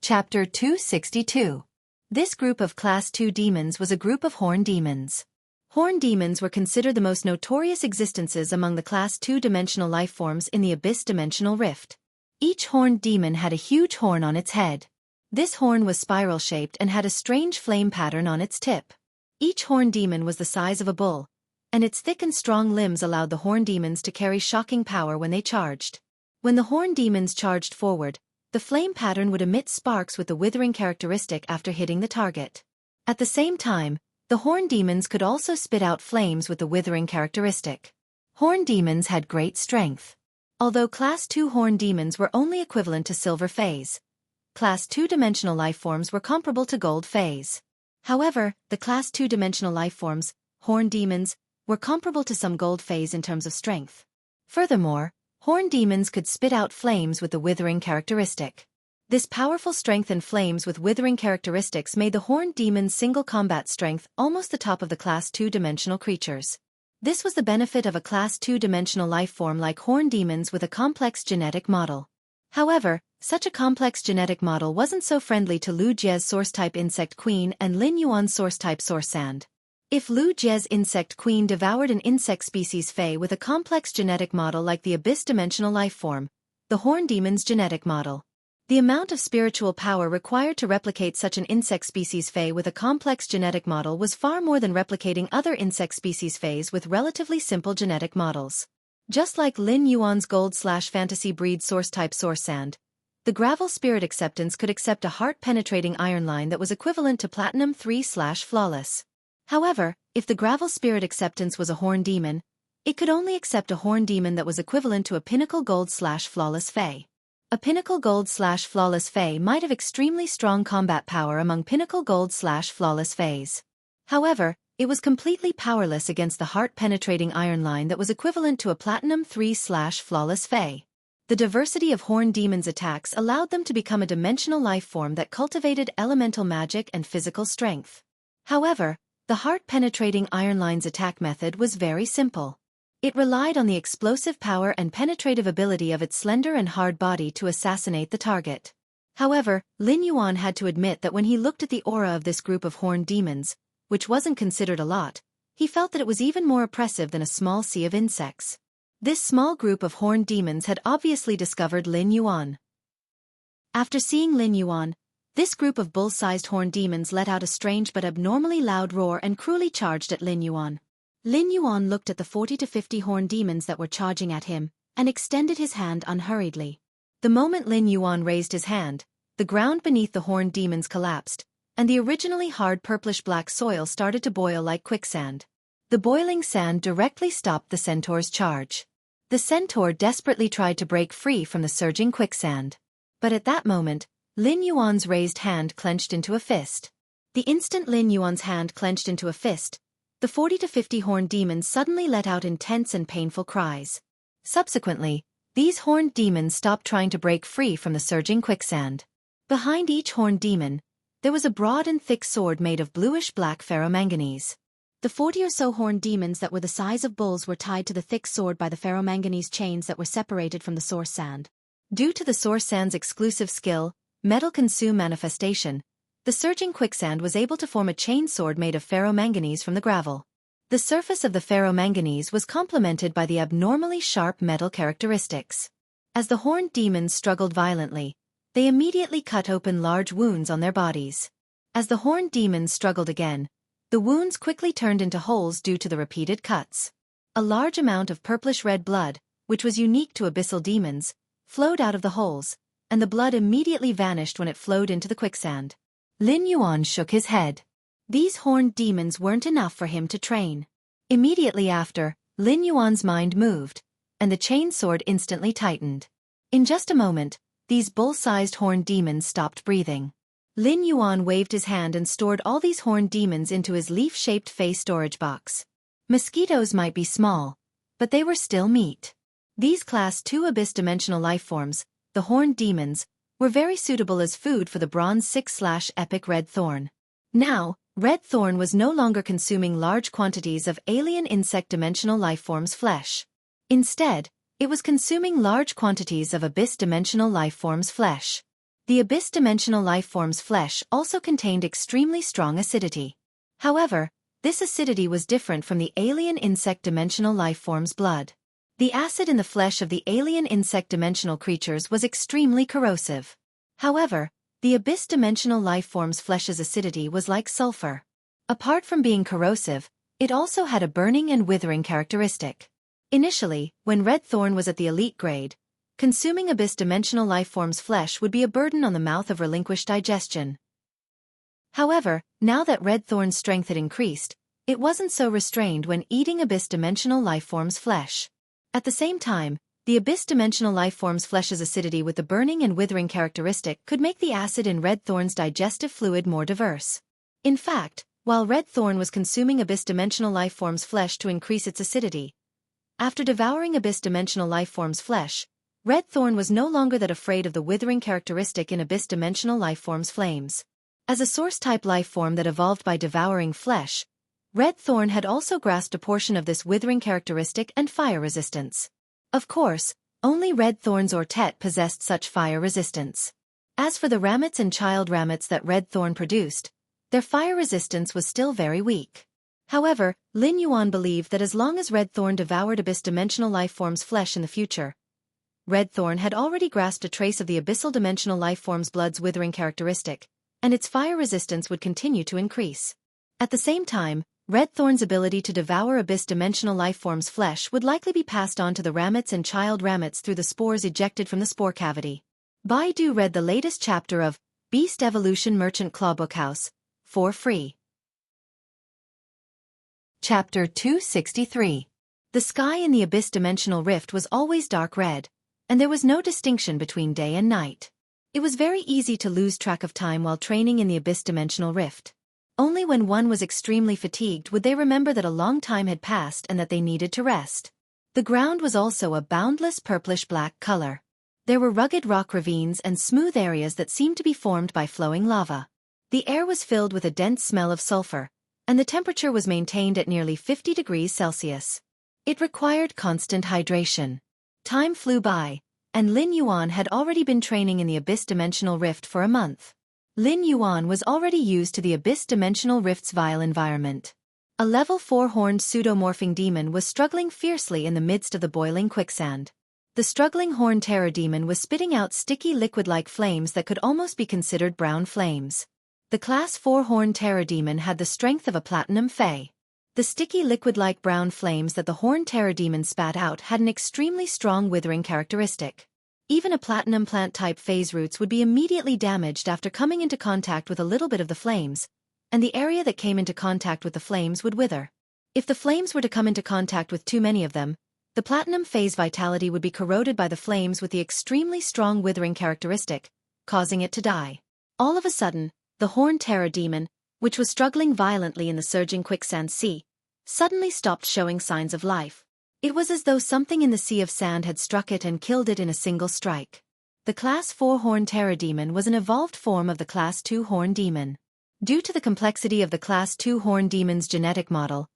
Chapter 262. This group of Class 2 demons was a group of horn demons. Horn demons were considered the most notorious existences among the Class 2 dimensional lifeforms in the Abyss dimensional rift. Each horned demon had a huge horn on its head. This horn was spiral-shaped and had a strange flame pattern on its tip. Each horn demon was the size of a bull, and its thick and strong limbs allowed the horn demons to carry shocking power when they charged. When the horn demons charged forward, the flame pattern would emit sparks with the withering characteristic after hitting the target. At the same time, the horn demons could also spit out flames with the withering characteristic. Horn demons had great strength. Although Class 2 horn demons were only equivalent to silver phase, Class 2 dimensional lifeforms were comparable to gold phase. However, the Class 2 dimensional lifeforms, horn demons, were comparable to some gold phase in terms of strength. Furthermore, horn demons could spit out flames with the withering characteristic. This powerful strength and flames with withering characteristics made the horned demon's single combat strength almost the top of the Class 2 dimensional creatures. This was the benefit of a Class 2 dimensional lifeform like horned demons with a complex genetic model. However, such a complex genetic model wasn't so friendly to Lu Jie's source-type insect queen and Lin Yuan's source-type source sand. If Lu Jie's insect queen devoured an insect species Fey with a complex genetic model like the Abyss dimensional lifeform, the horned demon's genetic model, the amount of spiritual power required to replicate such an insect species Fey with a complex genetic model was far more than replicating other insect species Feys with relatively simple genetic models. Just like Lin Yuan's gold/fantasy breed source-type source sand, the gravel spirit acceptance could accept a heart-penetrating iron line that was equivalent to platinum 3/flawless. However, if the gravel spirit acceptance was a horn demon, it could only accept a horn demon that was equivalent to a pinnacle gold/flawless Fey. A pinnacle gold/flawless Fey might have extremely strong combat power among pinnacle gold/flawless Feys. However, it was completely powerless against the heart-penetrating iron line that was equivalent to a platinum 3/flawless Fey. The diversity of horn demons' attacks allowed them to become a dimensional lifeform that cultivated elemental magic and physical strength. However, the heart-penetrating iron line's attack method was very simple. It relied on the explosive power and penetrative ability of its slender and hard body to assassinate the target. However, Lin Yuan had to admit that when he looked at the aura of this group of horned demons, which wasn't considered a lot, he felt that it was even more oppressive than a small sea of insects. This small group of horned demons had obviously discovered Lin Yuan. After seeing Lin Yuan, this group of bull-sized horned demons let out a strange but abnormally loud roar and cruelly charged at Lin Yuan. Lin Yuan looked at the 40 to 50 horned demons that were charging at him, and extended his hand unhurriedly. The moment Lin Yuan raised his hand, the ground beneath the horned demons collapsed, and the originally hard purplish-black soil started to boil like quicksand. The boiling sand directly stopped the centaur's charge. The centaur desperately tried to break free from the surging quicksand. But at that moment, Lin Yuan's raised hand clenched into a fist. The instant Lin Yuan's hand clenched into a fist, the 40 to 50 horned demons suddenly let out intense and painful cries. Subsequently, these horned demons stopped trying to break free from the surging quicksand. Behind each horned demon, there was a broad and thick sword made of bluish-black ferromanganese. The 40 or so horned demons that were the size of bulls were tied to the thick sword by the ferromanganese chains that were separated from the source sand. Due to the source sand's exclusive skill, metal consume manifestation, the surging quicksand was able to form a chain sword made of ferromanganese from the gravel. The surface of the ferromanganese was complemented by the abnormally sharp metal characteristics. As the horned demons struggled violently, they immediately cut open large wounds on their bodies. As the horned demons struggled again, the wounds quickly turned into holes due to the repeated cuts. A large amount of purplish-red blood, which was unique to abyssal demons, flowed out of the holes, and the blood immediately vanished when it flowed into the quicksand. Lin Yuan shook his head. These horned demons weren't enough for him to train. Immediately after, Lin Yuan's mind moved, and the chain sword instantly tightened. In just a moment, these bull-sized horned demons stopped breathing. Lin Yuan waved his hand and stored all these horned demons into his leaf-shaped face storage box. Mosquitoes might be small, but they were still meat. These Class 2 Abyss-dimensional lifeforms, the horned demons, were very suitable as food for the Bronze 6/Epic Red Thorn. Now, Red Thorn was no longer consuming large quantities of alien insect-dimensional lifeforms' flesh. Instead, it was consuming large quantities of Abyss-dimensional lifeforms' flesh. The abyss-dimensional lifeform's flesh also contained extremely strong acidity. However, this acidity was different from the alien insect-dimensional lifeform's blood. The acid in the flesh of the alien insect-dimensional creatures was extremely corrosive. However, the abyss-dimensional lifeform's flesh's acidity was like sulfur. Apart from being corrosive, it also had a burning and withering characteristic. Initially, when red thorn was at the elite grade, consuming abyss-dimensional lifeform's flesh would be a burden on the mouth of relinquished digestion. However, now that red thorn's strength had increased, it wasn't so restrained when eating abyss-dimensional lifeform's flesh. At the same time, the abyss-dimensional lifeform's flesh's acidity with the burning and withering characteristic could make the acid in red thorn's digestive fluid more diverse. In fact, while red thorn was consuming abyss-dimensional lifeform's flesh to increase its acidity, after devouring abyss-dimensional lifeform's flesh, red thorn was no longer that afraid of the withering characteristic in abyss-dimensional lifeform's flames. As a source-type lifeform that evolved by devouring flesh, red thorn had also grasped a portion of this withering characteristic and fire resistance. Of course, only red thorn's Ortet possessed such fire resistance. As for the ramets and child ramets that red thorn produced, their fire resistance was still very weak. However, Lin Yuan believed that as long as red thorn devoured abyss-dimensional lifeform's flesh in the future, red thorn had already grasped a trace of the abyssal dimensional lifeform's blood's withering characteristic, and its fire resistance would continue to increase. At the same time, red thorn's ability to devour abyss-dimensional lifeform's flesh would likely be passed on to the ramets and child ramets through the spores ejected from the spore cavity. Baidu read the latest chapter of Beast Evolution Merchant Clawbook House for free. Chapter 263. The sky in the abyss-dimensional rift was always dark red, and there was no distinction between day and night. It was very easy to lose track of time while training in the abyss-dimensional rift. Only when one was extremely fatigued would they remember that a long time had passed and that they needed to rest. The ground was also a boundless purplish-black color. There were rugged rock ravines and smooth areas that seemed to be formed by flowing lava. The air was filled with a dense smell of sulfur, and the temperature was maintained at nearly 50 degrees Celsius. It required constant hydration. Time flew by, and Lin Yuan had already been training in the abyss-dimensional rift for a month. Lin Yuan was already used to the abyss-dimensional rift's vile environment. A level 4 horned pseudomorphing demon was struggling fiercely in the midst of the boiling quicksand. The struggling horned terror demon was spitting out sticky liquid-like flames that could almost be considered brown flames. The Class 4 horned terror demon had the strength of a platinum fey. The sticky liquid-like brown flames that the horned terror demon spat out had an extremely strong withering characteristic. Even a platinum plant-type phase roots would be immediately damaged after coming into contact with a little bit of the flames, and the area that came into contact with the flames would wither. If the flames were to come into contact with too many of them, the platinum phase vitality would be corroded by the flames with the extremely strong withering characteristic, causing it to die. All of a sudden, the horned terror demon, which was struggling violently in the surging quicksand sea, suddenly stopped showing signs of life. It was as though something in the sea of sand had struck it and killed it in a single strike. The Class 4 horned terror demon was an evolved form of the Class 2 horned demon. Due to the complexity of the Class 2 horned demon's genetic model,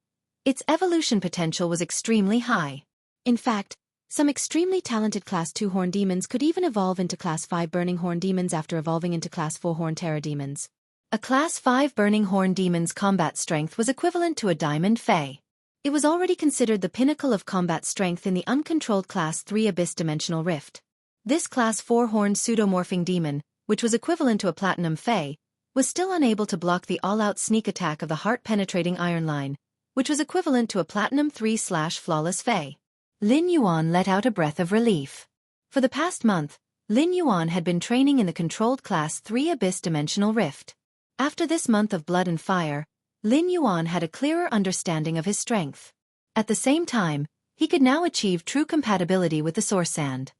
its evolution potential was extremely high. In fact, some extremely talented Class 2 horned demons could even evolve into Class 5 burning horned demons after evolving into Class 4 horned terror demons. A Class 5 burning horned demon's combat strength was equivalent to a diamond fey. It was already considered the pinnacle of combat strength in the uncontrolled Class 3 abyss-dimensional rift. This Class 4 horned pseudomorphing demon, which was equivalent to a platinum fey, was still unable to block the all-out sneak attack of the heart-penetrating iron line, which was equivalent to a platinum 3/flawless fey. Lin Yuan let out a breath of relief. For the past month, Lin Yuan had been training in the controlled Class 3 abyss-dimensional rift. After this month of blood and fire, Lin Yuan had a clearer understanding of his strength. At the same time, he could now achieve true compatibility with the source sand.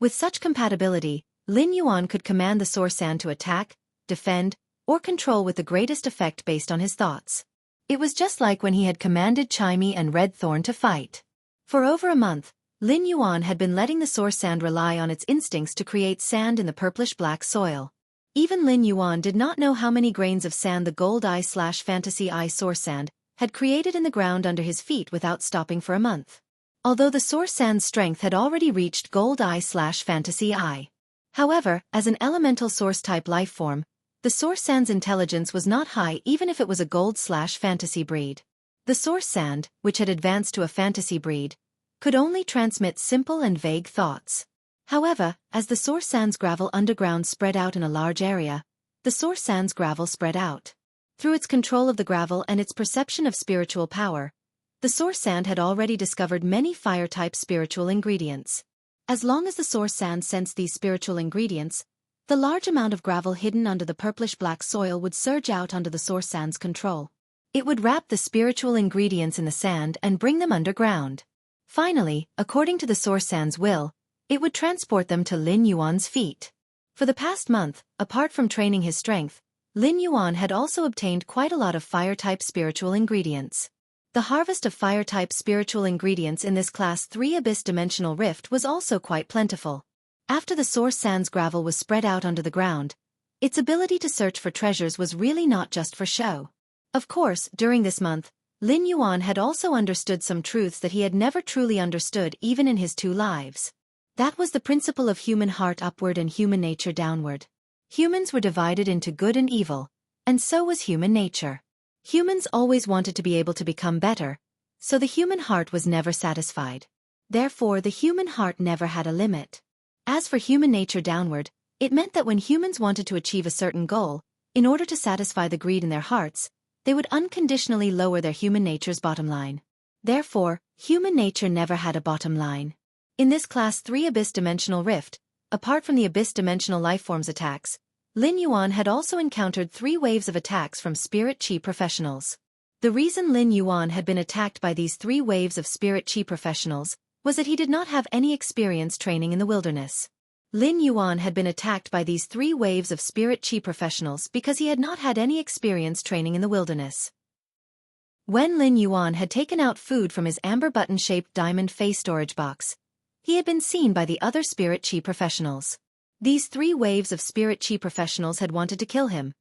With such compatibility, Lin Yuan could command the source sand to attack, defend, or control with the greatest effect based on his thoughts. It was just like when he had commanded Chimey and Red Thorn to fight. For over a month, Lin Yuan had been letting the source sand rely on its instincts to create sand in the purplish-black soil. Even Lin Yuan did not know how many grains of sand the Gold Eye/Fantasy Eye source sand had created in the ground under his feet without stopping for a month. Although the source sand's strength had already reached Gold Eye/Fantasy Eye. However, as an elemental source-type lifeform, the source sand's intelligence was not high even if it was a gold/fantasy breed. The source sand, which had advanced to a fantasy breed, could only transmit simple and vague thoughts. However, as the source sand's gravel underground spread out in a large area, the source sand's gravel spread out. Through its control of the gravel and its perception of spiritual power, the source sand had already discovered many fire-type spiritual ingredients. As long as the source sand sensed these spiritual ingredients, the large amount of gravel hidden under the purplish-black soil would surge out under the source sand's control. It would wrap the spiritual ingredients in the sand and bring them underground. Finally, according to the source sand's will, it would transport them to Lin Yuan's feet. For the past month, apart from training his strength, Lin Yuan had also obtained quite a lot of fire-type spiritual ingredients. The harvest of fire-type spiritual ingredients in this Class 3 Abyss Dimensional Rift was also quite plentiful. After the source sand's gravel was spread out under the ground, its ability to search for treasures was really not just for show. Of course, during this month, Lin Yuan had also understood some truths that he had never truly understood even in his 2 lives. That was the principle of human heart upward and human nature downward. Humans were divided into good and evil, and so was human nature. Humans always wanted to be able to become better, so the human heart was never satisfied. Therefore, the human heart never had a limit. As for human nature downward, it meant that when humans wanted to achieve a certain goal, in order to satisfy the greed in their hearts, they would unconditionally lower their human nature's bottom line. Therefore, human nature never had a bottom line. In this Class 3 Abyss Dimensional Rift, apart from the Abyss Dimensional Lifeforms attacks, Lin Yuan had also encountered 3 waves of attacks from Spirit Chi professionals. The reason Lin Yuan had been attacked by these 3 waves of Spirit Chi professionals was that he did not have any experience training in the wilderness. Lin Yuan had been attacked by these 3 waves of Spirit Chi professionals because he had not had any experience training in the wilderness. When Lin Yuan had taken out food from his amber button-shaped diamond face storage box, he had been seen by the other Spirit Chi professionals. These 3 waves of Spirit Chi professionals had wanted to kill him,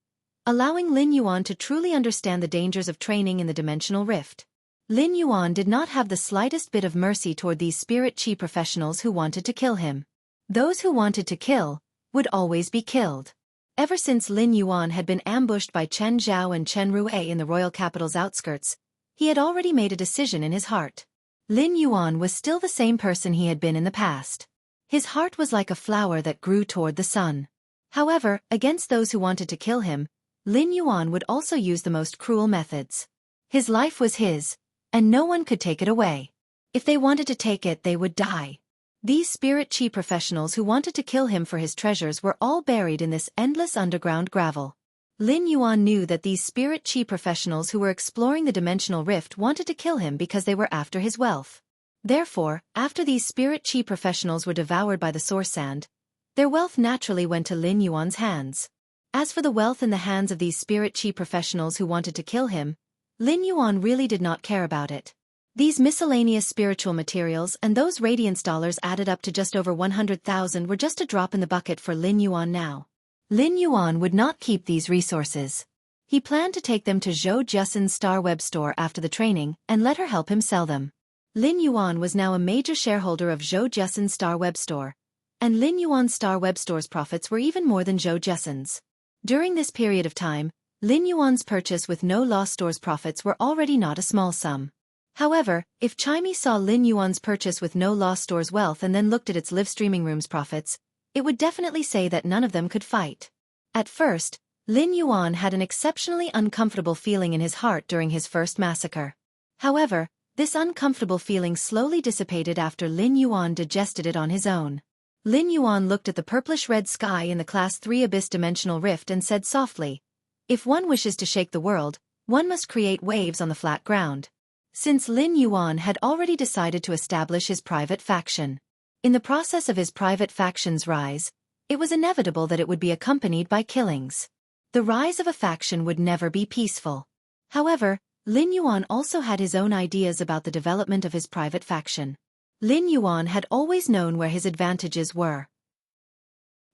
allowing Lin Yuan to truly understand the dangers of training in the dimensional rift. Lin Yuan did not have the slightest bit of mercy toward these Spirit Chi professionals who wanted to kill him. Those who wanted to kill would always be killed. Ever since Lin Yuan had been ambushed by Chen Zhao and Chen Rue in the royal capital's outskirts, he had already made a decision in his heart. Lin Yuan was still the same person he had been in the past. His heart was like a flower that grew toward the sun. However, against those who wanted to kill him, Lin Yuan would also use the most cruel methods. His life was his, and no one could take it away. If they wanted to take it, they would die. These Spirit Chi professionals who wanted to kill him for his treasures were all buried in this endless underground gravel. Lin Yuan knew that these Spirit Chi professionals who were exploring the dimensional rift wanted to kill him because they were after his wealth. Therefore, after these Spirit Chi professionals were devoured by the source sand, their wealth naturally went to Lin Yuan's hands. As for the wealth in the hands of these Spirit Chi professionals who wanted to kill him, Lin Yuan really did not care about it. These miscellaneous spiritual materials and those radiance dollars added up to just over 100,000 were just a drop in the bucket for Lin Yuan now. Lin Yuan would not keep these resources. He planned to take them to Zhou Jusin's Star Web store after the training and let her help him sell them. Lin Yuan was now a major shareholder of Zhou Jusin's Star Web store, and Lin Yuan's Star Web store's profits were even more than Zhou Jusin's. During this period of time, Lin Yuan's purchase with no loss store's profits were already not a small sum. However, if Chimey saw Lin Yuan's purchase with no loss store's wealth and then looked at its live streaming room's profits, it would definitely say that none of them could fight. At first, Lin Yuan had an exceptionally uncomfortable feeling in his heart during his first massacre. However, this uncomfortable feeling slowly dissipated after Lin Yuan digested it on his own. Lin Yuan looked at the purplish-red sky in the Class 3 Abyss Dimensional Rift and said softly, "If one wishes to shake the world, one must create waves on the flat ground." Since Lin Yuan had already decided to establish his private faction. In the process of his private faction's rise, it was inevitable that it would be accompanied by killings. The rise of a faction would never be peaceful. However, Lin Yuan also had his own ideas about the development of his private faction. Lin Yuan had always known where his advantages were.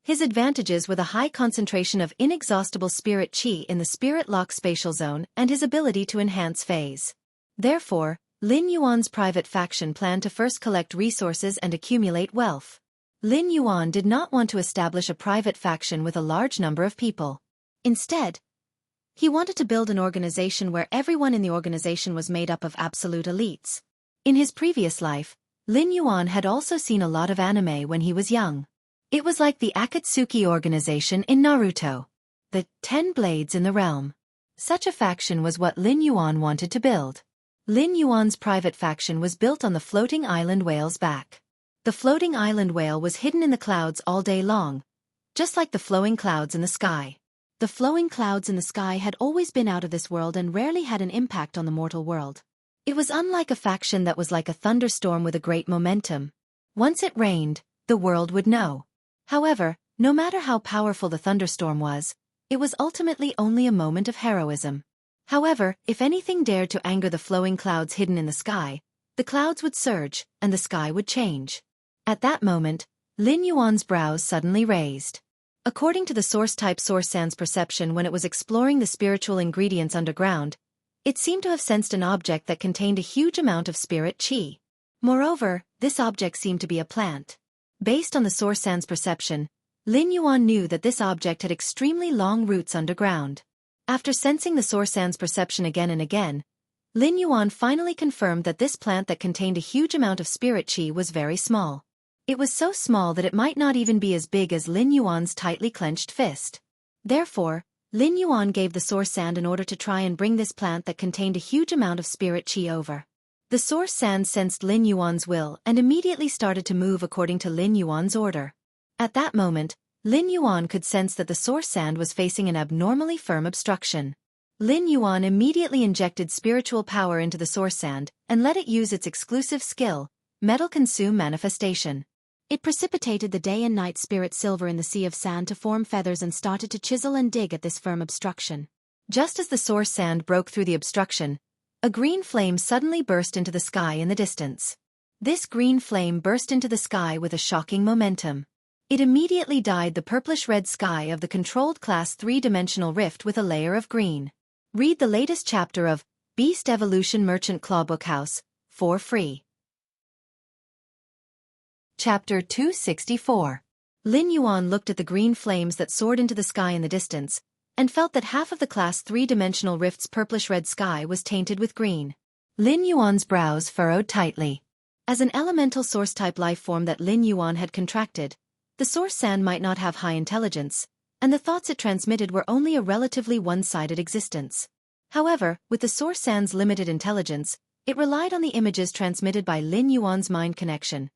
His advantages were the high concentration of inexhaustible spirit chi in the spirit lock spatial zone and his ability to enhance phase. Therefore, Lin Yuan's private faction planned to first collect resources and accumulate wealth. Lin Yuan did not want to establish a private faction with a large number of people. Instead, he wanted to build an organization where everyone in the organization was made up of absolute elites. In his previous life, Lin Yuan had also seen a lot of anime when he was young. It was like the Akatsuki organization in Naruto. The 10 Blades in the Realm. Such a faction was what Lin Yuan wanted to build. Lin Yuan's private faction was built on the floating island whale's back. The floating island whale was hidden in the clouds all day long, just like the flowing clouds in the sky. The flowing clouds in the sky had always been out of this world and rarely had an impact on the mortal world. It was unlike a faction that was like a thunderstorm with a great momentum. Once it rained, the world would know. However, no matter how powerful the thunderstorm was, it was ultimately only a moment of heroism. However, if anything dared to anger the flowing clouds hidden in the sky, the clouds would surge, and the sky would change. At that moment, Lin Yuan's brows suddenly raised. According to the source-type Source Sand's perception when it was exploring the spiritual ingredients underground, it seemed to have sensed an object that contained a huge amount of spirit qi. Moreover, this object seemed to be a plant. Based on the Source Sand's perception, Lin Yuan knew that this object had extremely long roots underground. After sensing the Source Sand's perception again and again, Lin Yuan finally confirmed that this plant that contained a huge amount of spirit qi was very small. It was so small that it might not even be as big as Lin Yuan's tightly clenched fist. Therefore, Lin Yuan gave the Source Sand an order to try and bring this plant that contained a huge amount of spirit qi over. The Source Sand sensed Lin Yuan's will and immediately started to move according to Lin Yuan's order. At that moment, Lin Yuan could sense that the Source Sand was facing an abnormally firm obstruction. Lin Yuan immediately injected spiritual power into the Source Sand and let it use its exclusive skill, Metal Consume Manifestation. It precipitated the day and night spirit silver in the sea of sand to form feathers and started to chisel and dig at this firm obstruction. Just as the Source Sand broke through the obstruction, a green flame suddenly burst into the sky in the distance. This green flame burst into the sky with a shocking momentum. It immediately dyed the purplish-red sky of the controlled Class 3-dimensional rift with a layer of green. Read the latest chapter of Beast Evolution Merchant Clawbook House for free. Chapter 264. Lin Yuan looked at the green flames that soared into the sky in the distance, and felt that half of the Class 3-dimensional rift's purplish-red sky was tainted with green. Lin Yuan's brows furrowed tightly. As an elemental source-type life form that Lin Yuan had contracted, the Source Sand might not have high intelligence, and the thoughts it transmitted were only a relatively one-sided existence. However, with the Source Sand's limited intelligence, it relied on the images transmitted by Lin Yuan's mind connection,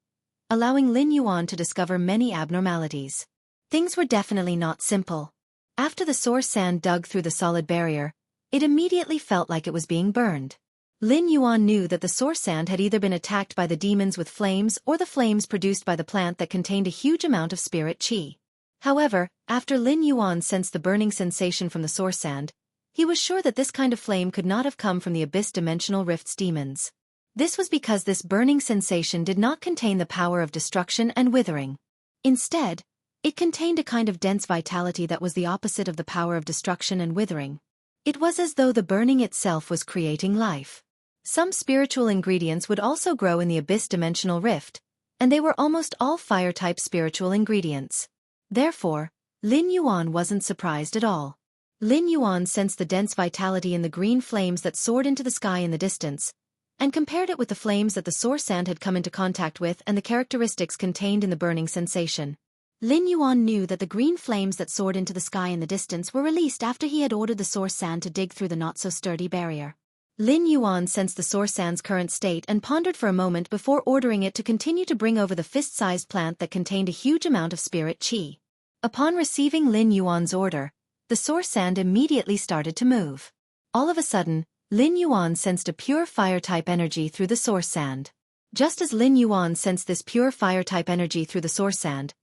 allowing Lin Yuan to discover many abnormalities. Things were definitely not simple. After the Source Sand dug through the solid barrier, it immediately felt like it was being burned. Lin Yuan knew that the Source Sand had either been attacked by the demons with flames or the flames produced by the plant that contained a huge amount of spirit qi. However, after Lin Yuan sensed the burning sensation from the Source Sand, he was sure that this kind of flame could not have come from the Abyss Dimensional Rift's demons. This was because this burning sensation did not contain the power of destruction and withering. Instead, it contained a kind of dense vitality that was the opposite of the power of destruction and withering. It was as though the burning itself was creating life. Some spiritual ingredients would also grow in the Abyss Dimensional Rift, and they were almost all fire-type spiritual ingredients. Therefore, Lin Yuan wasn't surprised at all. Lin Yuan sensed the dense vitality in the green flames that soared into the sky in the distance, and compared it with the flames that the Source Sand had come into contact with and the characteristics contained in the burning sensation. Lin Yuan knew that the green flames that soared into the sky in the distance were released after he had ordered the Source Sand to dig through the not-so-sturdy barrier. Lin Yuan sensed the Source Sand's current state and pondered for a moment before ordering it to continue to bring over the fist-sized plant that contained a huge amount of spirit qi. Upon receiving Lin Yuan's order, the Source Sand immediately started to move. All of a sudden, Lin Yuan sensed a pure fire-type energy through the Source Sand. Just as Lin Yuan sensed this pure fire-type energy through the Source Sand,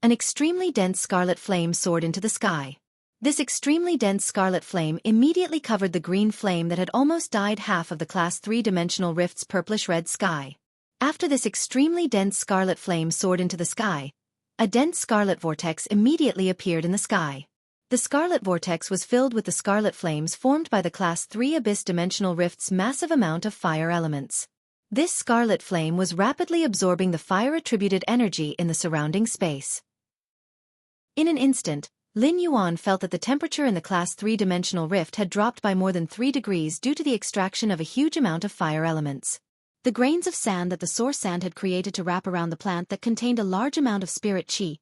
an extremely dense scarlet flame soared into the sky. This extremely dense scarlet flame immediately covered the green flame that had almost dyed half of the Class 3-dimensional rift's purplish-red sky. After this extremely dense scarlet flame soared into the sky, a dense scarlet vortex immediately appeared in the sky. The scarlet vortex was filled with the scarlet flames formed by the Class 3 Abyss Dimensional Rift's massive amount of fire elements. This scarlet flame was rapidly absorbing the fire-attributed energy in the surrounding space. In an instant, Lin Yuan felt that the temperature in the Class 3-dimensional rift had dropped by more than 3 degrees due to the extraction of a huge amount of fire elements. The grains of sand that the source sand had created to wrap around the plant that contained a large amount of spirit qi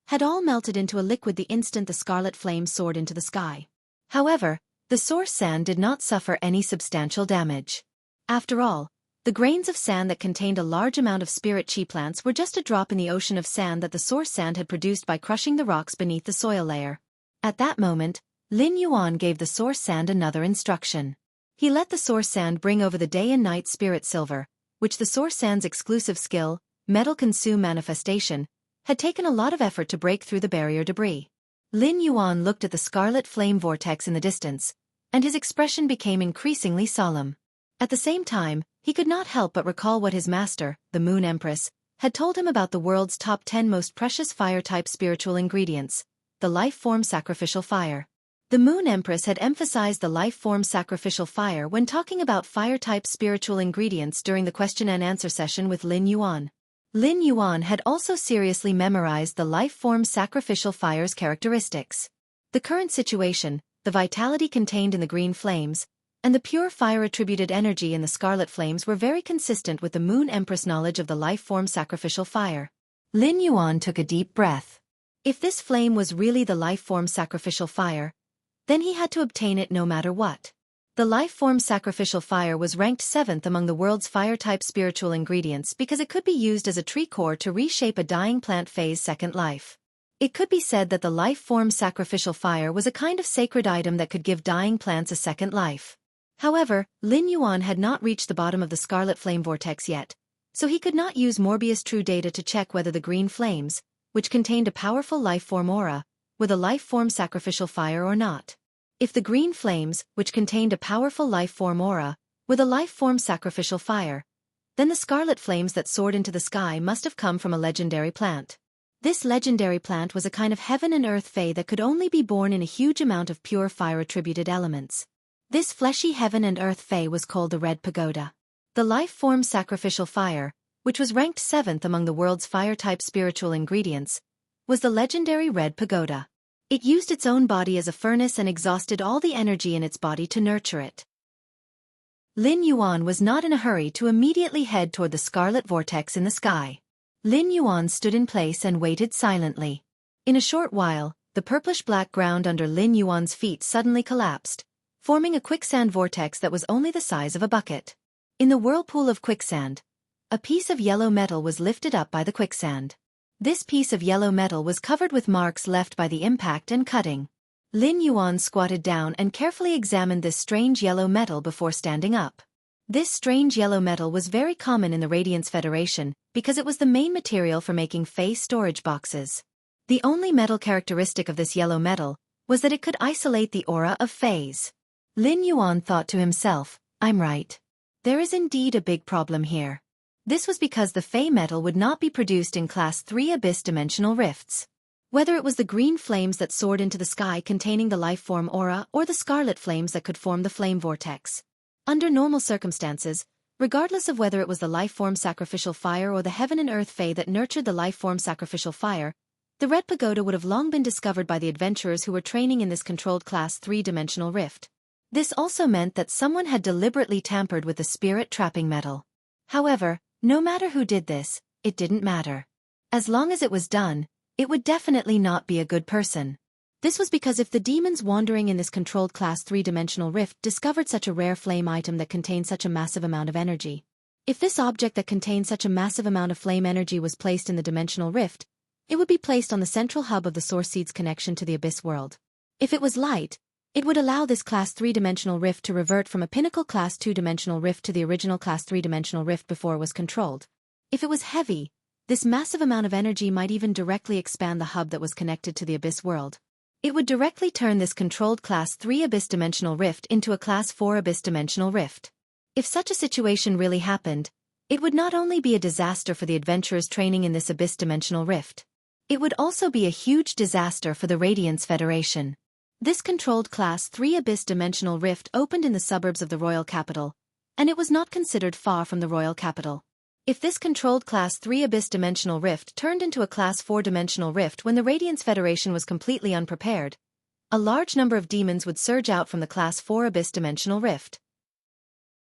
had all melted into a liquid the instant the scarlet flame soared into the sky. However, the source sand did not suffer any substantial damage. After all, the grains of sand that contained a large amount of spirit qi plants were just a drop in the ocean of sand that the source sand had produced by crushing the rocks beneath the soil layer. At that moment, Lin Yuan gave the source sand another instruction. He let the source sand bring over the day and night spirit silver, which the source sand's exclusive skill, metal consume manifestation, had taken a lot of effort to break through the barrier debris. Lin Yuan looked at the scarlet flame vortex in the distance, and his expression became increasingly solemn. At the same time, he could not help but recall what his master, the Moon Empress, had told him about the world's top 10 most precious fire-type spiritual ingredients, the life-form sacrificial fire. The Moon Empress had emphasized the life-form sacrificial fire when talking about fire-type spiritual ingredients during the question-and-answer session with Lin Yuan. Lin Yuan had also seriously memorized the life-form sacrificial fire's characteristics. The current situation, the vitality contained in the green flames, and the pure fire-attributed energy in the scarlet flames were very consistent with the Moon Empress knowledge of the life-form sacrificial fire. Lin Yuan took a deep breath. If this flame was really the life-form sacrificial fire, then he had to obtain it no matter what. The life-form sacrificial fire was ranked 7th among the world's fire-type spiritual ingredients because it could be used as a tree core to reshape a dying plant phase second life. It could be said that the life-form sacrificial fire was a kind of sacred item that could give dying plants a second life. However, Lin Yuan had not reached the bottom of the scarlet flame vortex yet, so he could not use Morbius True data to check whether the green flames, which contained a powerful life-form aura, were the life-form sacrificial fire or not. If the green flames, which contained a powerful life-form aura, were the life-form sacrificial fire, then the scarlet flames that soared into the sky must have come from a legendary plant. This legendary plant was a kind of heaven and earth fae that could only be born in a huge amount of pure fire-attributed elements. This fleshy heaven and earth fae was called the Red Pagoda. The life-form sacrificial fire, which was ranked 7th among the world's fire-type spiritual ingredients, was the legendary Red Pagoda. It used its own body as a furnace and exhausted all the energy in its body to nurture it. Lin Yuan was not in a hurry to immediately head toward the scarlet vortex in the sky. Lin Yuan stood in place and waited silently. In a short while, the purplish-black ground under Lin Yuan's feet suddenly collapsed, forming a quicksand vortex that was only the size of a bucket. In the whirlpool of quicksand, a piece of yellow metal was lifted up by the quicksand. This piece of yellow metal was covered with marks left by the impact and cutting. Lin Yuan squatted down and carefully examined this strange yellow metal before standing up. This strange yellow metal was very common in the Radiance Federation because it was the main material for making Fae storage boxes. The only metal characteristic of this yellow metal was that it could isolate the aura of Faes. Lin Yuan thought to himself, I'm right. There is indeed a big problem here. This was because the Fae metal would not be produced in Class 3 Abyss Dimensional Rifts. Whether it was the green flames that soared into the sky containing the life-form aura or the scarlet flames that could form the flame vortex. Under normal circumstances, regardless of whether it was the life-form sacrificial fire or the heaven and earth Fae that nurtured the life-form sacrificial fire, the Red Pagoda would have long been discovered by the adventurers who were training in this controlled Class 3-dimensional rift. This also meant that someone had deliberately tampered with the spirit trapping metal. However, no matter who did this, it didn't matter. As long as it was done, it would definitely not be a good person. This was because if the demons wandering in this controlled Class 3-dimensional rift discovered such a rare flame item that contained such a massive amount of energy, if this object that contained such a massive amount of flame energy was placed in the dimensional rift, it would be placed on the central hub of the source seed's connection to the abyss world. If it was light, it would allow this Class 3-dimensional rift to revert from a pinnacle Class 2-dimensional rift to the original Class 3-dimensional rift before it was controlled. If it was heavy, this massive amount of energy might even directly expand the hub that was connected to the abyss world. It would directly turn this controlled Class 3 Abyss Dimensional Rift into a Class 4 Abyss Dimensional Rift. If such a situation really happened, it would not only be a disaster for the adventurers training in this Abyss Dimensional Rift, it would also be a huge disaster for the Radiance Federation. This controlled Class 3 Abyss Dimensional Rift opened in the suburbs of the royal capital, and it was not considered far from the royal capital. If this controlled Class 3 Abyss Dimensional Rift turned into a Class 4 Dimensional Rift when the Radiance Federation was completely unprepared, a large number of demons would surge out from the Class 4 Abyss Dimensional Rift.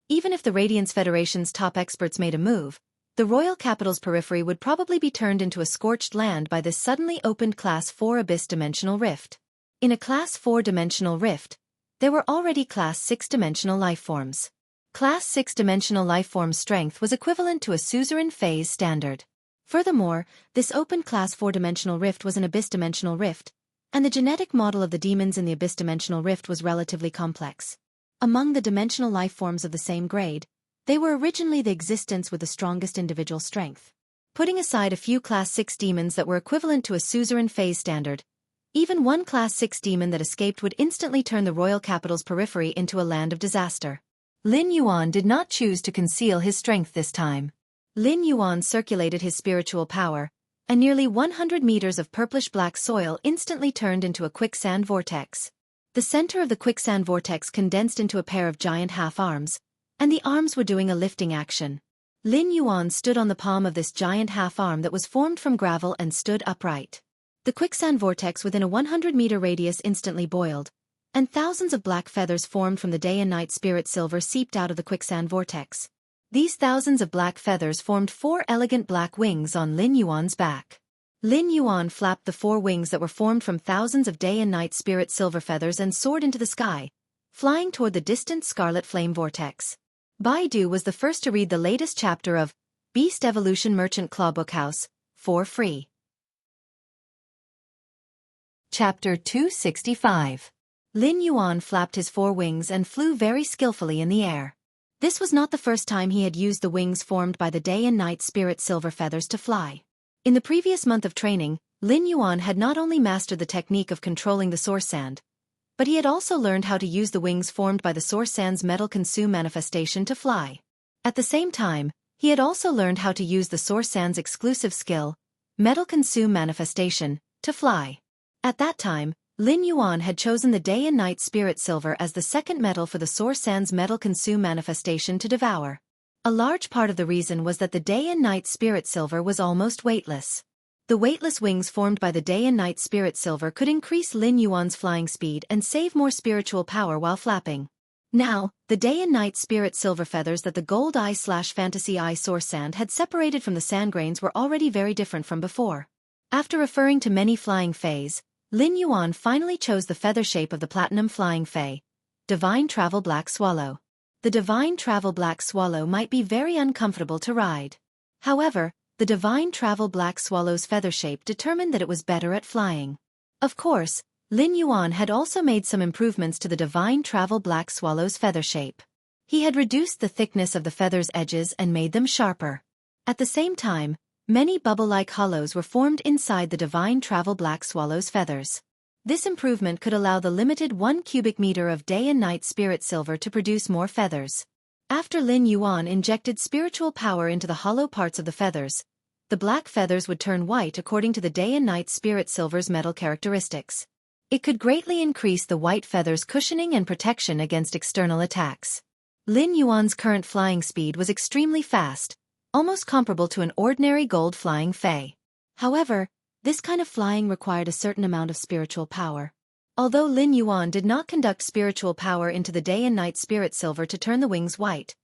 Even if the Radiance Federation's top experts made a move, the royal capital's periphery would probably be turned into a scorched land by this suddenly opened Class 4 Abyss Dimensional Rift. In a Class 4 Dimensional Rift, there were already Class 6 Dimensional Lifeforms. Class 6 Dimensional Lifeform strength was equivalent to a suzerain phase standard. Furthermore, this open Class 4 Dimensional Rift was an Abyss Dimensional Rift, and the genetic model of the demons in the Abyss Dimensional Rift was relatively complex. Among the dimensional lifeforms of the same grade, they were originally the existence with the strongest individual strength. Putting aside a few Class 6 demons that were equivalent to a suzerain phase standard, even one Class 6 demon that escaped would instantly turn the royal capital's periphery into a land of disaster. Lin Yuan did not choose to conceal his strength this time. Lin Yuan circulated his spiritual power, and nearly 100 meters of purplish-black soil instantly turned into a quicksand vortex. The center of the quicksand vortex condensed into a pair of giant half-arms, and the arms were doing a lifting action. Lin Yuan stood on the palm of this giant half-arm that was formed from gravel and stood upright. The quicksand vortex within a 100-meter radius instantly boiled, and thousands of black feathers formed from the day and night spirit silver seeped out of the quicksand vortex. These thousands of black feathers formed 4 elegant black wings on Lin Yuan's back. Lin Yuan flapped the 4 wings that were formed from thousands of day and night spirit silver feathers and soared into the sky, flying toward the distant scarlet flame vortex. Baidu was the first to read the latest chapter of Beast Evolution Merchant Clawbook House, for free. Chapter 265. Lin Yuan flapped his 4 wings and flew very skillfully in the air. This was not the first time he had used the wings formed by the day and night spirit silver feathers to fly. In the previous month of training, Lin Yuan had not only mastered the technique of controlling the source sand, but he had also learned how to use the wings formed by the source sand's metal consume manifestation to fly. At the same time, he had also learned how to use the source sand's exclusive skill, metal consume manifestation, to fly. At that time, Lin Yuan had chosen the day and night spirit silver as the second metal for the source sand's metal consume manifestation to devour. A large part of the reason was that the day and night spirit silver was almost weightless. The weightless wings formed by the day and night spirit silver could increase Lin Yuan's flying speed and save more spiritual power while flapping. Now, the day and night spirit silver feathers that the gold eye/fantasy eye source sand had separated from the sand grains were already very different from before. After referring to many flying fays, Lin Yuan finally chose the feather shape of the platinum flying fay, Divine Travel Black Swallow. The Divine Travel Black Swallow might be very uncomfortable to ride. However, the Divine Travel Black Swallow's feather shape determined that it was better at flying. Of course, Lin Yuan had also made some improvements to the Divine Travel Black Swallow's feather shape. He had reduced the thickness of the feather's edges and made them sharper. At the same time, many bubble-like hollows were formed inside the Divine Travel Black Swallow's feathers. This improvement could allow the limited 1 cubic meter of day and night spirit silver to produce more feathers. After Lin Yuan injected spiritual power into the hollow parts of the feathers, the black feathers would turn white according to the day and night spirit silver's metal characteristics. It could greatly increase the white feathers' cushioning and protection against external attacks. Lin Yuan's current flying speed was extremely fast, almost comparable to an ordinary gold flying fay. However, this kind of flying required a certain amount of spiritual power. Although Lin Yuan did not conduct spiritual power into the day and night spirit silver to turn the wings white,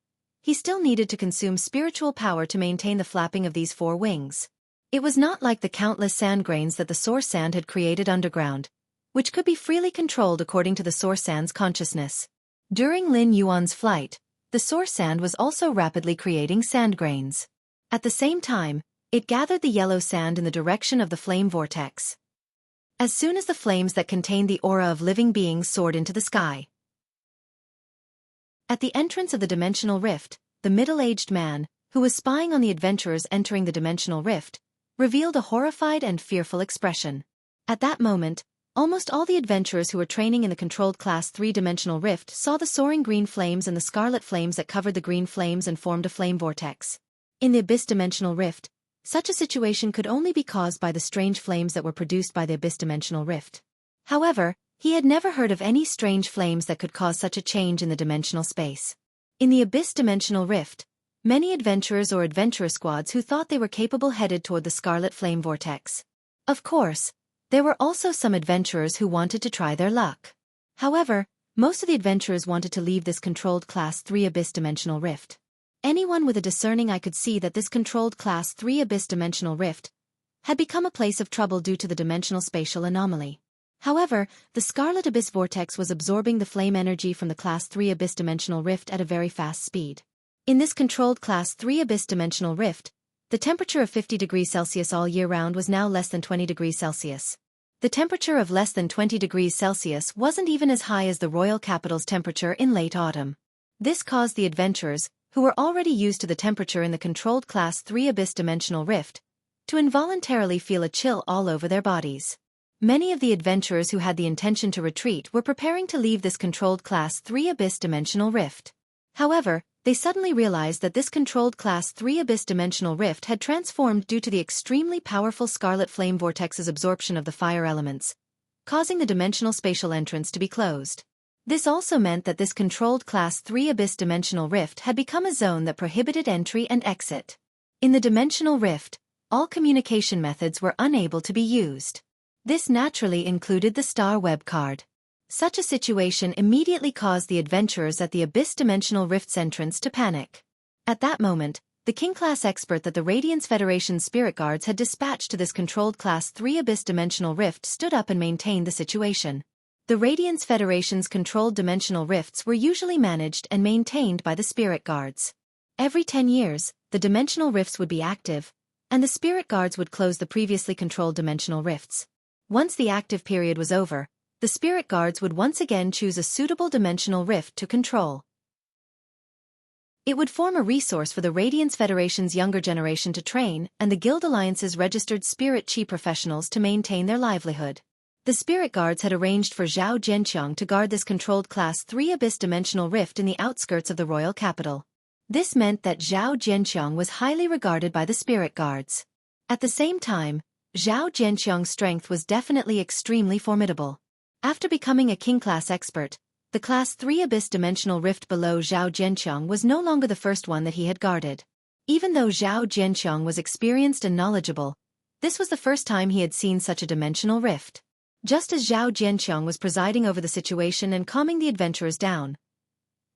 he still needed to consume spiritual power to maintain the flapping of these 4 wings. It was not like the countless sand grains that the source sand had created underground, which could be freely controlled according to the source sand's consciousness. During Lin Yuan's flight, the source sand was also rapidly creating sand grains. At the same time, it gathered the yellow sand in the direction of the flame vortex. As soon as the flames that contained the aura of living beings soared into the sky. At the entrance of the dimensional rift, the middle-aged man, who was spying on the adventurers entering the dimensional rift, revealed a horrified and fearful expression. At that moment, almost all the adventurers who were training in the controlled Class 3 dimensional rift saw the soaring green flames and the scarlet flames that covered the green flames and formed a flame vortex. In the Abyss dimensional rift, such a situation could only be caused by the strange flames that were produced by the Abyss dimensional rift. However, he had never heard of any strange flames that could cause such a change in the dimensional space. In the Abyss Dimensional Rift, many adventurers or adventurer squads who thought they were capable headed toward the Scarlet Flame Vortex. Of course, there were also some adventurers who wanted to try their luck. However, most of the adventurers wanted to leave this controlled Class 3 Abyss Dimensional Rift. Anyone with a discerning eye could see that this controlled Class 3 Abyss Dimensional Rift had become a place of trouble due to the dimensional spatial anomaly. However, the Scarlet Abyss Vortex was absorbing the flame energy from the Class 3 Abyss Dimensional Rift at a very fast speed. In this controlled Class 3 Abyss Dimensional Rift, the temperature of 50 degrees Celsius all year round was now less than 20 degrees Celsius. The temperature of less than 20 degrees Celsius wasn't even as high as the royal capital's temperature in late autumn. This caused the adventurers, who were already used to the temperature in the controlled Class 3 Abyss Dimensional Rift, to involuntarily feel a chill all over their bodies. Many of the adventurers who had the intention to retreat were preparing to leave this controlled Class 3 Abyss Dimensional Rift. However, they suddenly realized that this controlled Class 3 Abyss Dimensional Rift had transformed due to the extremely powerful Scarlet Flame Vortex's absorption of the fire elements, causing the dimensional spatial entrance to be closed. This also meant that this controlled Class 3 Abyss Dimensional Rift had become a zone that prohibited entry and exit. In the Dimensional Rift, all communication methods were unable to be used. This naturally included the Star Web card. Such a situation immediately caused the adventurers at the Abyss Dimensional Rift's entrance to panic. At that moment, the King-class expert that the Radiance Federation's spirit guards had dispatched to this controlled Class 3 Abyss Dimensional Rift stood up and maintained the situation. The Radiance Federation's controlled dimensional rifts were usually managed and maintained by the spirit guards. Every 10 years, the dimensional rifts would be active, and the spirit guards would close the previously controlled dimensional rifts. Once the active period was over, the spirit guards would once again choose a suitable dimensional rift to control. It would form a resource for the Radiance Federation's younger generation to train and the Guild Alliance's registered spirit chi professionals to maintain their livelihood. The spirit guards had arranged for Zhao Jianqiang to guard this controlled Class 3 Abyss Dimensional Rift in the outskirts of the royal capital. This meant that Zhao Jianqiang was highly regarded by the spirit guards. At the same time, Zhao Jianqiang's strength was definitely extremely formidable. After becoming a King-class expert, the Class 3 Abyss Dimensional Rift below Zhao Jianqiang was no longer the first one that he had guarded. Even though Zhao Jianqiang was experienced and knowledgeable, this was the first time he had seen such a dimensional rift. Just as Zhao Jianqiang was presiding over the situation and calming the adventurers down,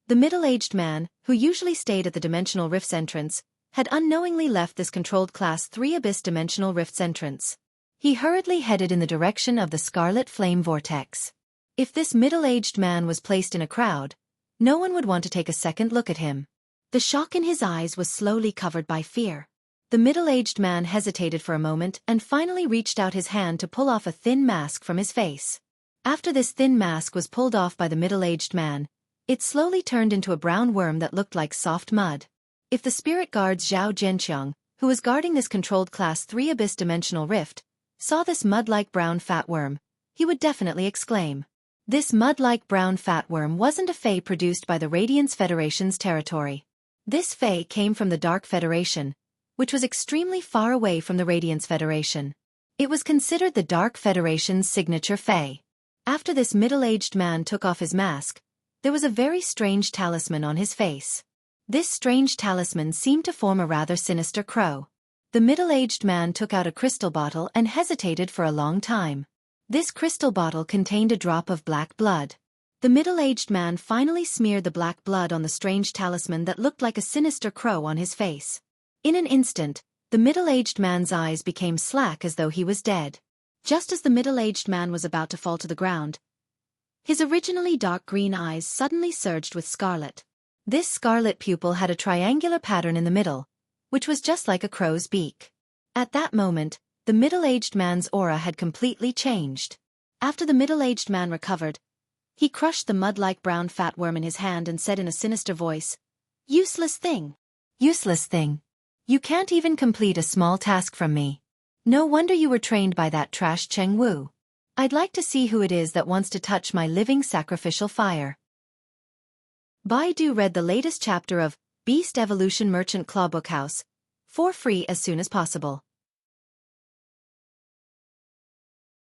the middle-aged man, who usually stayed at the Dimensional Rift's entrance, had unknowingly left this controlled Class 3 Abyss Dimensional Rift's entrance. He hurriedly headed in the direction of the Scarlet Flame Vortex. If this middle-aged man was placed in a crowd, no one would want to take a second look at him. The shock in his eyes was slowly covered by fear. The middle-aged man hesitated for a moment and finally reached out his hand to pull off a thin mask from his face. After this thin mask was pulled off by the middle-aged man, it slowly turned into a brown worm that looked like soft mud. If the spirit guards Zhao Jianqiang, who was guarding this controlled Class 3 Abyss Dimensional Rift, saw this mud-like brown fat worm, he would definitely exclaim. This mud-like brown fat worm wasn't a fae produced by the Radiance Federation's territory. This fae came from the Dark Federation, which was extremely far away from the Radiance Federation. It was considered the Dark Federation's signature fae. After this middle-aged man took off his mask, there was a very strange talisman on his face. This strange talisman seemed to form a rather sinister crow. The middle-aged man took out a crystal bottle and hesitated for a long time. This crystal bottle contained a drop of black blood. The middle-aged man finally smeared the black blood on the strange talisman that looked like a sinister crow on his face. In an instant, the middle-aged man's eyes became slack as though he was dead. Just as the middle-aged man was about to fall to the ground, his originally dark green eyes suddenly surged with scarlet. This scarlet pupil had a triangular pattern in the middle, which was just like a crow's beak. At that moment, the middle-aged man's aura had completely changed. After the middle-aged man recovered, he crushed the mud-like brown fat worm in his hand and said in a sinister voice, "Useless thing. Useless thing. You can't even complete a small task from me. No wonder you were trained by that trash Cheng Wu. I'd like to see who it is that wants to touch my living sacrificial fire." Baidu read the latest chapter of Beast Evolution Merchant Clawbook House for free as soon as possible.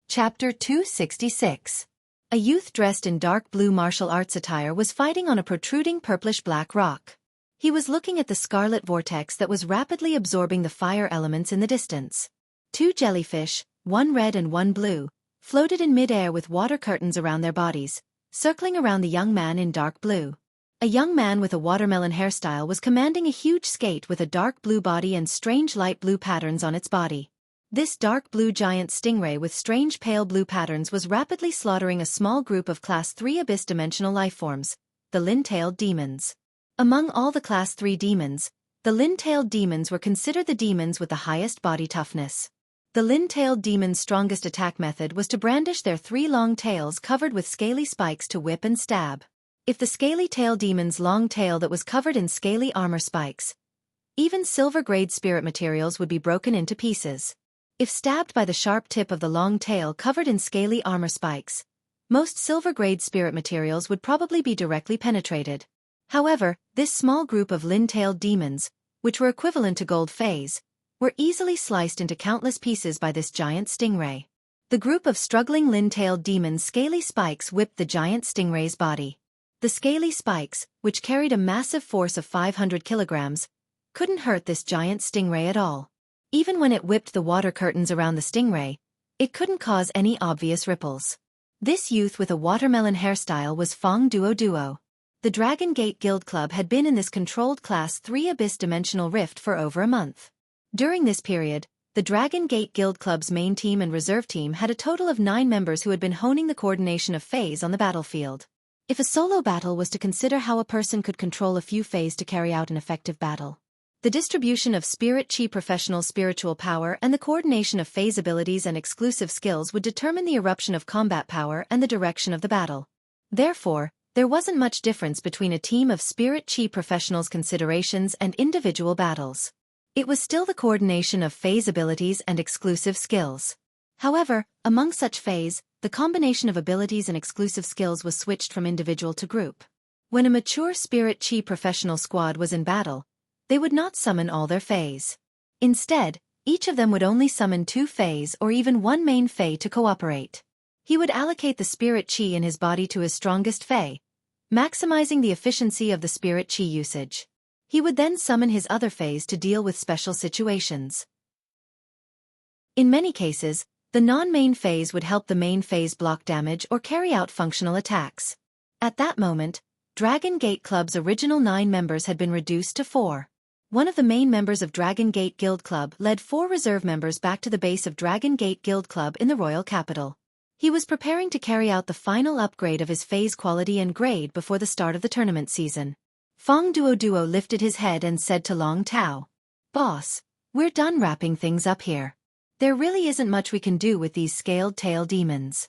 Chapter 266. A youth dressed in dark blue martial arts attire was fighting on a protruding purplish-black rock. He was looking at the scarlet vortex that was rapidly absorbing the fire elements in the distance. Two jellyfish, one red and one blue, floated in mid-air with water curtains around their bodies, circling around the young man in dark blue. A young man with a watermelon hairstyle was commanding a huge skate with a dark blue body and strange light blue patterns on its body. This dark blue giant stingray with strange pale blue patterns was rapidly slaughtering a small group of Class 3 abyss-dimensional lifeforms, the lin-tailed demons. Among all the Class 3 demons, the lin-tailed demons were considered the demons with the highest body toughness. The lin-tailed demons' strongest attack method was to brandish their 3 long tails covered with scaly spikes to whip and stab. If the scaly tail demon's long tail that was covered in scaly armor spikes, even silver-grade spirit materials would be broken into pieces. If stabbed by the sharp tip of the long tail covered in scaly armor spikes, most silver-grade spirit materials would probably be directly penetrated. However, this small group of lin-tailed demons, which were equivalent to gold phase, were easily sliced into countless pieces by this giant stingray. The group of struggling lin-tailed demons' scaly spikes whipped the giant stingray's body. The scaly spikes, which carried a massive force of 500 kilograms, couldn't hurt this giant stingray at all. Even when it whipped the water curtains around the stingray, it couldn't cause any obvious ripples. This youth with a watermelon hairstyle was Fong Duo. The Dragon Gate Guild Club had been in this controlled Class 3 abyss-dimensional rift for over a month. During this period, the Dragon Gate Guild Club's main team and reserve team had a total of 9 members who had been honing the coordination of phase on the battlefield. If a solo battle was to consider how a person could control a few phase to carry out an effective battle, the distribution of spirit chi professional spiritual power and the coordination of phase abilities and exclusive skills would determine the eruption of combat power and the direction of the battle. Therefore, there wasn't much difference between a team of spirit chi professionals' considerations and individual battles. It was still the coordination of phase abilities and exclusive skills. However, among such phase, the combination of abilities and exclusive skills was switched from individual to group. When a mature spirit chi professional squad was in battle, they would not summon all their phase. Instead, each of them would only summon 2 phase or even 1 main phase to cooperate. He would allocate the spirit chi in his body to his strongest phase, maximizing the efficiency of the spirit chi usage. He would then summon his other phase to deal with special situations. In many cases, the non-main phase would help the main phase block damage or carry out functional attacks. At that moment, Dragon Gate Club's original 9 members had been reduced to 4. One of the main members of Dragon Gate Guild Club led 4 reserve members back to the base of Dragon Gate Guild Club in the royal capital. He was preparing to carry out the final upgrade of his phase quality and grade before the start of the tournament season. Fong Duo lifted his head and said to Long Tao, "Boss, we're done wrapping things up here. There really isn't much we can do with these scaled tail demons."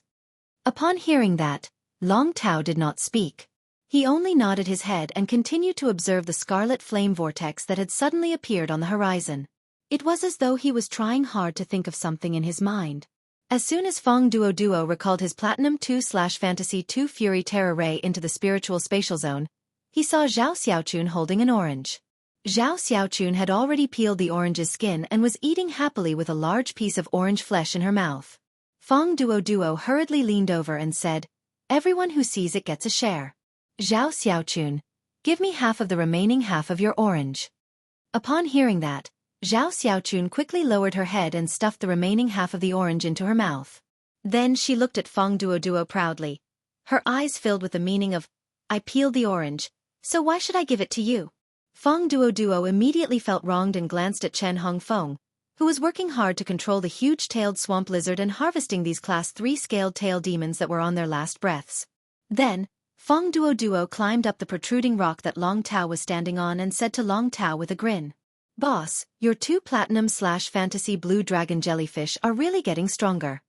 Upon hearing that, Long Tao did not speak. He only nodded his head and continued to observe the scarlet flame vortex that had suddenly appeared on the horizon. It was as though he was trying hard to think of something in his mind. As soon as Fong Duo recalled his Platinum 2/Fantasy 2 Fury Terror Ray into the spiritual spatial zone, he saw Zhao Xiaochun holding an orange. Zhao Xiaochun had already peeled the orange's skin and was eating happily with a large piece of orange flesh in her mouth. Fong Duo hurriedly leaned over and said, "Everyone who sees it gets a share. Zhao Xiaochun, give me half of the remaining half of your orange." Upon hearing that, Zhao Xiaochun quickly lowered her head and stuffed the remaining half of the orange into her mouth. Then she looked at Fong Duo proudly. Her eyes filled with the meaning of, "I peeled the orange, so why should I give it to you?" Fong Duo immediately felt wronged and glanced at Chen Hongfeng, who was working hard to control the huge-tailed swamp lizard and harvesting these Class 3 scaled tail demons that were on their last breaths. Then, Fong Duo climbed up the protruding rock that Long Tao was standing on and said to Long Tao with a grin, "Boss, your 2 Platinum/Fantasy Blue Dragon Jellyfish are really getting stronger."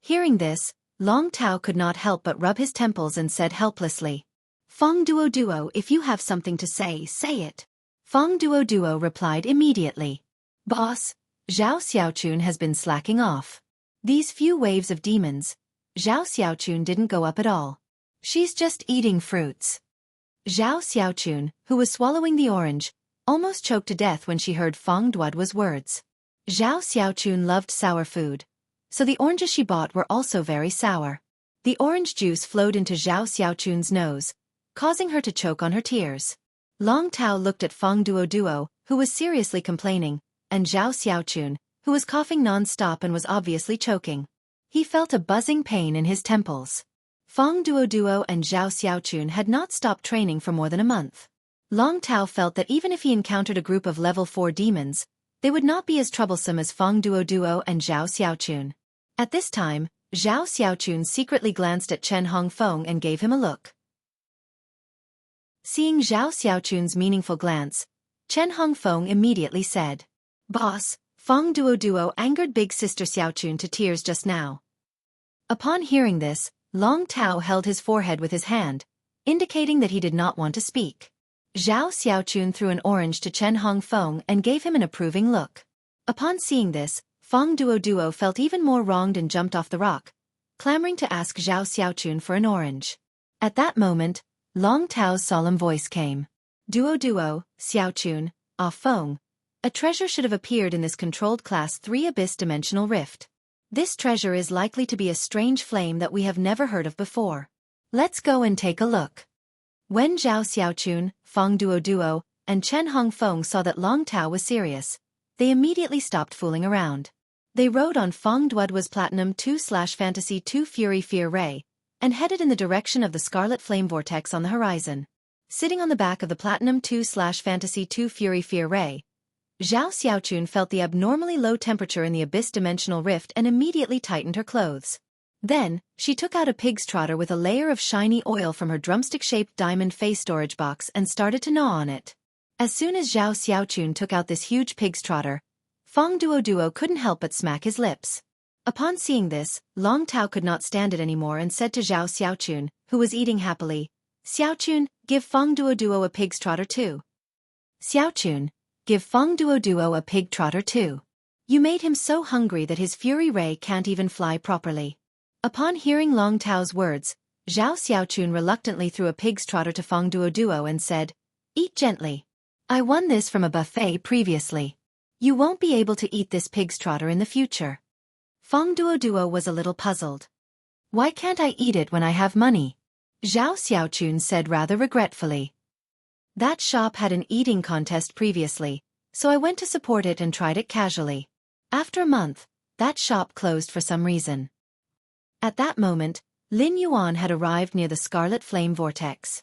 Hearing this, Long Tao could not help but rub his temples and said helplessly, "Fong Duo, if you have something to say, say it." Fong Duo replied immediately, "Boss, Zhao Xiaochun has been slacking off. These few waves of demons, Zhao Xiaochun didn't go up at all. She's just eating fruits." Zhao Xiaochun, who was swallowing the orange, almost choked to death when she heard Fong Duo's words. Zhao Xiaochun loved sour food, so the oranges she bought were also very sour. The orange juice flowed into Zhao Xiaochun's nose, causing her to choke on her tears. Long Tao looked at Feng Duo, who was seriously complaining, and Zhao Xiaochun, who was coughing non-stop and was obviously choking. He felt a buzzing pain in his temples. Feng Duo and Zhao Xiaochun had not stopped training for more than a month. Long Tao felt that even if he encountered a group of level 4 demons, they would not be as troublesome as Feng Duo and Zhao Xiaochun. At this time, Zhao Xiaochun secretly glanced at Chen Hongfeng and gave him a look. Seeing Zhao Xiaochun's meaningful glance, Chen Hongfeng immediately said, "Boss, Feng Duo angered big sister Xiaochun to tears just now." Upon hearing this, Long Tao held his forehead with his hand, indicating that he did not want to speak. Zhao Xiaochun threw an orange to Chen Hongfeng and gave him an approving look. Upon seeing this, Feng Duo felt even more wronged and jumped off the rock, clamoring to ask Zhao Xiaochun for an orange. At that moment, Long Tao's solemn voice came. Duo, Xiaochun, Feng. A treasure should have appeared in this controlled Class 3 Abyss Dimensional Rift. This treasure is likely to be a strange flame that we have never heard of before. Let's go and take a look. When Zhao Xiaochun, Feng Duo, and Chen Hongfeng saw that Long Tao was serious, they immediately stopped fooling around. They rode on Feng Duo's Platinum 2/Fantasy 2 Fury Fear Ray, and headed in the direction of the Scarlet Flame Vortex on the horizon. Sitting on the back of the Platinum 2/Fantasy 2 Fury Fear Ray, Zhao Xiaochun felt the abnormally low temperature in the Abyss Dimensional Rift and immediately tightened her clothes. Then, she took out a pig's trotter with a layer of shiny oil from her drumstick-shaped diamond face storage box and started to gnaw on it. As soon as Zhao Xiaochun took out this huge pig's trotter, Feng Duo couldn't help but smack his lips. Upon seeing this, Long Tao could not stand it anymore and said to Zhao Xiaochun, who was eating happily, "Xiaochun, give Feng Duo a pig's trotter too." "Xiaochun, give Feng Duo a pig trotter too. You made him so hungry that his fury ray can't even fly properly." Upon hearing Long Tao's words, Zhao Xiaochun reluctantly threw a pig's trotter to Feng Duo and said, "Eat gently. I won this from a buffet previously. You won't be able to eat this pig's trotter in the future." Feng Duo was a little puzzled. "Why can't I eat it when I have money?" Zhao Xiaochun said rather regretfully. "That shop had an eating contest previously, so I went to support it and tried it casually. After a month, that shop closed for some reason." At that moment, Lin Yuan had arrived near the Scarlet Flame Vortex.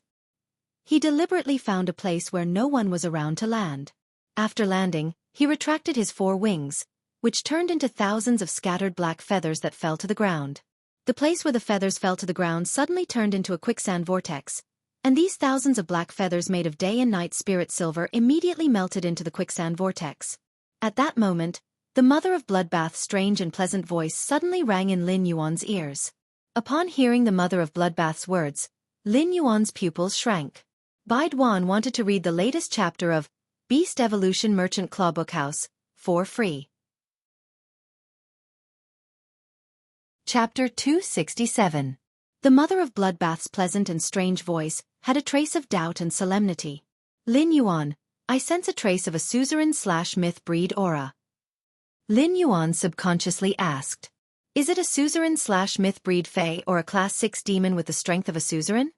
He deliberately found a place where no one was around to land. After landing, he retracted his 4 wings, which turned into thousands of scattered black feathers that fell to the ground. The place where the feathers fell to the ground suddenly turned into a quicksand vortex, and these thousands of black feathers made of day and night spirit silver immediately melted into the quicksand vortex. At that moment, the Mother of Bloodbath's strange and pleasant voice suddenly rang in Lin Yuan's ears. Upon hearing the Mother of Bloodbath's words, Lin Yuan's pupils shrank. Bai Duan wanted to read the latest chapter of Beast Evolution Merchant Clawbook House for free. Chapter 267. The Mother of Bloodbath's pleasant and strange voice had a trace of doubt and solemnity. "Lin Yuan, I sense a trace of a suzerain/myth breed aura." Lin Yuan subconsciously asked, "Is it a suzerain/myth breed fae or a class 6 demon with the strength of a suzerain?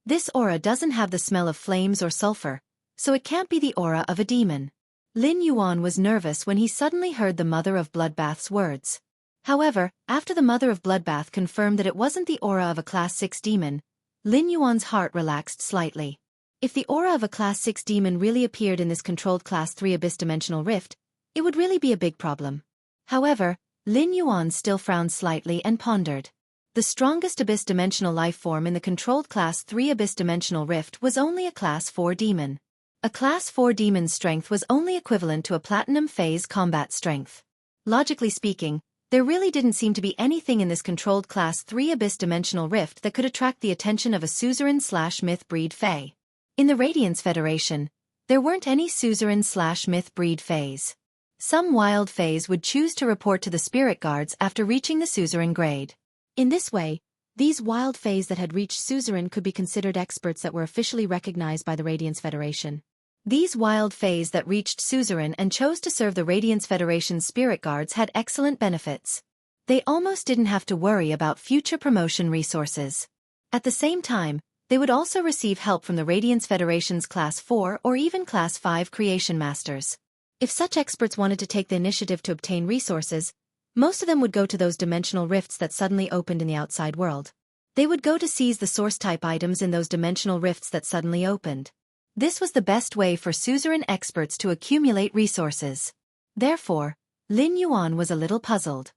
This aura doesn't have the smell of flames or sulfur, so it can't be the aura of a demon." Lin Yuan was nervous when he suddenly heard the Mother of Bloodbath's words. However, after the Mother of Bloodbath confirmed that it wasn't the aura of a Class 6 demon, Lin Yuan's heart relaxed slightly. If the aura of a Class 6 demon really appeared in this controlled Class 3 Abyss Dimensional Rift, it would really be a big problem. However, Lin Yuan still frowned slightly and pondered. The strongest Abyss Dimensional life form in the controlled Class 3 Abyss Dimensional Rift was only a Class 4 demon. A Class 4 demon's strength was only equivalent to a Platinum Phase combat strength. Logically speaking, there really didn't seem to be anything in this controlled Class 3 Abyss Dimensional Rift that could attract the attention of a suzerain/myth breed fae. In the Radiance Federation, there weren't any suzerain/myth breed faes. Some wild faes would choose to report to the spirit guards after reaching the suzerain grade. In this way, these wild faes that had reached suzerain could be considered experts that were officially recognized by the Radiance Federation. These wild faes that reached suzerain and chose to serve the Radiance Federation's spirit guards had excellent benefits. They almost didn't have to worry about future promotion resources. At the same time, they would also receive help from the Radiance Federation's Class 4 or even Class 5 Creation Masters. If such experts wanted to take the initiative to obtain resources, most of them would go to those dimensional rifts that suddenly opened in the outside world. They would go to seize the source-type items in those dimensional rifts that suddenly opened. This was the best way for suzerain experts to accumulate resources. Therefore, Lin Yuan was a little puzzled.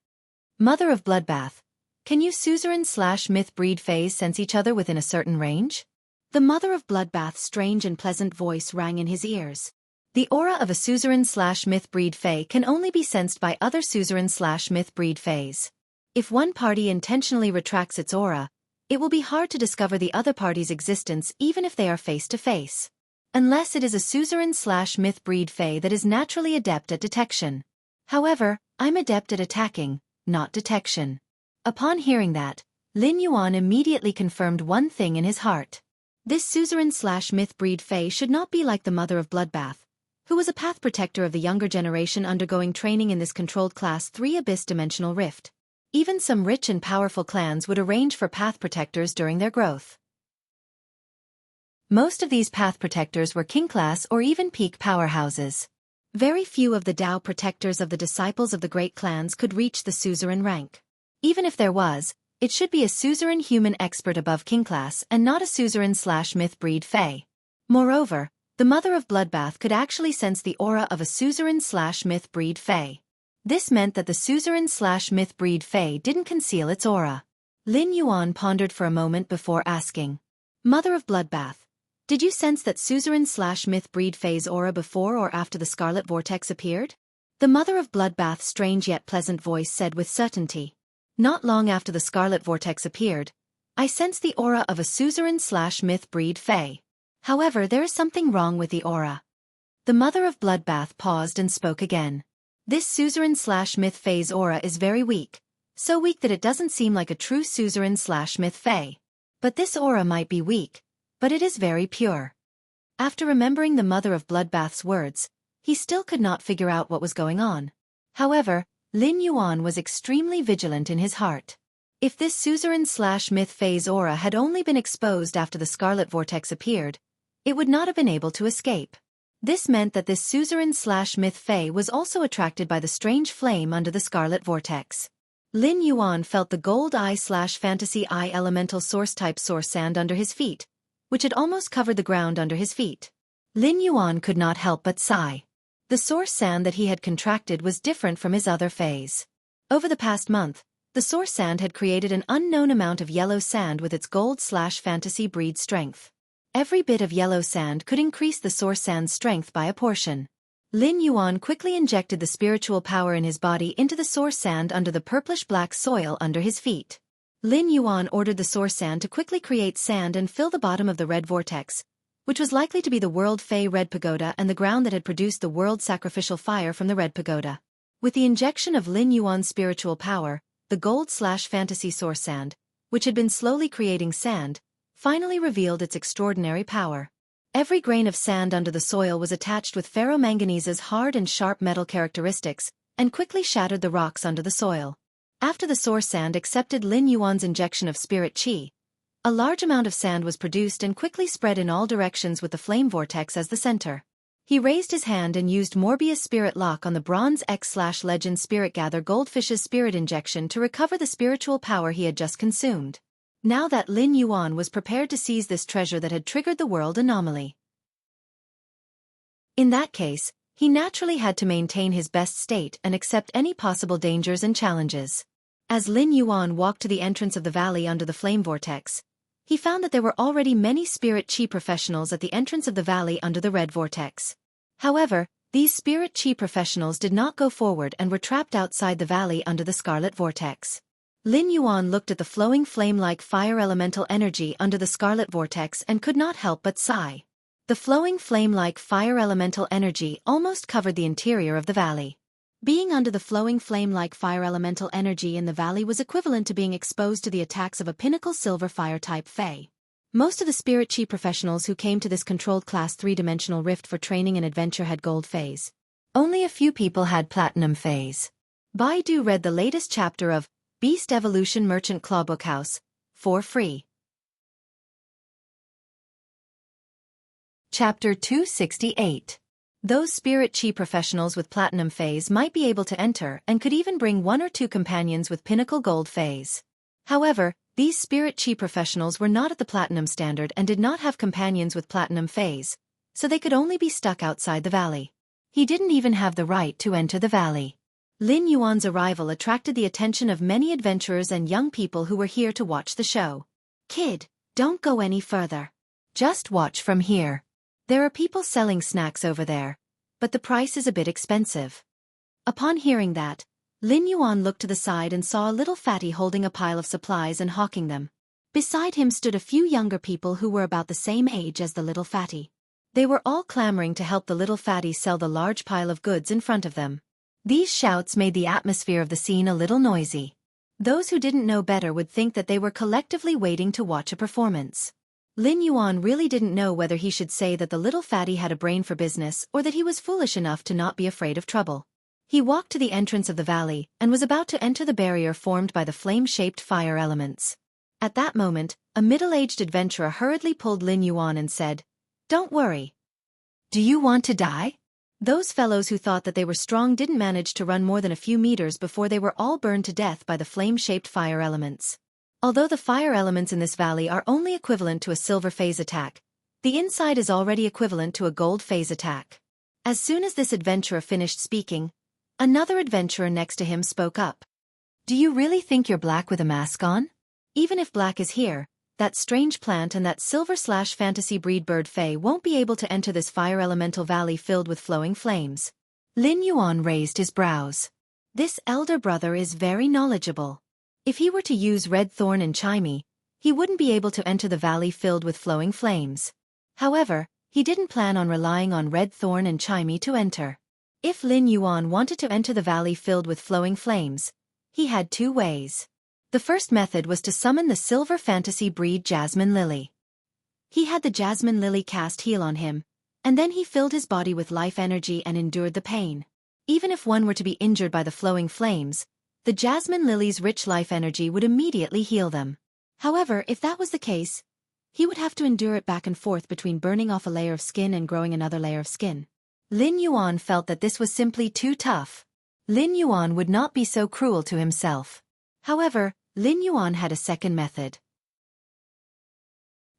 Mother of Bloodbath, can you suzerain/myth breed phase sense each other within a certain range? The Mother of Bloodbath's strange and pleasant voice rang in his ears. The aura of a suzerain/myth breed fae can only be sensed by other suzerain/myth breed faes. If one party intentionally retracts its aura, it will be hard to discover the other party's existence even if they are face to face. Unless it is a suzerain/myth breed fae that is naturally adept at detection. However, I'm adept at attacking, not detection. Upon hearing that, Lin Yuan immediately confirmed one thing in his heart. This suzerain/myth breed fae should not be like the Mother of Bloodbath, who was a path protector of the younger generation undergoing training in this controlled Class 3 Abyss Dimensional Rift. Even some rich and powerful clans would arrange for path protectors during their growth. Most of these path protectors were king class or even peak powerhouses. Very few of the Dao protectors of the disciples of the great clans could reach the suzerain rank. Even if there was, it should be a suzerain human expert above king class and not a suzerain/myth breed fae. Moreover, the Mother of Bloodbath could actually sense the aura of a suzerain/myth breed fae. This meant that the suzerain/myth breed fae didn't conceal its aura. Lin Yuan pondered for a moment before asking, Mother of Bloodbath, did you sense that suzerain/myth breed fae's aura before or after the Scarlet Vortex appeared? The Mother of Bloodbath's strange yet pleasant voice said with certainty. Not long after the Scarlet Vortex appeared, I sensed the aura of a suzerain/myth breed fae. However, there is something wrong with the aura. The Mother of Bloodbath paused and spoke again. This suzerain/myth fae's aura is very weak, so weak that it doesn't seem like a true suzerain/myth fae. But this aura might be weak, but it is very pure. After remembering the Mother of Bloodbath's words, he still could not figure out what was going on. However, Lin Yuan was extremely vigilant in his heart. If this suzerain/myth fae's aura had only been exposed after the Scarlet Vortex appeared, it would not have been able to escape. This meant that this suzerain/myth fae was also attracted by the strange flame under the Scarlet Vortex. Lin Yuan felt the gold eye/fantasy eye elemental source-type source sand under his feet, which had almost covered the ground under his feet. Lin Yuan could not help but sigh. The source sand that he had contracted was different from his other faes. Over the past month, the source sand had created an unknown amount of yellow sand with its gold/fantasy breed strength. Every bit of yellow sand could increase the source sand's strength by a portion. Lin Yuan quickly injected the spiritual power in his body into the source sand under the purplish-black soil under his feet. Lin Yuan ordered the source sand to quickly create sand and fill the bottom of the red vortex, which was likely to be the World Fey Red Pagoda and the ground that had produced the world sacrificial fire from the Red Pagoda. With the injection of Lin Yuan's spiritual power, the gold/fantasy source sand, which had been slowly creating sand, finally revealed its extraordinary power. Every grain of sand under the soil was attached with ferromanganese's hard and sharp metal characteristics, and quickly shattered the rocks under the soil. After the source sand accepted Lin Yuan's injection of spirit qi, a large amount of sand was produced and quickly spread in all directions with the flame vortex as the center. He raised his hand and used Morbius Spirit Lock on the Bronze X/Legend Spirit Gather Goldfish's spirit injection to recover the spiritual power he had just consumed. Now that Lin Yuan was prepared to seize this treasure that had triggered the world anomaly. In that case, he naturally had to maintain his best state and accept any possible dangers and challenges. As Lin Yuan walked to the entrance of the valley under the flame vortex, he found that there were already many spirit qi professionals at the entrance of the valley under the red vortex. However, these spirit qi professionals did not go forward and were trapped outside the valley under the scarlet vortex. Lin Yuan looked at the flowing flame-like fire elemental energy under the scarlet vortex and could not help but sigh. The flowing flame-like fire elemental energy almost covered the interior of the valley. Being under the flowing flame-like fire elemental energy in the valley was equivalent to being exposed to the attacks of a pinnacle silver fire-type fae. Most of the spirit qi professionals who came to this controlled class 3-dimensional rift for training and adventure had gold faes. Only a few people had platinum faes. Baidu read the latest chapter of Beast Evolution Merchant Clawbook House, for free. Chapter 268. Those spirit chi professionals with platinum phase might be able to enter and could even bring 1 or 2 companions with pinnacle gold phase. However, these spirit chi professionals were not at the platinum standard and did not have companions with platinum phase, so they could only be stuck outside the valley. He didn't even have the right to enter the valley. Lin Yuan's arrival attracted the attention of many adventurers and young people who were here to watch the show. Kid, don't go any further. Just watch from here. There are people selling snacks over there, but the price is a bit expensive. Upon hearing that, Lin Yuan looked to the side and saw a little fatty holding a pile of supplies and hawking them. Beside him stood a few younger people who were about the same age as the little fatty. They were all clamoring to help the little fatty sell the large pile of goods in front of them. These shouts made the atmosphere of the scene a little noisy. Those who didn't know better would think that they were collectively waiting to watch a performance. Lin Yuan really didn't know whether he should say that the little fatty had a brain for business or that he was foolish enough to not be afraid of trouble. He walked to the entrance of the valley and was about to enter the barrier formed by the flame-shaped fire elements. At that moment, a middle-aged adventurer hurriedly pulled Lin Yuan and said, "Don't worry. Do you want to die?" Those fellows who thought that they were strong didn't manage to run more than a few meters before they were all burned to death by the flame-shaped fire elements. Although the fire elements in this valley are only equivalent to a silver phase attack, the inside is already equivalent to a gold phase attack. As soon as this adventurer finished speaking, another adventurer next to him spoke up. "Do you really think you're black with a mask on? Even if black is here, that strange plant and that silver/fantasy breed bird Fey won't be able to enter this fire elemental valley filled with flowing flames." Lin Yuan raised his brows. This elder brother is very knowledgeable. If he were to use red thorn and chimey, he wouldn't be able to enter the valley filled with flowing flames. However, he didn't plan on relying on red thorn and chimey to enter. If Lin Yuan wanted to enter the valley filled with flowing flames, he had 2 ways. The first method was to summon the silver fantasy breed Jasmine Lily. He had the Jasmine Lily cast heal on him, and then he filled his body with life energy and endured the pain. Even if one were to be injured by the flowing flames, the Jasmine Lily's rich life energy would immediately heal them. However, if that was the case, he would have to endure it back and forth between burning off a layer of skin and growing another layer of skin. Lin Yuan felt that this was simply too tough. Lin Yuan would not be so cruel to himself. However, Lin Yuan had a second method.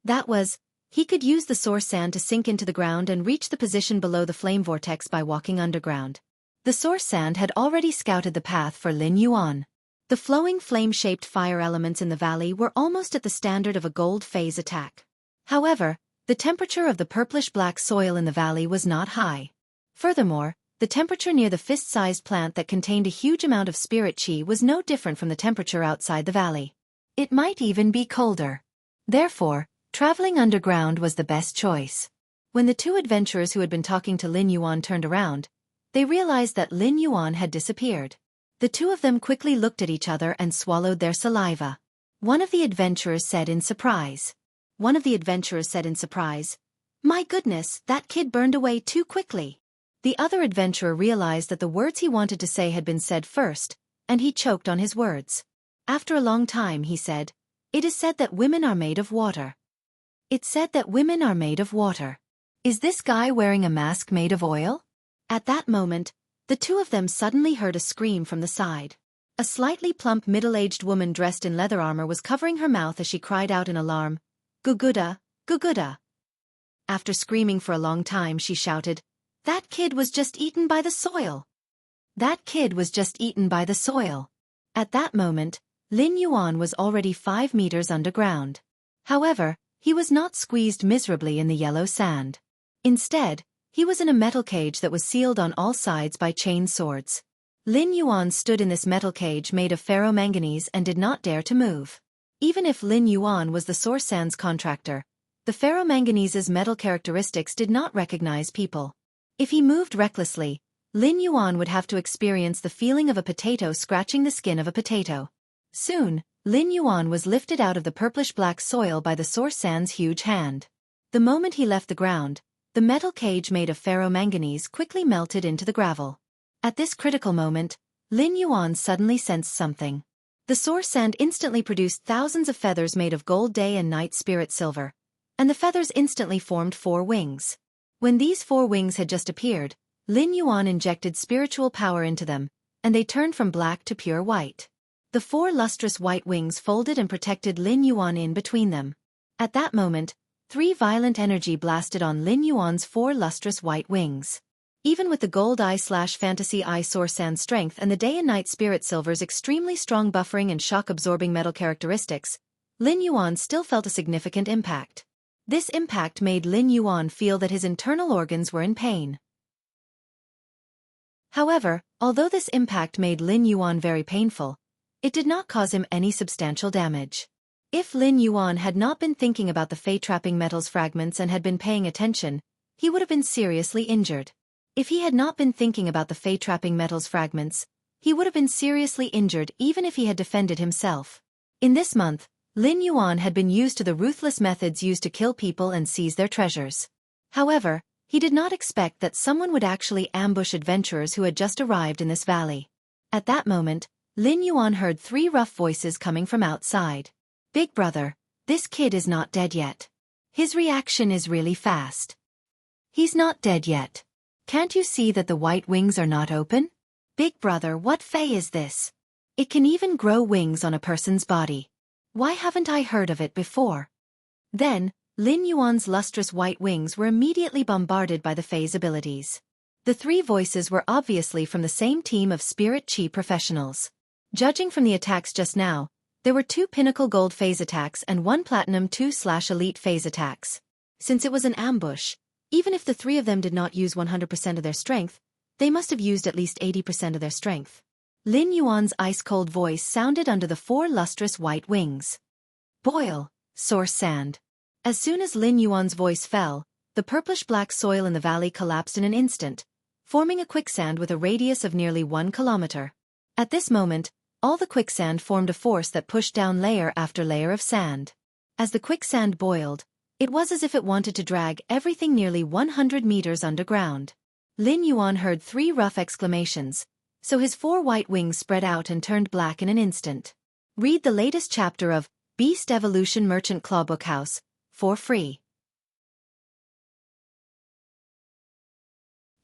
That was, he could use the source sand to sink into the ground and reach the position below the flame vortex by walking underground. The source sand had already scouted the path for Lin Yuan. The flowing flame-shaped fire elements in the valley were almost at the standard of a gold phase attack. However, the temperature of the purplish-black soil in the valley was not high. Furthermore, the temperature near the fist-sized plant that contained a huge amount of spirit chi was no different from the temperature outside the valley. It might even be colder. Therefore, traveling underground was the best choice. When the 2 adventurers who had been talking to Lin Yuan turned around, they realized that Lin Yuan had disappeared. The 2 of them quickly looked at each other and swallowed their saliva. One of the adventurers said in surprise, "My goodness, that kid burned away too quickly." The other adventurer realized that the words he wanted to say had been said first, and he choked on his words. After a long time he said, "It is said that women are made of water. It's said that women are made of water. Is this guy wearing a mask made of oil?" At that moment, the 2 of them suddenly heard a scream from the side. A slightly plump middle-aged woman dressed in leather armor was covering her mouth as she cried out in alarm, "Guguda, Guguda." After screaming for a long time she shouted, "That kid was just eaten by the soil. That kid was just eaten by the soil." At that moment, Lin Yuan was already 5 meters underground. However, he was not squeezed miserably in the yellow sand. Instead, he was in a metal cage that was sealed on all sides by chain swords. Lin Yuan stood in this metal cage made of ferromanganese and did not dare to move. Even if Lin Yuan was the source sand's contractor, the ferromanganese's metal characteristics did not recognize people. If he moved recklessly, Lin Yuan would have to experience the feeling of a potato scratching the skin of a potato. Soon, Lin Yuan was lifted out of the purplish-black soil by the source sand's huge hand. The moment he left the ground, the metal cage made of ferromanganese quickly melted into the gravel. At this critical moment, Lin Yuan suddenly sensed something. The source sand instantly produced thousands of feathers made of gold day and night spirit silver, and the feathers instantly formed 4 wings. When these 4 wings had just appeared, Lin Yuan injected spiritual power into them, and they turned from black to pure white. The 4 lustrous white wings folded and protected Lin Yuan in between them. At that moment, 3 violent energy blasted on Lin Yuan's 4 lustrous white wings. Even with the gold eye/fantasy eye source sand strength and the day and night spirit silver's extremely strong buffering and shock-absorbing metal characteristics, Lin Yuan still felt a significant impact. This impact made Lin Yuan feel that his internal organs were in pain. However, although this impact made Lin Yuan very painful, it did not cause him any substantial damage. If Lin Yuan had not been thinking about the fey-trapping metals fragments and had been paying attention, he would have been seriously injured. If he had not been thinking about the fey-trapping metals fragments, he would have been seriously injured even if he had defended himself. In this month, Lin Yuan had been used to the ruthless methods used to kill people and seize their treasures. However, he did not expect that someone would actually ambush adventurers who had just arrived in this valley. At that moment, Lin Yuan heard 3 rough voices coming from outside. "Big brother, this kid is not dead yet. His reaction is really fast. He's not dead yet. Can't you see that the white wings are not open? Big brother, what fey is this? It can even grow wings on a person's body. Why haven't I heard of it before?" Then, Lin Yuan's lustrous white wings were immediately bombarded by the fey's abilities. The 3 voices were obviously from the same team of spirit chi professionals. Judging from the attacks just now, there were 2 pinnacle gold phase attacks and 1 platinum 2/elite phase attacks. Since it was an ambush, even if the 3 of them did not use 100% of their strength, they must have used at least 80% of their strength. Lin Yuan's ice-cold voice sounded under the 4 lustrous white wings. "Boil, source sand." As soon as Lin Yuan's voice fell, the purplish-black soil in the valley collapsed in an instant, forming a quicksand with a radius of nearly 1 kilometer. At this moment, all the quicksand formed a force that pushed down layer after layer of sand. As the quicksand boiled, it was as if it wanted to drag everything nearly 100 meters underground. Lin Yuan heard 3 rough exclamations, so his 4 white wings spread out and turned black in an instant. Read the latest chapter of Beast Evolution Merchant Clawbook House for free.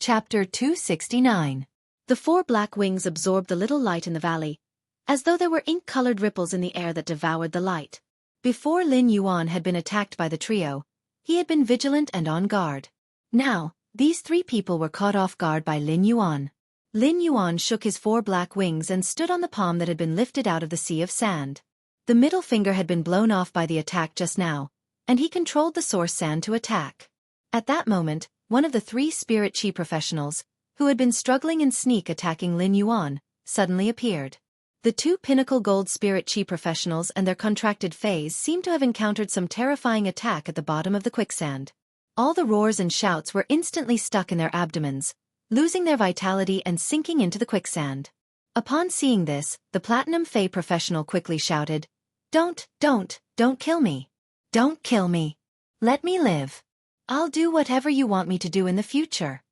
Chapter 269. The 4 black wings absorbed the little light in the valley, as though there were ink-colored ripples in the air that devoured the light. Before Lin Yuan had been attacked by the trio, he had been vigilant and on guard. Now, these 3 people were caught off guard by Lin Yuan. Lin Yuan shook his 4 black wings and stood on the palm that had been lifted out of the sea of sand. The middle finger had been blown off by the attack just now, and he controlled the source sand to attack. At that moment, one of the 3 spirit chi professionals, who had been struggling in sneak attacking Lin Yuan, suddenly appeared. The 2 pinnacle gold spirit chi professionals and their contracted fays seemed to have encountered some terrifying attack at the bottom of the quicksand. All the roars and shouts were instantly stuck in their abdomens, losing their vitality and sinking into the quicksand. Upon seeing this, the platinum fey professional quickly shouted, Don't kill me. Don't kill me. Let me live. I'll do whatever you want me to do in the future."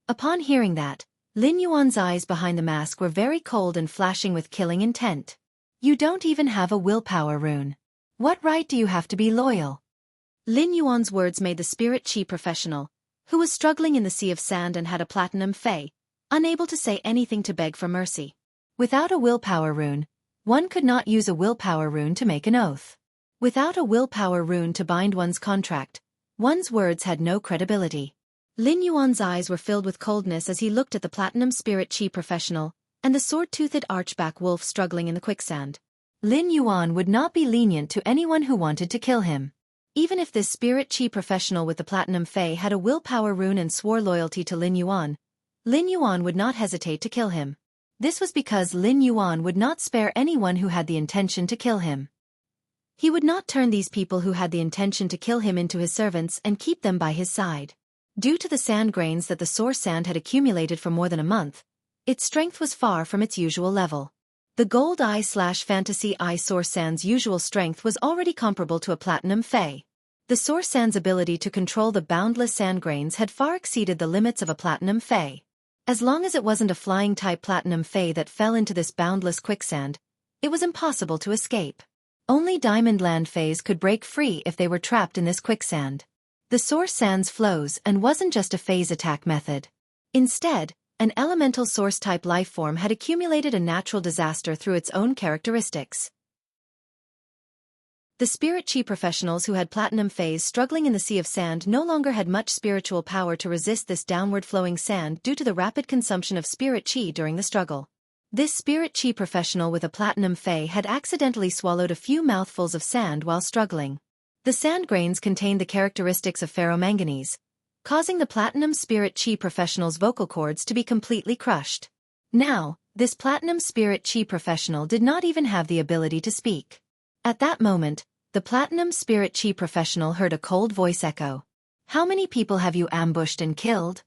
Upon hearing that, Lin Yuan's eyes behind the mask were very cold and flashing with killing intent. "You don't even have a willpower rune. What right do you have to be loyal?" Lin Yuan's words made the spirit chi professional, who was struggling in the sea of sand and had a platinum fey, unable to say anything to beg for mercy. Without a willpower rune, one could not use a willpower rune to make an oath. Without a willpower rune to bind one's contract, one's words had no credibility. Lin Yuan's eyes were filled with coldness as he looked at the platinum spirit chi professional and the sword-toothed archback wolf struggling in the quicksand. Lin Yuan would not be lenient to anyone who wanted to kill him. Even if this spirit chi professional with the platinum fey had a willpower rune and swore loyalty to Lin Yuan would not hesitate to kill him. This was because Lin Yuan would not spare anyone who had the intention to kill him. He would not turn these people who had the intention to kill him into his servants and keep them by his side. Due to the sand grains that the source sand had accumulated for more than a month, its strength was far from its usual level. The gold eye/fantasy eye source sand's usual strength was already comparable to a platinum fey. The source sand's ability to control the boundless sand grains had far exceeded the limits of a platinum fey. As long as it wasn't a flying-type platinum fey that fell into this boundless quicksand, It was impossible to escape. Only Diamond Land phase could break free if they were trapped in this quicksand. The Source Sand's flows and wasn't just a phase attack method. Instead, an elemental source-type lifeform had accumulated a natural disaster through its own characteristics. The spirit chi professionals who had platinum phase struggling in the sea of sand no longer had much spiritual power to resist this downward-flowing sand due to the rapid consumption of spirit chi during the struggle. This spirit chi professional with a platinum phase had accidentally swallowed a few mouthfuls of sand while struggling. The sand grains contained the characteristics of ferromanganese, causing the platinum spirit chi professional's vocal cords to be completely crushed. Now, this platinum spirit chi professional did not even have the ability to speak. At that moment, the platinum spirit chi professional heard a cold voice echo. "How many people have you ambushed and killed?"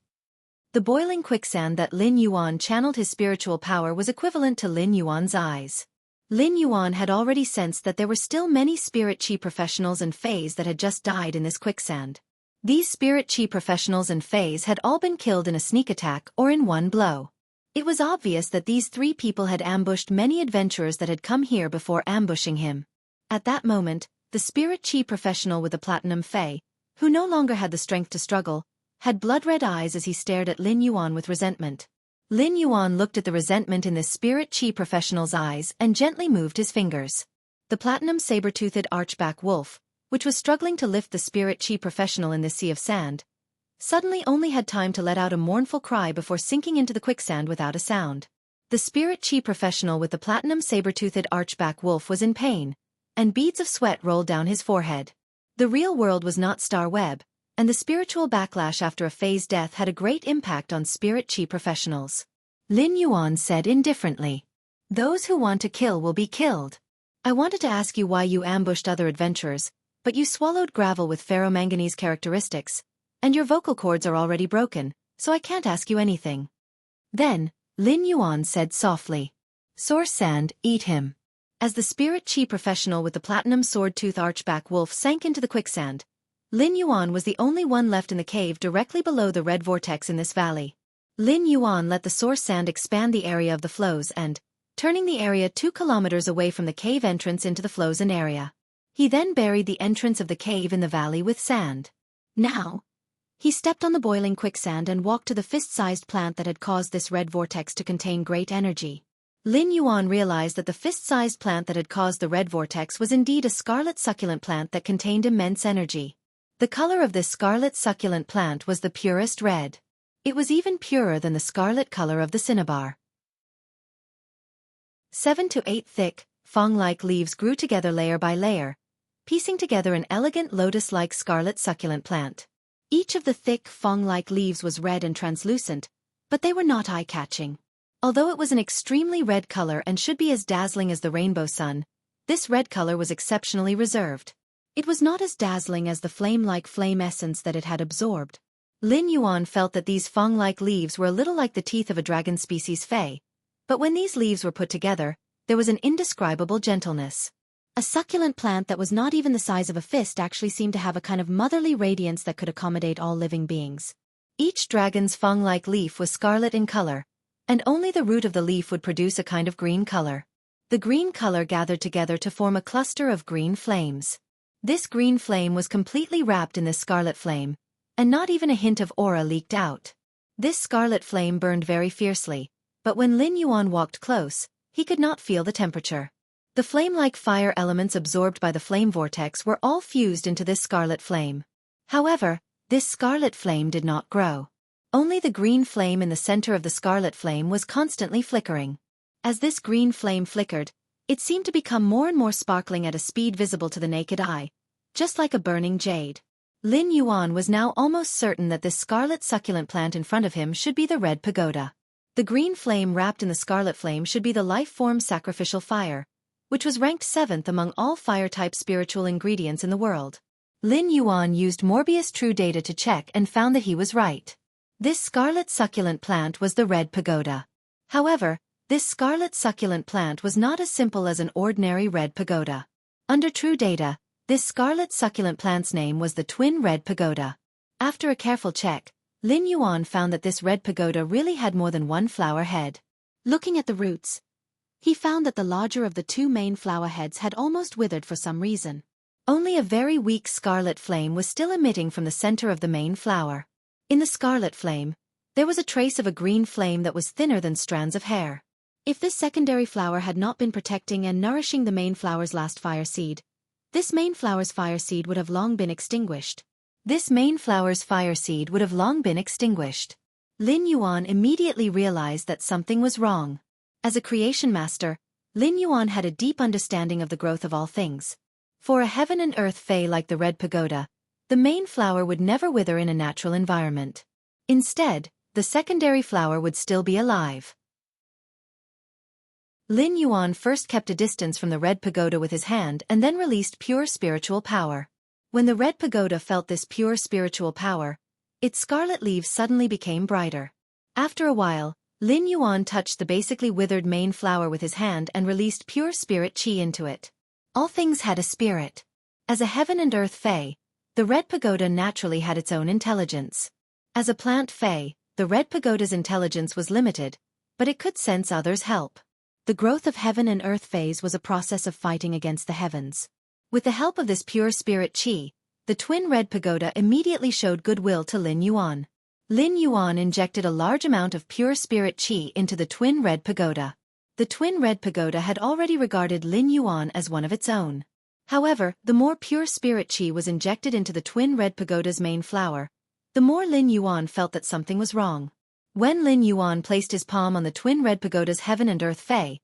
The boiling quicksand that Lin Yuan channeled his spiritual power was equivalent to Lin Yuan's eyes. Lin Yuan had already sensed that there were still many spirit chi professionals and fays that had just died in this quicksand. These spirit chi professionals and fays had all been killed in a sneak attack or in one blow. It was obvious that these three people had ambushed many adventurers that had come here before ambushing him. At that moment, the spirit chi professional with the platinum fey, who no longer had the strength to struggle, had blood-red eyes as he stared at Lin Yuan with resentment. Lin Yuan looked at the resentment in this spirit chi professional's eyes and gently moved his fingers. The platinum saber-toothed archback wolf, which was struggling to lift the spirit chi professional in this sea of sand, suddenly only had time to let out a mournful cry before sinking into the quicksand without a sound. The spirit chi professional with the platinum saber-toothed archback wolf was in pain, and beads of sweat rolled down his forehead. The real world was not Star Web, and the spiritual backlash after a phase death had a great impact on spirit chi professionals. Lin Yuan said indifferently, "Those who want to kill will be killed. I wanted to ask you why you ambushed other adventurers, but you swallowed gravel with ferromanganese characteristics, and your vocal cords are already broken, so I can't ask you anything." Then, Lin Yuan said softly, "Source Sand, eat him." As the spirit chi professional with the platinum sword-tooth archback wolf sank into the quicksand, Lin Yuan was the only one left in the cave directly below the red vortex in this valley. Lin Yuan let the source sand expand the area of the flows and, turning the area 2 kilometers away from the cave entrance into the flows and area. He then buried the entrance of the cave in the valley with sand. Now, he stepped on the boiling quicksand and walked to the fist-sized plant that had caused this red vortex to contain great energy. Lin Yuan realized that the fist-sized plant that had caused the red vortex was indeed a scarlet succulent plant that contained immense energy. The color of this scarlet succulent plant was the purest red. It was even purer than the scarlet color of the cinnabar. 7 to 8 thick, fong-like leaves grew together layer by layer, piecing together an elegant lotus-like scarlet succulent plant. Each of the thick, fong-like leaves was red and translucent, but they were not eye-catching. Although it was an extremely red color and should be as dazzling as the rainbow sun, this red color was exceptionally reserved. It was not as dazzling as the flame-like flame essence that it had absorbed. Lin Yuan felt that these fong-like leaves were a little like the teeth of a dragon species fey, but when these leaves were put together, there was an indescribable gentleness. A succulent plant that was not even the size of a fist actually seemed to have a kind of motherly radiance that could accommodate all living beings. Each dragon's fong-like leaf was scarlet in color, and only the root of the leaf would produce a kind of green color. The green color gathered together to form a cluster of green flames. This green flame was completely wrapped in this scarlet flame, and not even a hint of aura leaked out. This scarlet flame burned very fiercely, but when Lin Yuan walked close, he could not feel the temperature. The flame-like fire elements absorbed by the flame vortex were all fused into this scarlet flame. However, this scarlet flame did not grow. Only the green flame in the center of the scarlet flame was constantly flickering. As this green flame flickered, it seemed to become more and more sparkling at a speed visible to the naked eye, just like a burning jade. Lin Yuan was now almost certain that this scarlet succulent plant in front of him should be the red pagoda. The green flame wrapped in the scarlet flame should be the life-form sacrificial fire, which was ranked 7th among all fire-type spiritual ingredients in the world. Lin Yuan used Morbius True Data to check and found that he was right. This scarlet succulent plant was the red pagoda. However, this scarlet succulent plant was not as simple as an ordinary red pagoda. Under True Data, this scarlet succulent plant's name was the Twin Red Pagoda. After a careful check, Lin Yuan found that this red pagoda really had more than one flower head. Looking at the roots, he found that the larger of the two main flower heads had almost withered for some reason. Only a very weak scarlet flame was still emitting from the center of the main flower. In the scarlet flame, there was a trace of a green flame that was thinner than strands of hair. If this secondary flower had not been protecting and nourishing the main flower's last fire seed, this main flower's fire seed would have long been extinguished. Lin Yuan immediately realized that something was wrong. As a creation master, Lin Yuan had a deep understanding of the growth of all things. For a heaven and earth fae like the red pagoda, the main flower would never wither in a natural environment. Instead, the secondary flower would still be alive. Lin Yuan first kept a distance from the red pagoda with his hand and then released pure spiritual power. When the red pagoda felt this pure spiritual power, its scarlet leaves suddenly became brighter. After a while, Lin Yuan touched the basically withered main flower with his hand and released pure spirit qi into it. All things had a spirit. As a heaven and earth fae, the red pagoda naturally had its own intelligence. As a plant fae, the red pagoda's intelligence was limited, but it could sense others' help. The growth of heaven and earth phase was a process of fighting against the heavens. With the help of this pure spirit qi, the twin red pagoda immediately showed goodwill to Lin Yuan. Lin Yuan injected a large amount of pure spirit qi into the twin red pagoda. The twin red pagoda had already regarded Lin Yuan as one of its own. However, the more pure spirit qi was injected into the twin red pagoda's main flower, the more Lin Yuan felt that something was wrong. When Lin Yuan placed his palm on the twin red pagoda's heaven and earth fae,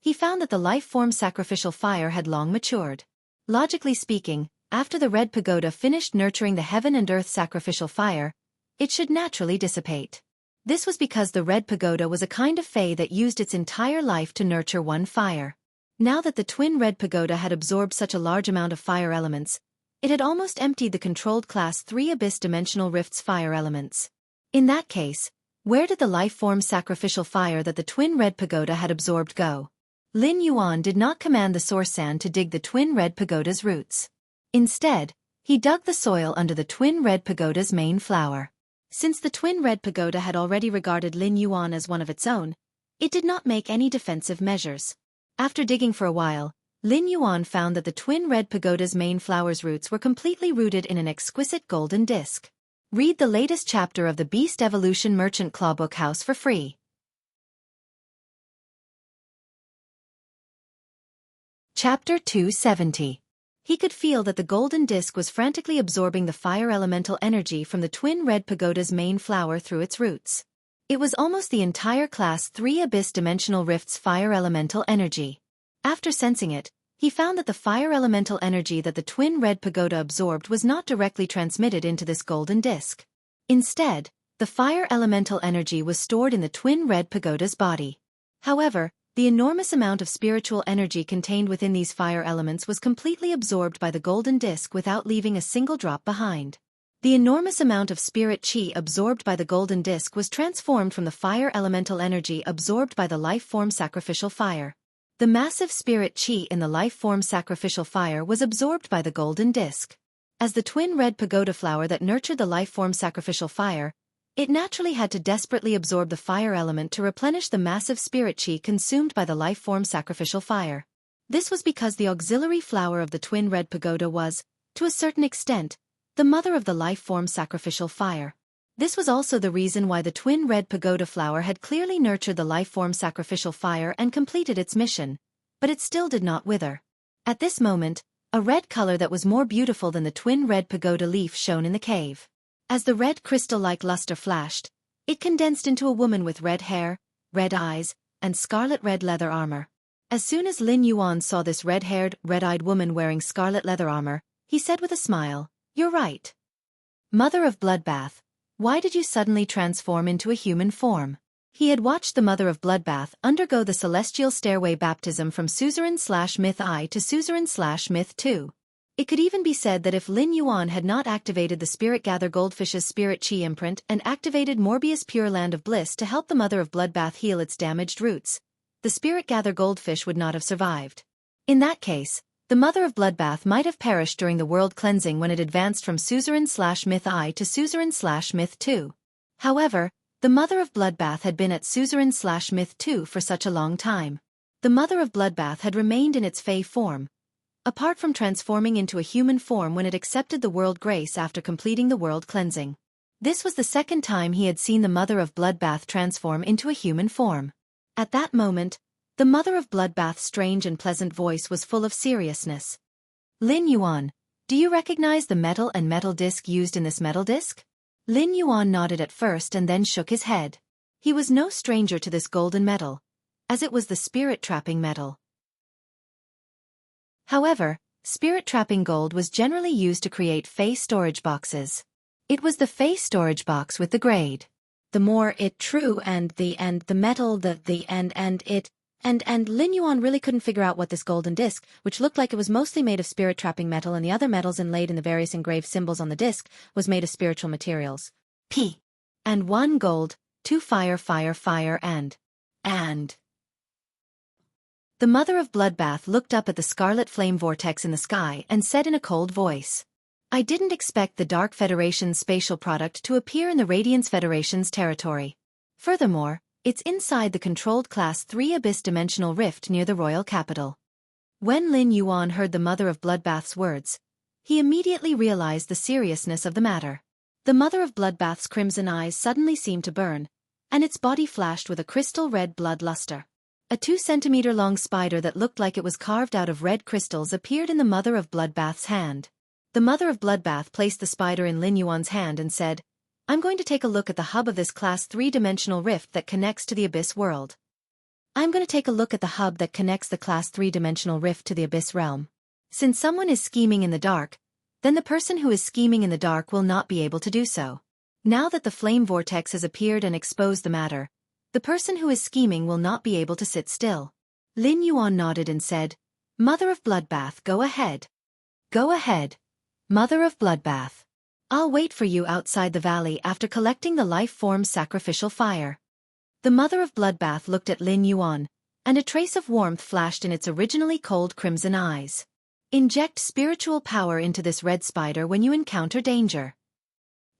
he found that the life-form sacrificial fire had long matured. Logically speaking, after the red pagoda finished nurturing the heaven and earth sacrificial fire, it should naturally dissipate. This was because the red pagoda was a kind of fae that used its entire life to nurture one fire. Now that the twin red pagoda had absorbed such a large amount of fire elements, it had almost emptied the controlled class 3 abyss dimensional rifts fire elements. In that case, where did the life-form sacrificial fire that the twin red pagoda had absorbed go? Lin Yuan did not command the source sand to dig the twin red pagoda's roots. Instead, he dug the soil under the twin red pagoda's main flower. Since the twin red pagoda had already regarded Lin Yuan as one of its own, it did not make any defensive measures. After digging for a while, Lin Yuan found that the twin red pagoda's main flower's roots were completely rooted in an exquisite golden disc. Read the latest chapter of the Beast Evolution Merchant Clawbook House for free. Chapter 270. He could feel that the golden disc was frantically absorbing the fire elemental energy from the twin red pagoda's main flower through its roots. It was almost the entire class 3 abyss dimensional rift's fire elemental energy. After sensing it, he found that the fire elemental energy that the twin red pagoda absorbed was not directly transmitted into this golden disc. Instead, the fire elemental energy was stored in the twin red pagoda's body. However, the enormous amount of spiritual energy contained within these fire elements was completely absorbed by the golden disc without leaving a single drop behind. The enormous amount of spirit qi absorbed by the golden disc was transformed from the fire elemental energy absorbed by the life-form sacrificial fire. The massive spirit qi in the life-form sacrificial fire was absorbed by the golden disc. As the twin red pagoda flower that nurtured the life-form sacrificial fire, it naturally had to desperately absorb the fire element to replenish the massive spirit qi consumed by the life-form sacrificial fire. This was because the auxiliary flower of the twin red pagoda was, to a certain extent, the mother of the life-form sacrificial fire. This was also the reason why the twin red pagoda flower had clearly nurtured the life-form sacrificial fire and completed its mission, but it still did not wither. At this moment, a red color that was more beautiful than the twin red pagoda leaf shone in the cave. As the red crystal-like luster flashed, it condensed into a woman with red hair, red eyes, and scarlet red leather armor. As soon as Lin Yuan saw this red-haired, red-eyed woman wearing scarlet leather armor, he said with a smile, "You're right. Mother of Bloodbath, why did you suddenly transform into a human form?" He had watched the Mother of Bloodbath undergo the celestial stairway baptism from Suzerain/Myth I to Suzerain/Myth II. It could even be said that if Lin Yuan had not activated the Spirit Gather Goldfish's Spirit Qi imprint and activated Morbius Pure Land of Bliss to help the Mother of Bloodbath heal its damaged roots, the Spirit Gather Goldfish would not have survived. In that case, the Mother of Bloodbath might have perished during the world cleansing when it advanced from Suzerain/Myth I to Suzerain/Myth II. However, the Mother of Bloodbath had been at Suzerain/Myth II for such a long time. The Mother of Bloodbath had remained in its Fey form, apart from transforming into a human form when it accepted the world grace after completing the world cleansing. This was the second time he had seen the Mother of Bloodbath transform into a human form. At that moment, the Mother of Bloodbath's strange and pleasant voice was full of seriousness. Lin Yuan, do you recognize the metal and metal disc used in this metal disc? Lin Yuan nodded at first and then shook his head. He was no stranger to this golden metal, as it was the spirit-trapping metal. However, spirit-trapping gold was generally used to create Fey storage boxes. It was the Fey storage box with the grade. The more it true and the metal and Lin Yuan really couldn't figure out what this golden disc, which looked like it was mostly made of spirit-trapping metal and the other metals inlaid in the various engraved symbols on the disc, was made of spiritual materials. And 1 gold, 2 fire and. The Mother of Bloodbath looked up at the scarlet flame vortex in the sky and said in a cold voice, I didn't expect the Dark Federation's spatial product to appear in the Radiance Federation's territory. Furthermore, it's inside the controlled Class 3 Abyss Dimensional Rift near the royal capital. When Lin Yuan heard the Mother of Bloodbath's words, he immediately realized the seriousness of the matter. The Mother of Bloodbath's crimson eyes suddenly seemed to burn, and its body flashed with a crystal red blood luster. A 2-centimeter-long spider that looked like it was carved out of red crystals appeared in the Mother of Bloodbath's hand. The Mother of Bloodbath placed the spider in Lin Yuan's hand and said, I'm going to take a look at the hub of this Class 3-dimensional rift that connects to the Abyss world. I'm going to take a look at the hub that connects the Class 3-dimensional rift to the Abyss realm. Since someone is scheming in the dark, then the person who is scheming in the dark will not be able to do so. Now that the flame vortex has appeared and exposed the matter, the person who is scheming will not be able to sit still. Lin Yuan nodded and said, Mother of Bloodbath, go ahead. Go ahead, Mother of Bloodbath. I'll wait for you outside the valley after collecting the life form's sacrificial fire. The Mother of Bloodbath looked at Lin Yuan, and a trace of warmth flashed in its originally cold crimson eyes. Inject spiritual power into this red spider when you encounter danger.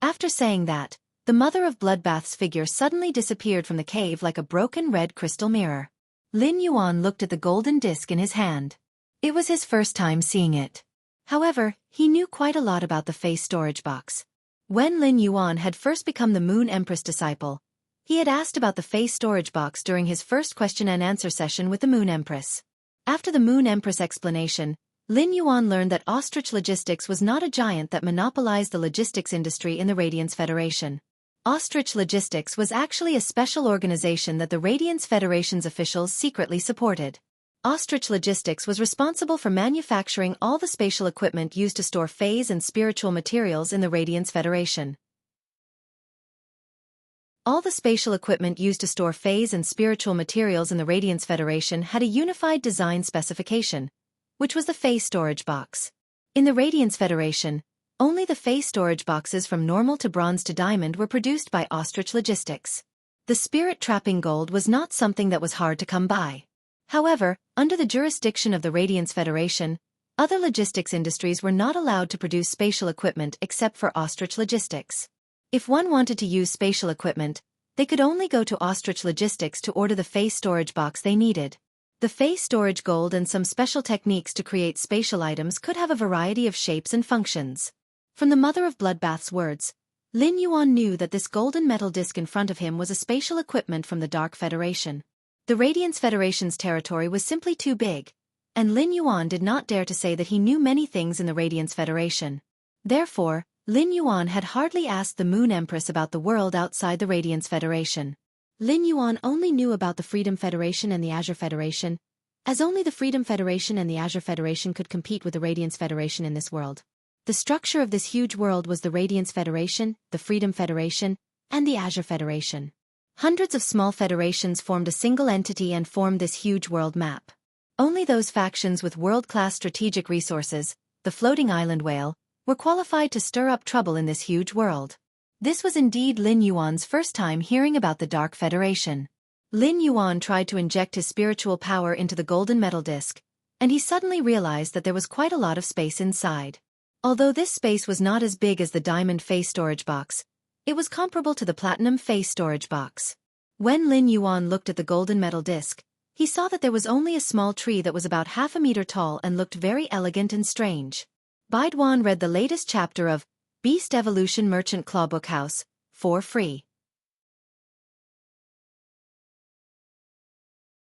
After saying that, the Mother of Bloodbath's figure suddenly disappeared from the cave like a broken red crystal mirror. Lin Yuan looked at the golden disc in his hand. It was his first time seeing it. However, he knew quite a lot about the Fey storage box. When Lin Yuan had first become the Moon Empress disciple, he had asked about the Fey storage box during his first question and answer session with the Moon Empress. After the Moon Empress explanation, Lin Yuan learned that Ostrich Logistics was not a giant that monopolized the logistics industry in the Radiance Federation. Ostrich Logistics was actually a special organization that the Radiance Federation's officials secretly supported. Ostrich Logistics was responsible for manufacturing all the spatial equipment used to store phase and spiritual materials in the Radiance Federation. All the spatial equipment used to store phase and spiritual materials in the Radiance Federation had a unified design specification, which was the Fey storage box. In the Radiance Federation, only the Fey storage boxes from normal to bronze to diamond were produced by Ostrich Logistics. The spirit-trapping gold was not something that was hard to come by. However, under the jurisdiction of the Radiance Federation, other logistics industries were not allowed to produce spatial equipment except for Ostrich Logistics. If one wanted to use spatial equipment, they could only go to Ostrich Logistics to order the Fey storage box they needed. The Fey storage gold and some special techniques to create spatial items could have a variety of shapes and functions. From the Mother of Bloodbath's words, Lin Yuan knew that this golden metal disc in front of him was a spatial equipment from the Dark Federation. The Radiance Federation's territory was simply too big, and Lin Yuan did not dare to say that he knew many things in the Radiance Federation. Therefore, Lin Yuan had hardly asked the Moon Empress about the world outside the Radiance Federation. Lin Yuan only knew about the Freedom Federation and the Azure Federation, as only the Freedom Federation and the Azure Federation could compete with the Radiance Federation in this world. The structure of this huge world was the Radiance Federation, the Freedom Federation, and the Azure Federation. Hundreds of small federations formed a single entity and formed this huge world map. Only those factions with world-class strategic resources, the Floating Island Whale, were qualified to stir up trouble in this huge world. This was indeed Lin Yuan's first time hearing about the Dark Federation. Lin Yuan tried to inject his spiritual power into the golden metal disc, and he suddenly realized that there was quite a lot of space inside. Although this space was not as big as the Diamond Fey storage box, it was comparable to the Platinum Fey storage box. When Lin Yuan looked at the golden metal disc, He saw that there was only a small tree that was about half a meter tall and looked very elegant and strange. Baiduan read the latest chapter of Beast Evolution Merchant Clawbook House for free.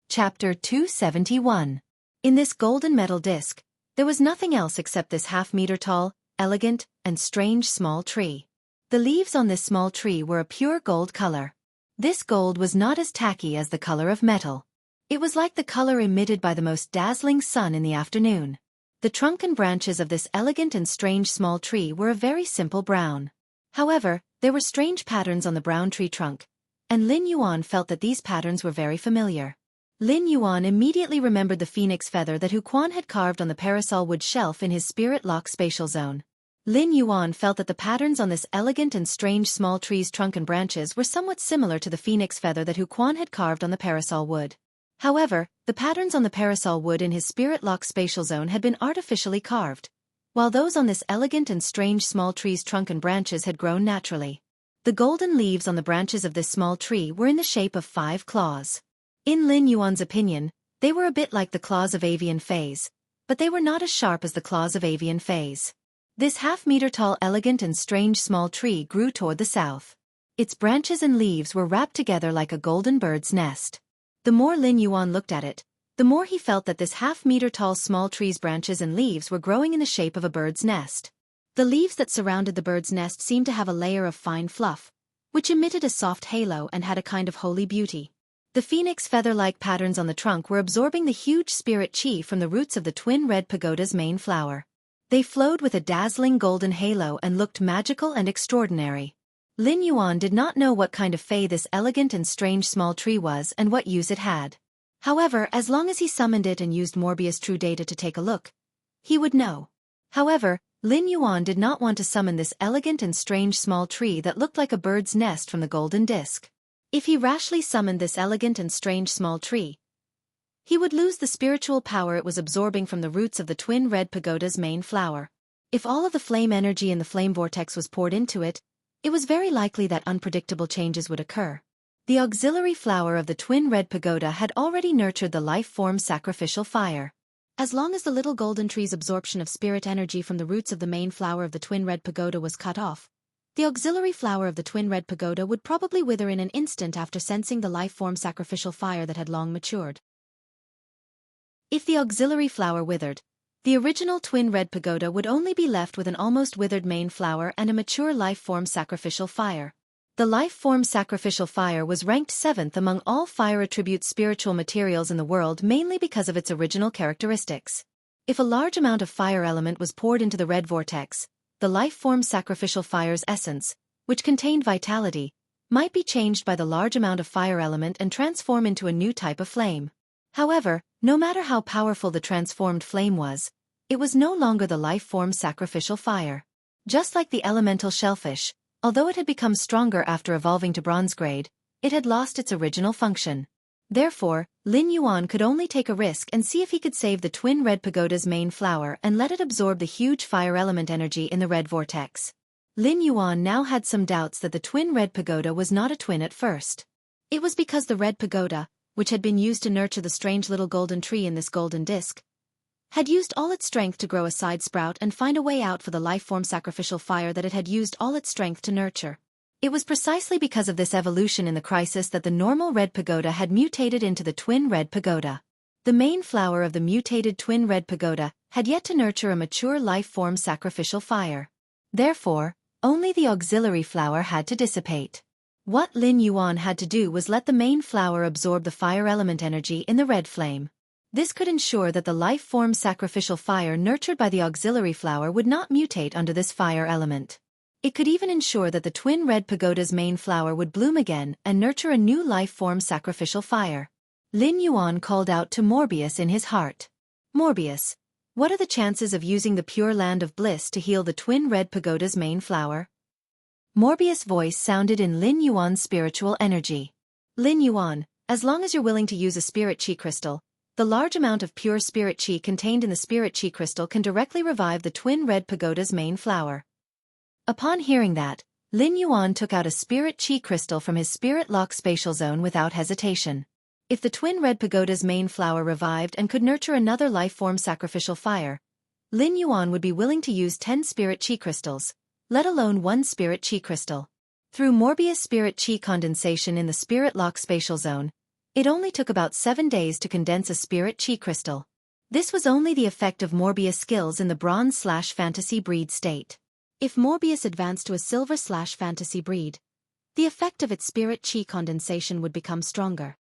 Chapter 271. In this golden metal disc, there was nothing else except this half-meter-tall, elegant, and strange small tree. The leaves on this small tree were a pure gold color. This gold was not as tacky as the color of metal. It was like the color emitted by the most dazzling sun in the afternoon. The trunk and branches of this elegant and strange small tree were a very simple brown. However, there were strange patterns on the brown tree trunk, and Lin Yuan felt that these patterns were very familiar. Lin Yuan immediately remembered the phoenix feather that Xueqi had carved on the parasol wood shelf in his spirit lock spatial zone. Lin Yuan felt that the patterns on this elegant and strange small tree's trunk and branches were somewhat similar to the phoenix feather that Xueqi had carved on the parasol wood. However, the patterns on the parasol wood in his spirit lock spatial zone had been artificially carved, while those on this elegant and strange small tree's trunk and branches had grown naturally. The golden leaves on the branches of this small tree were in the shape of 5 claws. In Lin Yuan's opinion, they were a bit like the claws of avian fays, but they were not as sharp as the claws of avian fays. This half-meter-tall elegant and strange small tree grew toward the south. Its branches and leaves were wrapped together like a golden bird's nest. The more Lin Yuan looked at it, the more he felt that this half-meter-tall small tree's branches and leaves were growing in the shape of a bird's nest. The leaves that surrounded the bird's nest seemed to have a layer of fine fluff, which emitted a soft halo and had a kind of holy beauty. The phoenix feather-like patterns on the trunk were absorbing the huge spirit chi from the roots of the twin red pagoda's main flower. They flowed with a dazzling golden halo and looked magical and extraordinary. Lin Yuan did not know what kind of fae this elegant and strange small tree was and what use it had. However, as long as he summoned it and used Morbius True Data to take a look, he would know. However, Lin Yuan did not want to summon this elegant and strange small tree that looked like a bird's nest from the golden disc. If he rashly summoned this elegant and strange small tree, he would lose the spiritual power it was absorbing from the roots of the twin red pagoda's main flower. If all of the flame energy in the flame vortex was poured into it, it was very likely that unpredictable changes would occur. The auxiliary flower of the twin red pagoda had already nurtured the life form sacrificial fire. As long as the little golden tree's absorption of spirit energy from the roots of the main flower of the twin red pagoda was cut off, the auxiliary flower of the twin red pagoda would probably wither in an instant after sensing the life form sacrificial fire that had long matured. If the auxiliary flower withered, the original twin red pagoda would only be left with an almost withered main flower and a mature life form sacrificial fire. The life form sacrificial fire was ranked 7th among all fire attribute spiritual materials in the world mainly because of its original characteristics. If a large amount of fire element was poured into the red vortex, the life form sacrificial fire's essence, which contained vitality, might be changed by the large amount of fire element and transform into a new type of flame. However, no matter how powerful the transformed flame was, it was no longer the life form sacrificial fire. Just like the elemental shellfish, although it had become stronger after evolving to bronze grade, it had lost its original function. Therefore, Lin Yuan could only take a risk and see if he could save the twin red pagoda's main flower and let it absorb the huge fire element energy in the red vortex. Lin Yuan now had some doubts that the twin red pagoda was not a twin at first. It was because the red pagoda, which had been used to nurture the strange little golden tree in this golden disc, had used all its strength to grow a side sprout and find a way out for the life form sacrificial fire that it had used all its strength to nurture. It was precisely because of this evolution in the crisis that the normal red pagoda had mutated into the twin red pagoda. The main flower of the mutated twin red pagoda had yet to nurture a mature life form sacrificial fire. Therefore, only the auxiliary flower had to dissipate. What Lin Yuan had to do was let the main flower absorb the fire element energy in the red flame. This could ensure that the life form sacrificial fire nurtured by the auxiliary flower would not mutate under this fire element. It could even ensure that the twin red pagoda's main flower would bloom again and nurture a new life form sacrificial fire. Lin Yuan called out to Morbius in his heart. Morbius, what are the chances of using the pure land of bliss to heal the twin red pagoda's main flower? Morbius' voice sounded in Lin Yuan's spiritual energy. Lin Yuan, as long as you're willing to use a spirit chi crystal, the large amount of pure spirit chi contained in the spirit chi crystal can directly revive the twin red pagoda's main flower. Upon hearing that, Lin Yuan took out a spirit chi crystal from his spirit lock spatial zone without hesitation. If the twin red pagoda's main flower revived and could nurture another life form sacrificial fire, Lin Yuan would be willing to use 10 spirit chi crystals, let alone 1 spirit chi crystal. Through Morbius spirit chi condensation in the spirit lock spatial zone, it only took about 7 days to condense a spirit chi crystal. This was only the effect of Morbius skills in the bronze/fantasy breed state. If Morbius advanced to a silver/fantasy breed, the effect of its spirit chi condensation would become stronger.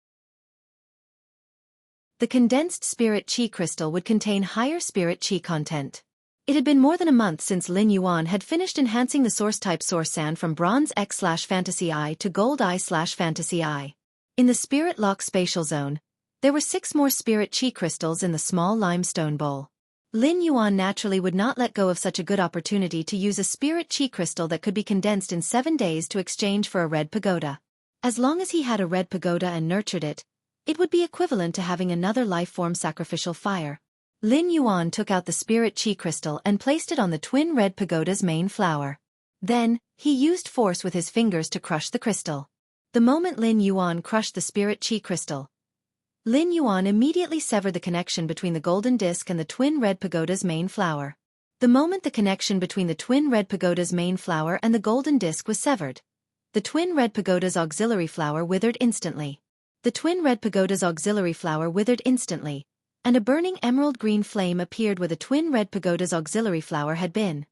The condensed spirit chi crystal would contain higher spirit chi content. It had been more than a month since Lin Yuan had finished enhancing the source-type source sand from Bronze X/Fantasy I to Gold I/Fantasy I. In the Spirit Lock spatial zone, there were 6 more spirit chi crystals in the small limestone bowl. Lin Yuan naturally would not let go of such a good opportunity to use a spirit chi crystal that could be condensed in 7 days to exchange for a red pagoda. As long as he had a red pagoda and nurtured it, it would be equivalent to having another life form sacrificial fire. Lin Yuan took out the spirit chi crystal and placed it on the twin red pagoda's main flower. Then, he used force with his fingers to crush the crystal. The moment Lin Yuan crushed the spirit chi crystal, Lin Yuan immediately severed the connection between the golden disc and the twin red pagoda's main flower. The moment the connection between the twin red pagoda's main flower and the golden disc was severed, the twin red pagoda's auxiliary flower withered instantly. The twin red pagoda's auxiliary flower withered instantly, and a burning emerald green flame appeared where the twin red pagoda's auxiliary flower had been.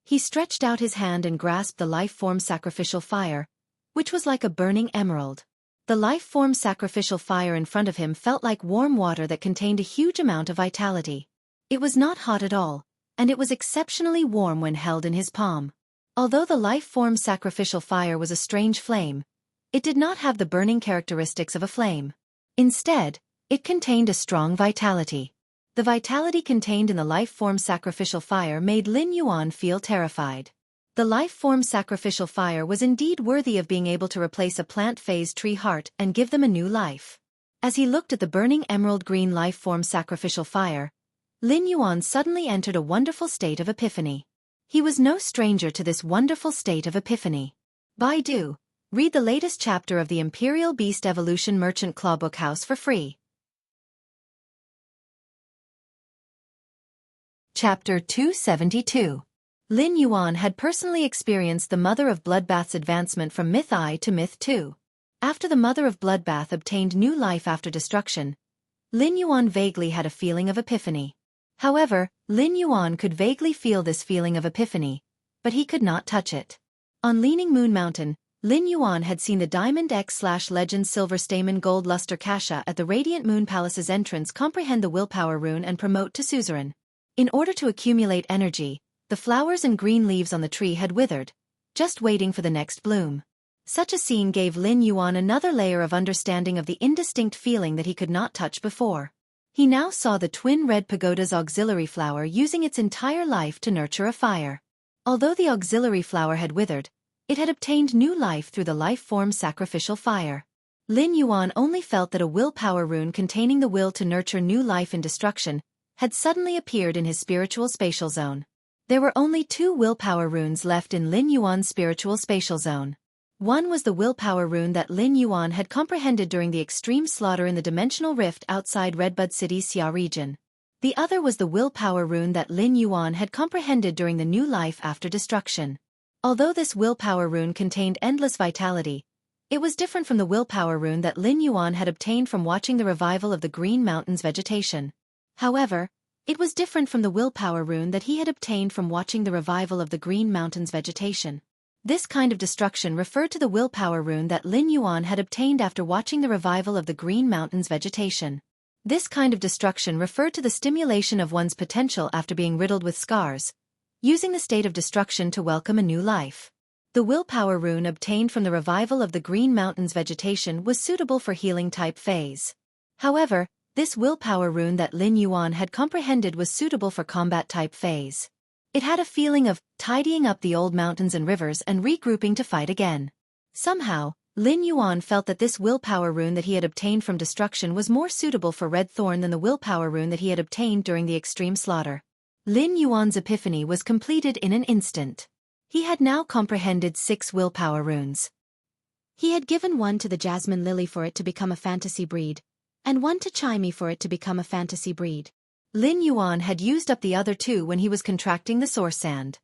He stretched out his hand and grasped the life form sacrificial fire, which was like a burning emerald. The life form sacrificial fire in front of him felt like warm water that contained a huge amount of vitality. It was not hot at all, and it was exceptionally warm when held in his palm. Although the life form sacrificial fire was a strange flame, it did not have the burning characteristics of a flame. Instead, it contained a strong vitality. The vitality contained in the life form sacrificial fire made Lin Yuan feel terrified. The life form sacrificial fire was indeed worthy of being able to replace a plant phase tree heart and give them a new life. As he looked at the burning emerald green life form sacrificial fire, Lin Yuan suddenly entered a wonderful state of epiphany. He was no stranger to this wonderful state of epiphany. Baidu, read the latest chapter of the Imperial Beast Evolution Merchant Clawbook House for free. Chapter 272. Lin Yuan had personally experienced the Mother of Bloodbath's advancement from Myth I to Myth II. After the Mother of Bloodbath obtained new life after destruction, Lin Yuan vaguely had a feeling of epiphany. However, Lin Yuan could vaguely feel this feeling of epiphany, but he could not touch it. On Leaning Moon Mountain, Lin Yuan had seen the Diamond X/Legend Silver Stamen Gold Luster Kasha at the Radiant Moon Palace's entrance comprehend the willpower rune and promote to suzerain. In order to accumulate energy, the flowers and green leaves on the tree had withered, just waiting for the next bloom. Such a scene gave Lin Yuan another layer of understanding of the indistinct feeling that he could not touch before. He now saw the twin red pagoda's auxiliary flower using its entire life to nurture a fire. Although the auxiliary flower had withered, it had obtained new life through the life form sacrificial fire. Lin Yuan only felt that a willpower rune containing the will to nurture new life in destruction had suddenly appeared in his spiritual spatial zone. There were only 2 willpower runes left in Lin Yuan's spiritual spatial zone. One was the willpower rune that Lin Yuan had comprehended during the extreme slaughter in the dimensional rift outside Redbud City's Xia region. The other was the willpower rune that Lin Yuan had comprehended during the new life after destruction. Although this willpower rune contained endless vitality, it was different from the willpower rune that Lin Yuan had obtained from watching the revival of the Green Mountains vegetation. However, it was different from the willpower rune that he had obtained from watching the revival of the Green Mountains vegetation. This kind of destruction referred to the willpower rune that Lin Yuan had obtained after watching the revival of the Green Mountains vegetation. This kind of destruction referred to the stimulation of one's potential after being riddled with scars, using the state of destruction to welcome a new life. The willpower rune obtained from the revival of the Green Mountains vegetation was suitable for healing type phase. However, this willpower rune that Lin Yuan had comprehended was suitable for combat type phase. It had a feeling of tidying up the old mountains and rivers and regrouping to fight again. Somehow, Lin Yuan felt that this willpower rune that he had obtained from destruction was more suitable for Red Thorn than the willpower rune that he had obtained during the extreme slaughter. Lin Yuan's epiphany was completed in an instant. He had now comprehended 6 willpower runes. He had given one to the Jasmine Lily for it to become a fantasy breed, and one to Chimey for it to become a fantasy breed. Lin Yuan had used up the other two when he was contracting the source sand.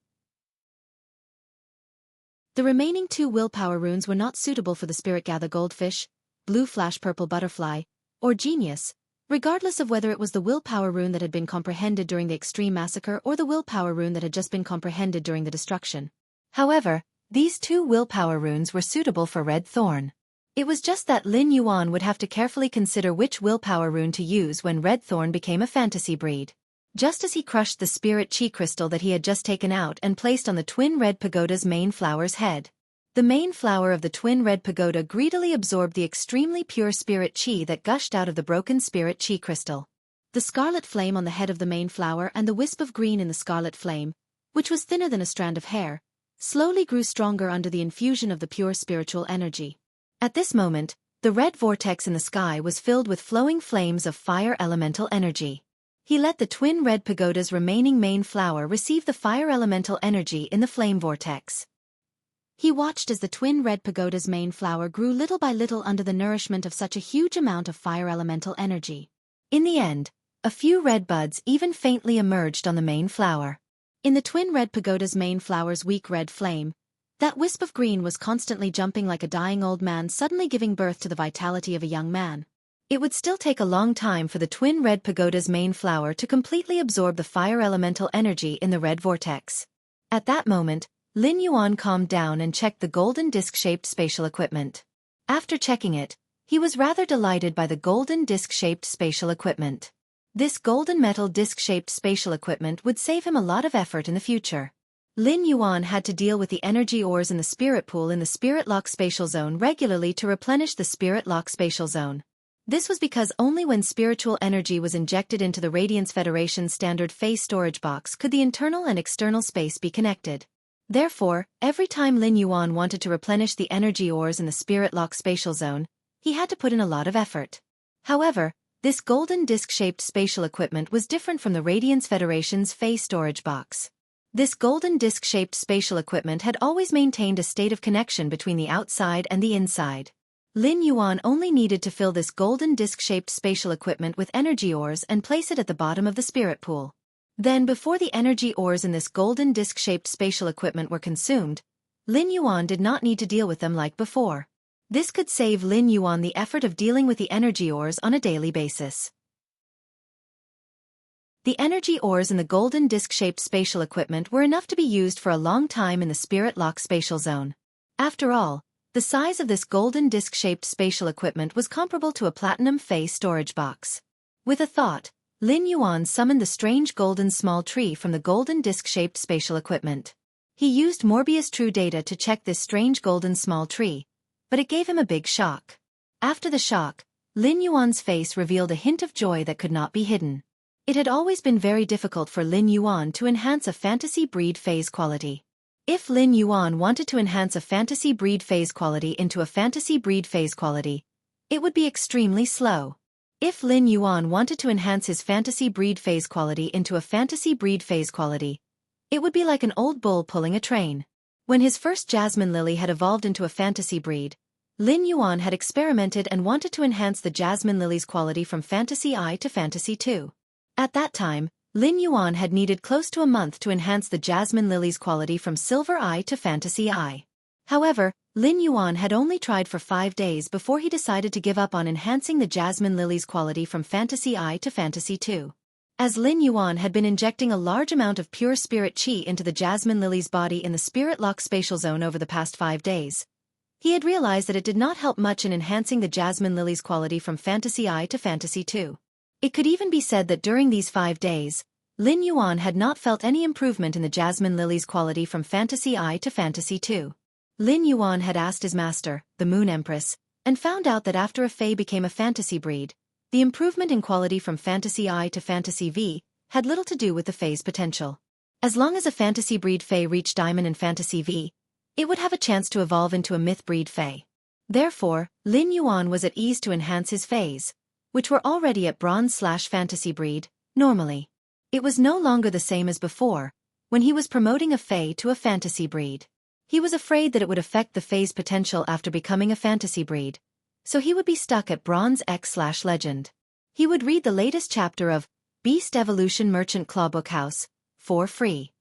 The remaining 2 willpower runes were not suitable for the Spirit Gather Goldfish, Blue Flash Purple Butterfly, or Genius, regardless of whether it was the willpower rune that had been comprehended during the Extreme Massacre or the willpower rune that had just been comprehended during the destruction. However, these 2 willpower runes were suitable for Red Thorn. It was just that Lin Yuan would have to carefully consider which willpower rune to use when Red Thorn became a fantasy breed. Just as he crushed the spirit chi crystal that he had just taken out and placed on the twin red pagoda's main flower's head, the main flower of the twin red pagoda greedily absorbed the extremely pure spirit chi that gushed out of the broken spirit chi crystal. The scarlet flame on the head of the main flower and the wisp of green in the scarlet flame, which was thinner than a strand of hair, slowly grew stronger under the infusion of the pure spiritual energy. At this moment, the red vortex in the sky was filled with flowing flames of fire elemental energy. He let the twin red pagoda's remaining main flower receive the fire elemental energy in the flame vortex. He watched as the twin red pagoda's main flower grew little by little under the nourishment of such a huge amount of fire elemental energy. In the end, a few red buds even faintly emerged on the main flower. In the twin red pagoda's main flower's weak red flame, that wisp of green was constantly jumping like a dying old man suddenly giving birth to the vitality of a young man. It would still take a long time for the twin red pagoda's main flower to completely absorb the fire elemental energy in the red vortex. At that moment, Lin Yuan calmed down and checked the golden disc-shaped spatial equipment. After checking it, he was rather delighted by the golden disc-shaped spatial equipment. This golden metal disc-shaped spatial equipment would save him a lot of effort in the future. Lin Yuan had to deal with the energy ores in the spirit pool in the Spirit Lock Spatial Zone regularly to replenish the Spirit Lock Spatial Zone. This was because only when spiritual energy was injected into the Radiance Federation's standard phase storage box could the internal and external space be connected. Therefore, every time Lin Yuan wanted to replenish the energy ores in the Spirit Lock Spatial Zone, he had to put in a lot of effort. However, this golden disc-shaped spatial equipment was different from the Radiance Federation's phase storage box. This golden disc-shaped spatial equipment had always maintained a state of connection between the outside and the inside. Lin Yuan only needed to fill this golden disc-shaped spatial equipment with energy ores and place it at the bottom of the spirit pool. Then before the energy ores in this golden disc-shaped spatial equipment were consumed, Lin Yuan did not need to deal with them like before. This could save Lin Yuan the effort of dealing with the energy ores on a daily basis. The energy ores in the golden disc-shaped spatial equipment were enough to be used for a long time in the Spirit Lock Spatial Zone. After all, the size of this golden disc-shaped spatial equipment was comparable to a platinum phase storage box. With a thought, Lin Yuan summoned the strange golden small tree from the golden disc-shaped spatial equipment. He used Morbius True Data to check this strange golden small tree, but it gave him a big shock. After the shock, Lin Yuan's face revealed a hint of joy that could not be hidden. It had always been very difficult for Lin Yuan to enhance a fantasy breed phase quality. If Lin Yuan wanted to enhance a fantasy breed phase quality into a fantasy breed phase quality, it would be extremely slow. If Lin Yuan wanted to enhance his fantasy breed phase quality into a fantasy breed phase quality, it would be like an old bull pulling a train. When his first Jasmine Lily had evolved into a fantasy breed, Lin Yuan had experimented and wanted to enhance the Jasmine Lily's quality from Fantasy I to Fantasy II. At that time, Lin Yuan had needed close to a month to enhance the Jasmine Lily's quality from Silver I to Fantasy I. However, Lin Yuan had only tried for 5 days before he decided to give up on enhancing the Jasmine Lily's quality from Fantasy I to Fantasy II. As Lin Yuan had been injecting a large amount of pure spirit chi into the Jasmine Lily's body in the Spirit Lock Spatial Zone over the past 5 days, he had realized that it did not help much in enhancing the Jasmine Lily's quality from Fantasy I to Fantasy II. It could even be said that during these 5 days, Lin Yuan had not felt any improvement in the Jasmine Lily's quality from Fantasy I to Fantasy II. Lin Yuan had asked his master, the Moon Empress, and found out that after a Fae became a fantasy breed, the improvement in quality from Fantasy I to Fantasy V had little to do with the Fae's potential. As long as a fantasy breed Fae reached Diamond in Fantasy V, it would have a chance to evolve into a myth breed Fae. Therefore, Lin Yuan was at ease to enhance his Faes, which were already at Bronze/Fantasy breed, normally. It was no longer the same as before, when he was promoting a Fae to a fantasy breed. He was afraid that it would affect the phase potential after becoming a fantasy breed, so he would be stuck at Bronze X/Legend. He would read the latest chapter of Beast Evolution Merchant Clawbook House for free.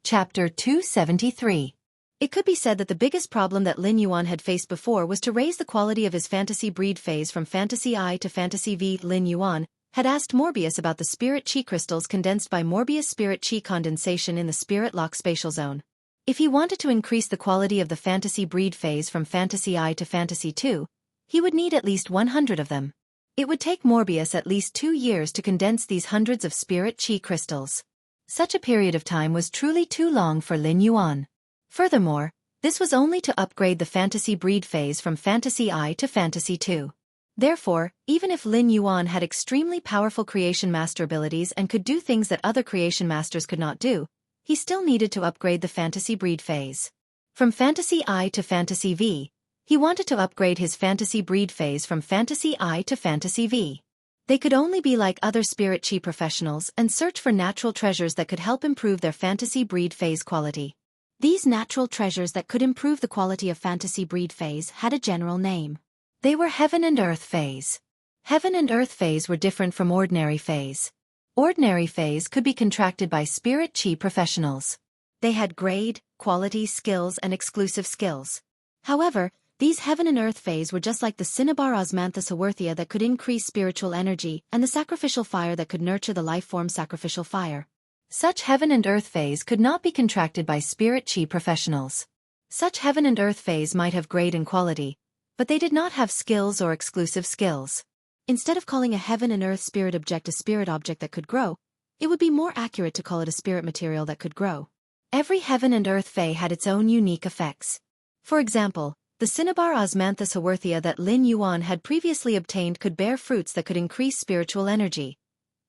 Chapter 273. It could be said that the biggest problem that Lin Yuan had faced before was to raise the quality of his fantasy breed phase from Fantasy I to Fantasy V. Lin Yuan had asked Morbius about the spirit chi crystals condensed by Morbius spirit chi condensation in the spirit lock spatial zone. If he wanted to increase the quality of the fantasy breed phase from Fantasy I to Fantasy II, he would need at least 100 of them. It would take Morbius at least 2 years to condense these hundreds of spirit chi crystals. Such a period of time was truly too long for Lin Yuan. Furthermore, this was only to upgrade the fantasy breed phase from Fantasy I to Fantasy II. Therefore, even if Lin Yuan had extremely powerful creation master abilities and could do things that other creation masters could not do, he still needed to upgrade the fantasy breed phase. From Fantasy I to Fantasy V, he wanted to upgrade his fantasy breed phase from Fantasy I to Fantasy V. They could only be like other spirit chi professionals and search for natural treasures that could help improve their fantasy breed phase quality. These natural treasures that could improve the quality of fantasy breed phase had a general name. They were Heaven and Earth phase. Heaven and Earth phase were different from ordinary phase. Ordinary phase could be contracted by spirit chi professionals. They had grade, quality, skills, and exclusive skills. However, these Heaven and Earth phase were just like the Cinnabar Osmanthus Haworthia that could increase spiritual energy and the sacrificial fire that could nurture the life form sacrificial fire. Such Heaven and Earth phase could not be contracted by spirit chi professionals. Such Heaven and Earth phase might have grade and quality, but they did not have skills or exclusive skills. Instead of calling a Heaven and Earth spirit object a spirit object that could grow, it would be more accurate to call it a spirit material that could grow. Every Heaven and Earth phase had its own unique effects. For example, the Cinnabar Osmanthus Haworthia that Lin Yuan had previously obtained could bear fruits that could increase spiritual energy,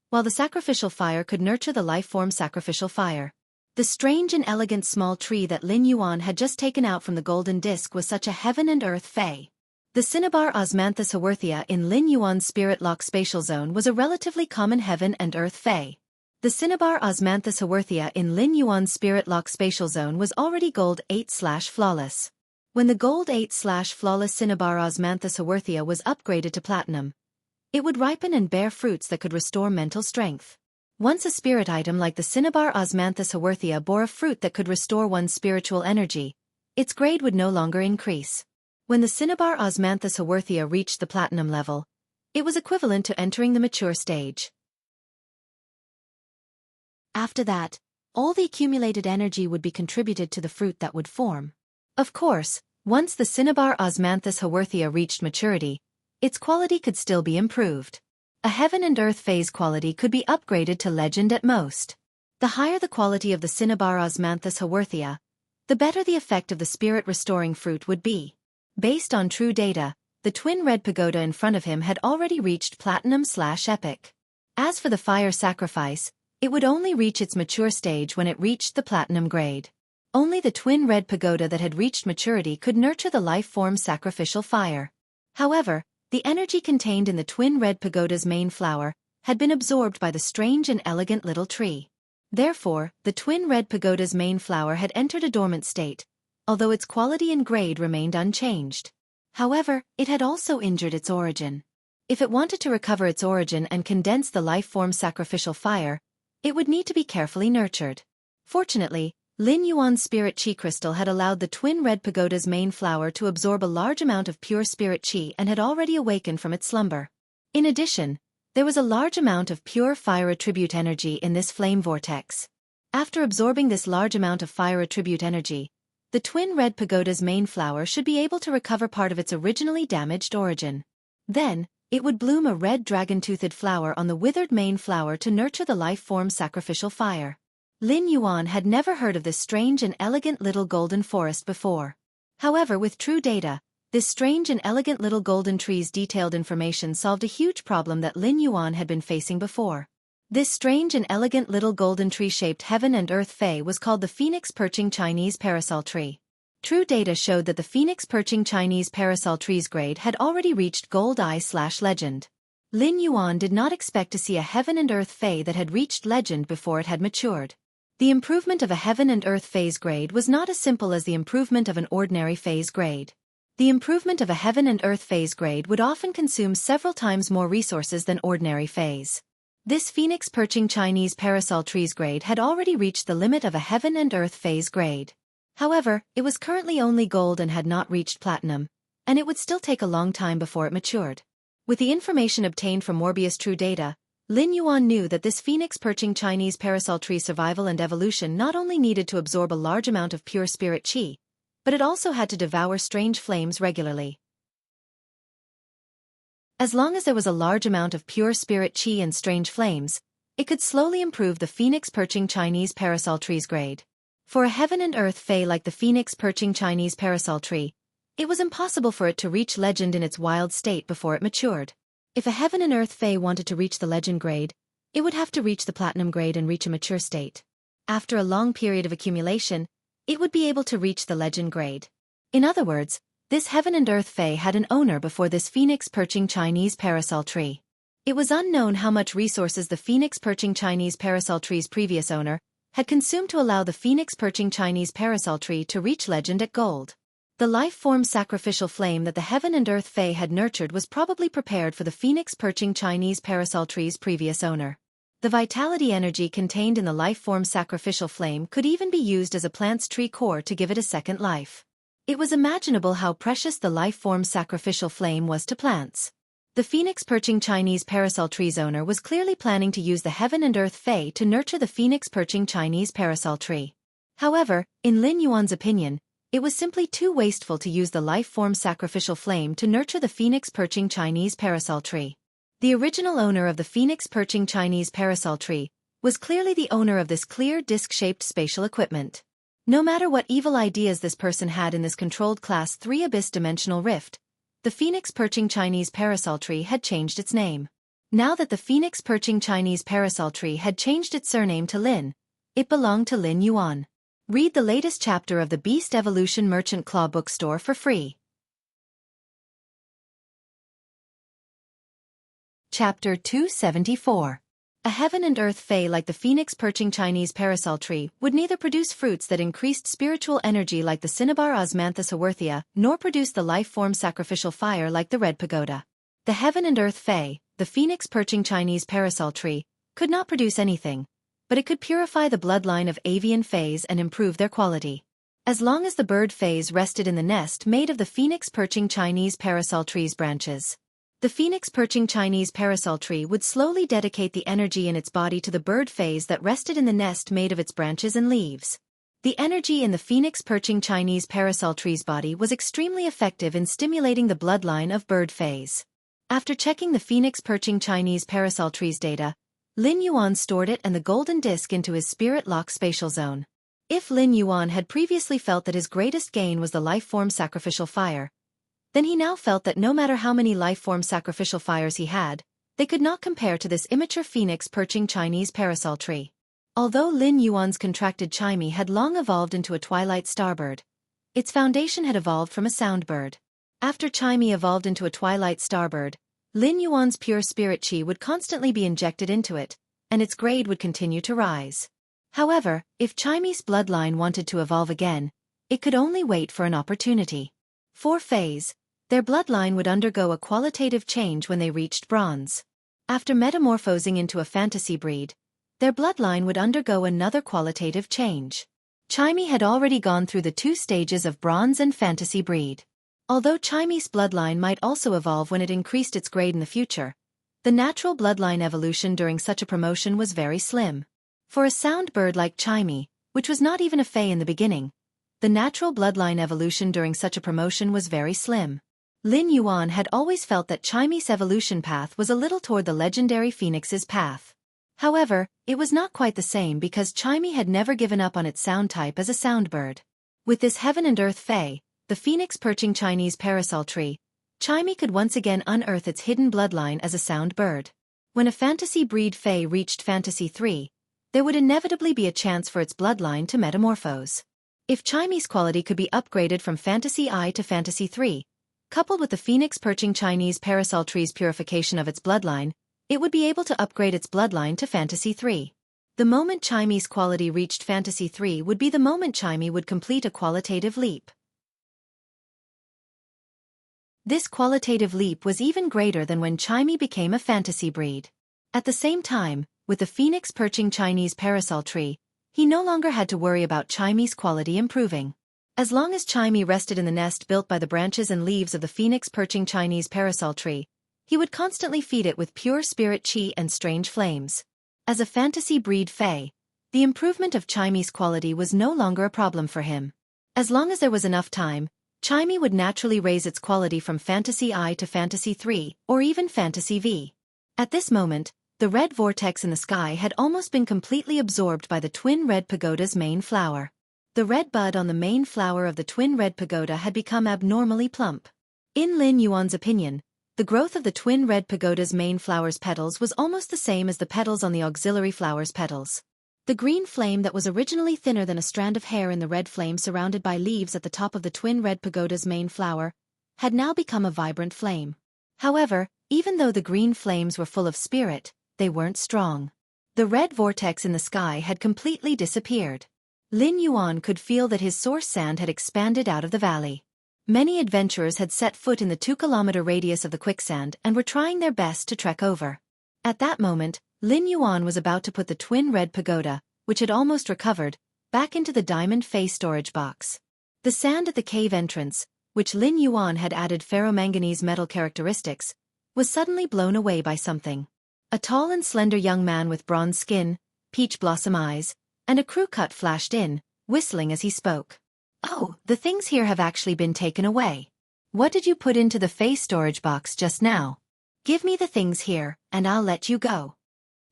while the sacrificial fire could nurture the life form sacrificial fire. The strange and elegant small tree that Lin Yuan had just taken out from the golden disc was such a Heaven and Earth phase. The Cinnabar Osmanthus Haworthia in Lin Yuan's spirit lock spatial zone was a relatively common Heaven and Earth phase. The Cinnabar Osmanthus Haworthia in Lin Yuan's spirit lock spatial zone was already Gold 8/Flawless. When the Gold 8/Flawless Cinnabar Osmanthus Haworthia was upgraded to Platinum, it would ripen and bear fruits that could restore mental strength. Once a spirit item like the Cinnabar Osmanthus Haworthia bore a fruit that could restore one's spiritual energy, its grade would no longer increase. When the Cinnabar Osmanthus Haworthia reached the Platinum level, it was equivalent to entering the mature stage. After that, all the accumulated energy would be contributed to the fruit that would form. Of course, once the Cinnabar Osmanthus Haworthia reached maturity, its quality could still be improved. A Heaven and Earth phase quality could be upgraded to Legend at most. The higher the quality of the Cinnabar Osmanthus Haworthia, the better the effect of the spirit-restoring fruit would be. Based on true data, the twin red pagoda in front of him had already reached Platinum/Epic. As for the fire sacrifice, it would only reach its mature stage when it reached the Platinum grade. Only the twin red pagoda that had reached maturity could nurture the life form sacrificial fire. However, the energy contained in the twin red pagoda's main flower had been absorbed by the strange and elegant little tree. Therefore, the twin red pagoda's main flower had entered a dormant state, although its quality and grade remained unchanged. However, it had also injured its origin. If it wanted to recover its origin and condense the life form sacrificial fire, it would need to be carefully nurtured. Fortunately, Lin Yuan's spirit chi crystal had allowed the twin red pagoda's main flower to absorb a large amount of pure spirit chi and had already awakened from its slumber. In addition, there was a large amount of pure fire attribute energy in this flame vortex. After absorbing this large amount of fire attribute energy, the twin red pagoda's main flower should be able to recover part of its originally damaged origin. Then, it would bloom a red dragon-toothed flower on the withered main flower to nurture the life form sacrificial fire. Lin Yuan had never heard of this strange and elegant little golden forest before. However, with true data, this strange and elegant little golden tree's detailed information solved a huge problem that Lin Yuan had been facing before. This strange and elegant little golden tree-shaped Heaven and Earth Fae was called the Phoenix Perching Chinese Parasol Tree. True data showed that the Phoenix Perching Chinese Parasol Tree's grade had already reached Gold I/Legend. Lin Yuan did not expect to see a heaven and earth Fae that had reached legend before it had matured. The improvement of a heaven and earth phase grade was not as simple as the improvement of an ordinary phase grade. The improvement of a heaven and earth phase grade would often consume several times more resources than ordinary phase. This phoenix perching Chinese parasol trees grade had already reached the limit of a heaven and earth phase grade. However, it was currently only gold and had not reached platinum, and it would still take a long time before it matured. With the information obtained from Morbius True Data, Lin Yuan knew that this phoenix perching Chinese parasol tree survival and evolution not only needed to absorb a large amount of pure spirit qi, but it also had to devour strange flames regularly. As long as there was a large amount of pure spirit qi and strange flames, it could slowly improve the phoenix perching Chinese parasol tree's grade. For a heaven and earth fae like the phoenix perching Chinese parasol tree, it was impossible for it to reach legend in its wild state before it matured. If a heaven and earth fae wanted to reach the legend grade, it would have to reach the platinum grade and reach a mature state. After a long period of accumulation, it would be able to reach the legend grade. In other words, this heaven and earth fae had an owner before this phoenix perching Chinese parasol tree. It was unknown how much resources the phoenix perching Chinese parasol tree's previous owner had consumed to allow the phoenix perching Chinese parasol tree to reach legend at gold. The life-form sacrificial flame that the heaven and earth fae had nurtured was probably prepared for the phoenix perching Chinese parasol tree's previous owner. The vitality energy contained in the life-form sacrificial flame could even be used as a plant's tree core to give it a second life. It was imaginable how precious the life-form sacrificial flame was to plants. The phoenix perching Chinese parasol tree's owner was clearly planning to use the heaven and earth fae to nurture the phoenix perching Chinese parasol tree. However, in Lin Yuan's opinion, it was simply too wasteful to use the life-form sacrificial flame to nurture the phoenix perching Chinese parasol tree. The original owner of the phoenix perching Chinese parasol tree was clearly the owner of this clear disc-shaped spatial equipment. No matter what evil ideas this person had in this controlled Class 3 Abyss dimensional rift, the phoenix perching Chinese parasol tree had changed its name. Now that the phoenix perching Chinese parasol tree had changed its surname to Lin, it belonged to Lin Yuan. Read the latest chapter of the Beast Evolution Merchant Claw bookstore for free. Chapter 274. A heaven and earth fae like the phoenix perching Chinese parasol tree would neither produce fruits that increased spiritual energy like the cinnabar osmanthus haworthia, nor produce the life-form sacrificial fire like the red pagoda. The heaven and earth fae, the phoenix perching Chinese parasol tree, could not produce anything, but it could purify the bloodline of avian fays and improve their quality. As long as the bird fays rested in the nest made of the phoenix perching Chinese parasol tree's branches, the phoenix perching Chinese parasol tree would slowly dedicate the energy in its body to the bird fays that rested in the nest made of its branches and leaves. The energy in the phoenix perching Chinese parasol tree's body was extremely effective in stimulating the bloodline of bird fays. After checking the phoenix perching Chinese parasol tree's data, Lin Yuan stored it and the golden disc into his spirit lock spatial zone. If Lin Yuan had previously felt that his greatest gain was the life-form sacrificial fire, then he now felt that no matter how many life-form sacrificial fires he had, they could not compare to this immature phoenix perching Chinese parasol tree. Although Lin Yuan's contracted Chimey had long evolved into a twilight starbird, its foundation had evolved from a sound bird. After Chimey evolved into a twilight starbird, Lin Yuan's pure spirit qi would constantly be injected into it, and its grade would continue to rise. However, if Chimey's bloodline wanted to evolve again, it could only wait for an opportunity. For fays, their bloodline would undergo a qualitative change when they reached bronze. After metamorphosing into a fantasy breed, their bloodline would undergo another qualitative change. Chimey had already gone through the 2 stages of bronze and fantasy breed. Although Chimey's bloodline might also evolve when it increased its grade in the future, the natural bloodline evolution during such a promotion was very slim. For a sound bird like Chimey, which was not even a fae in the beginning, the natural bloodline evolution during such a promotion was very slim. Lin Yuan had always felt that Chimey's evolution path was a little toward the legendary phoenix's path. However, it was not quite the same because Chimey had never given up on its sound type as a sound bird. With this heaven and earth fae, the phoenix perching Chinese parasol tree, Chimey could once again unearth its hidden bloodline as a sound bird. When a fantasy breed fae reached Fantasy 3, there would inevitably be a chance for its bloodline to metamorphose. If Chimey's quality could be upgraded from Fantasy I to Fantasy 3, Coupled with the Phoenix Perching Chinese Parasol Tree's purification of its bloodline, it would be able to upgrade its bloodline to Fantasy 3. The moment Chimy's quality reached Fantasy 3 would be the moment Chimy would complete a qualitative leap. This qualitative leap was even greater than when Chimy became a fantasy breed. At the same time, with the Phoenix Perching Chinese Parasol Tree, he no longer had to worry about Chimy's quality improving. As long as Chimy rested in the nest built by the branches and leaves of the Phoenix Perching Chinese Parasol Tree, he would constantly feed it with pure spirit chi and strange flames. As a fantasy breed fae, the improvement of Chimy's quality was no longer a problem for him. As long as there was enough time, Chimy would naturally raise its quality from Fantasy I to Fantasy 3, or even Fantasy V. At this moment, the red vortex in the sky had almost been completely absorbed by the twin red pagoda's main flower. The red bud on the main flower of the twin red pagoda had become abnormally plump. In Lin Yuan's opinion, the growth of the twin red pagoda's main flower's petals was almost the same as the petals on the auxiliary flower's petals. The green flame that was originally thinner than a strand of hair in the red flame surrounded by leaves at the top of the twin red pagoda's main flower had now become a vibrant flame. However, even though the green flames were full of spirit, they weren't strong. The red vortex in the sky had completely disappeared. Lin Yuan could feel that his source sand had expanded out of the valley. Many adventurers had set foot in the 2-kilometer radius of the quicksand and were trying their best to trek over. At that moment, Lin Yuan was about to put the twin red pagoda, which had almost recovered, back into the diamond face storage box. The sand at the cave entrance, which Lin Yuan had added ferromanganese metal characteristics, was suddenly blown away by something. A tall and slender young man with bronze skin, peach blossom eyes, and a crew cut flashed in, whistling as he spoke. "Oh, the things here have actually been taken away. What did you put into the face storage box just now? Give me the things here, and I'll let you go."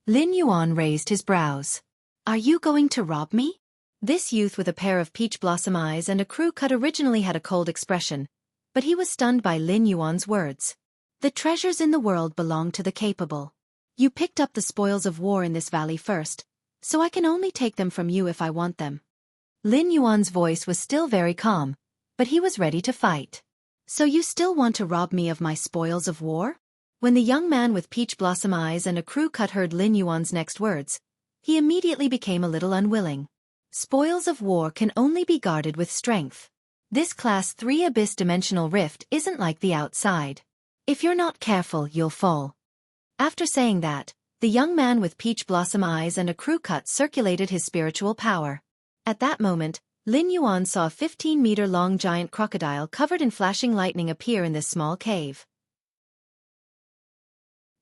Lin Yuan raised his brows. "Are you going to rob me?" This youth with a pair of peach blossom eyes and a crew cut originally had a cold expression, but he was stunned by Lin Yuan's words. "The treasures in the world belong to the capable. You picked up the spoils of war in this valley first, so I can only take them from you if I want them." Lin Yuan's voice was still very calm, but he was ready to fight. "So you still want to rob me of my spoils of war?" When the young man with peach blossom eyes and a crew cut heard Lin Yuan's next words, he immediately became a little unwilling. Spoils of war can only be guarded with strength. This Class 3 Abyss Dimensional Rift isn't like the outside. If you're not careful, you'll fall. After saying that, the young man with peach blossom eyes and a crew cut circulated his spiritual power. At that moment, Lin Yuan saw a 15-meter-long giant crocodile covered in flashing lightning appear in this small cave.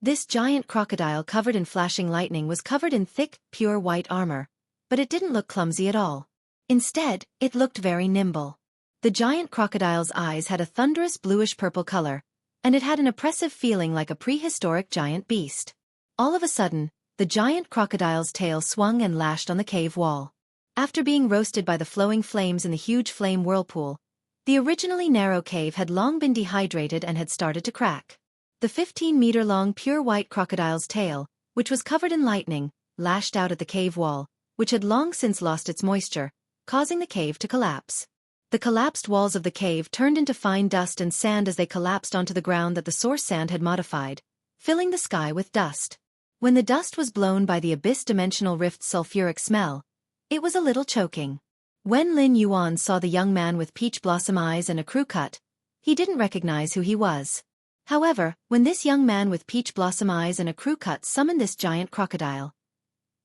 This giant crocodile covered in flashing lightning was covered in thick, pure white armor, but it didn't look clumsy at all. Instead, it looked very nimble. The giant crocodile's eyes had a thunderous bluish-purple color, and it had an oppressive feeling like a prehistoric giant beast. All of a sudden, the giant crocodile's tail swung and lashed on the cave wall. After being roasted by the flowing flames in the huge flame whirlpool, the originally narrow cave had long been dehydrated and had started to crack. The 15-meter-long pure white crocodile's tail, which was covered in lightning, lashed out at the cave wall, which had long since lost its moisture, causing the cave to collapse. The collapsed walls of the cave turned into fine dust and sand as they collapsed onto the ground that the source sand had modified, filling the sky with dust. When the dust was blown by the Abyss Dimensional Rift's sulfuric smell, it was a little choking. When Lin Yuan saw the young man with peach blossom eyes and a crew cut, he didn't recognize who he was. However, when this young man with peach blossom eyes and a crew cut summoned this giant crocodile,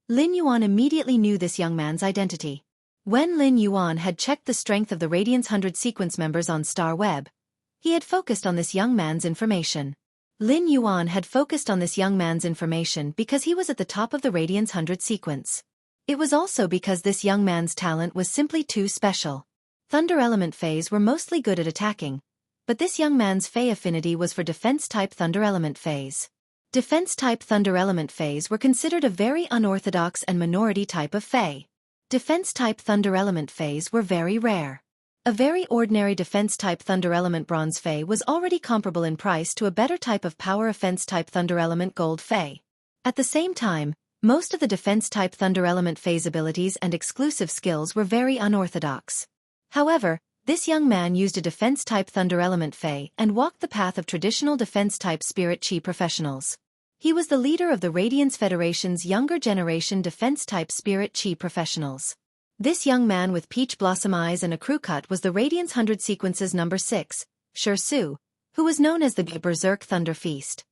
Lin Yuan immediately knew this young man's identity. When Lin Yuan had checked the strength of the Radiance 100 sequence members on Star Web, he had focused on this young man's information. Lin Yuan had focused on this young man's information because he was at the top of the Radiance 100 sequence. It was also because this young man's talent was simply too special. Thunder element phase were mostly good at attacking, but this young man's Fey affinity was for defense-type Thunder element phase. Defense-type Thunder element phase were considered a very unorthodox and minority type of Fey. Defense-type Thunder element phase were very rare. A very ordinary defense-type Thunder element Bronze Fey was already comparable in price to a better type of Power Offense-type Thunder element Gold Fey. At the same time, most of the defense-type Thunder element phase abilities and exclusive skills were very unorthodox. However, This young man used a defense-type Thunder Element Fae and walked the path of traditional defense-type Spirit Chi professionals. He was the leader of the Radiance Federation's younger generation defense-type Spirit Chi professionals. This young man with peach blossom eyes and a crew cut was the Radiance 100 Sequences number 6, Xueqi, who was known as the Berserk Thunder Feast.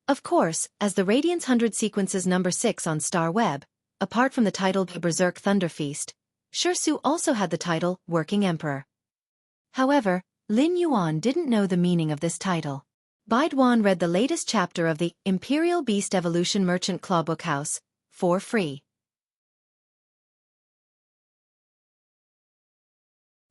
Of course, as the Radiance 100 Sequences number 6 on Star Web, apart from the title Berserk Thunder Feast, Xueqi also had the title Working Emperor. However, Lin Yuan didn't know the meaning of this title. Baiduan read the latest chapter of the Imperial Beast Evolution Merchant Clawbook House for free.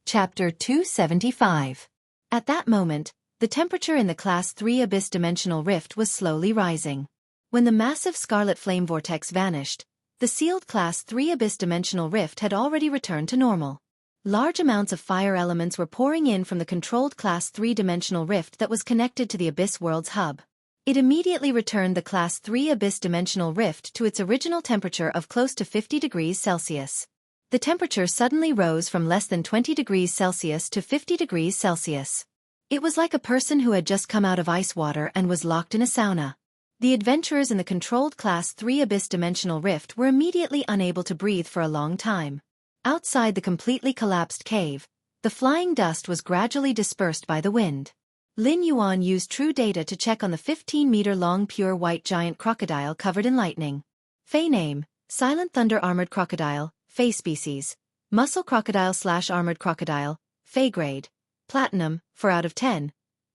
Chapter 275. At that moment, the temperature in the Class 3 Abyss Dimensional Rift was slowly rising. When the massive scarlet flame vortex vanished, the sealed Class 3 Abyss Dimensional Rift had already returned to normal. Large amounts of fire elements were pouring in from the controlled Class 3 Dimensional Rift that was connected to the Abyss World's hub. It immediately returned the Class 3 Abyss Dimensional Rift to its original temperature of close to 50 degrees Celsius. The temperature suddenly rose from less than 20 degrees Celsius to 50 degrees Celsius. It was like a person who had just come out of ice water and was locked in a sauna. The adventurers in the controlled Class 3 Abyss Dimensional Rift were immediately unable to breathe for a long time. Outside the completely collapsed cave, the flying dust was gradually dispersed by the wind. Lin Yuan used true data to check on the 15-meter-long pure white giant crocodile covered in lightning. Fey name, Silent Thunder Armored Crocodile, Fey species, Muscle Crocodile/Armored Crocodile, Fey grade, Platinum, 4 out of 10.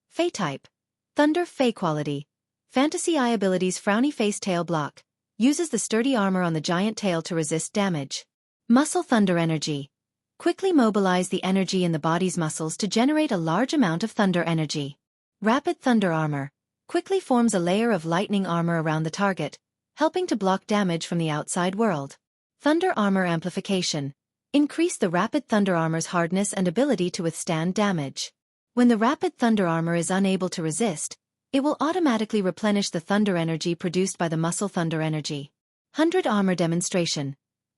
Fey type, Thunder Fey quality. Fantasy Eye abilities Frowny Face Tail Block, uses the sturdy armor on the giant tail to resist damage. Muscle Thunder Energy. Quickly mobilize the energy in the body's muscles to generate a large amount of thunder energy. Rapid Thunder Armor. Quickly forms a layer of lightning armor around the target, helping to block damage from the outside world. Thunder Armor Amplification. Increase the Rapid Thunder Armor's hardness and ability to withstand damage. When the Rapid Thunder Armor is unable to resist, it will automatically replenish the thunder energy produced by the Muscle Thunder Energy. 100 Armor Demonstration.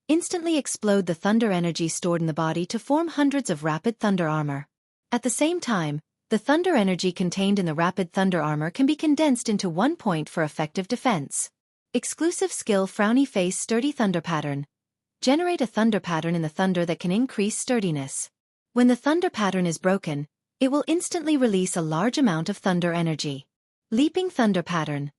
Instantly explode the thunder energy stored in the body to form hundreds of rapid thunder armor. At the same time, the thunder energy contained in the rapid thunder armor can be condensed into 1 point for effective defense. Exclusive skill Frowny Face Sturdy Thunder Pattern. Generate a thunder pattern in the thunder that can increase sturdiness. When the thunder pattern is broken, it will instantly release a large amount of thunder energy. Leaping Thunder Pattern.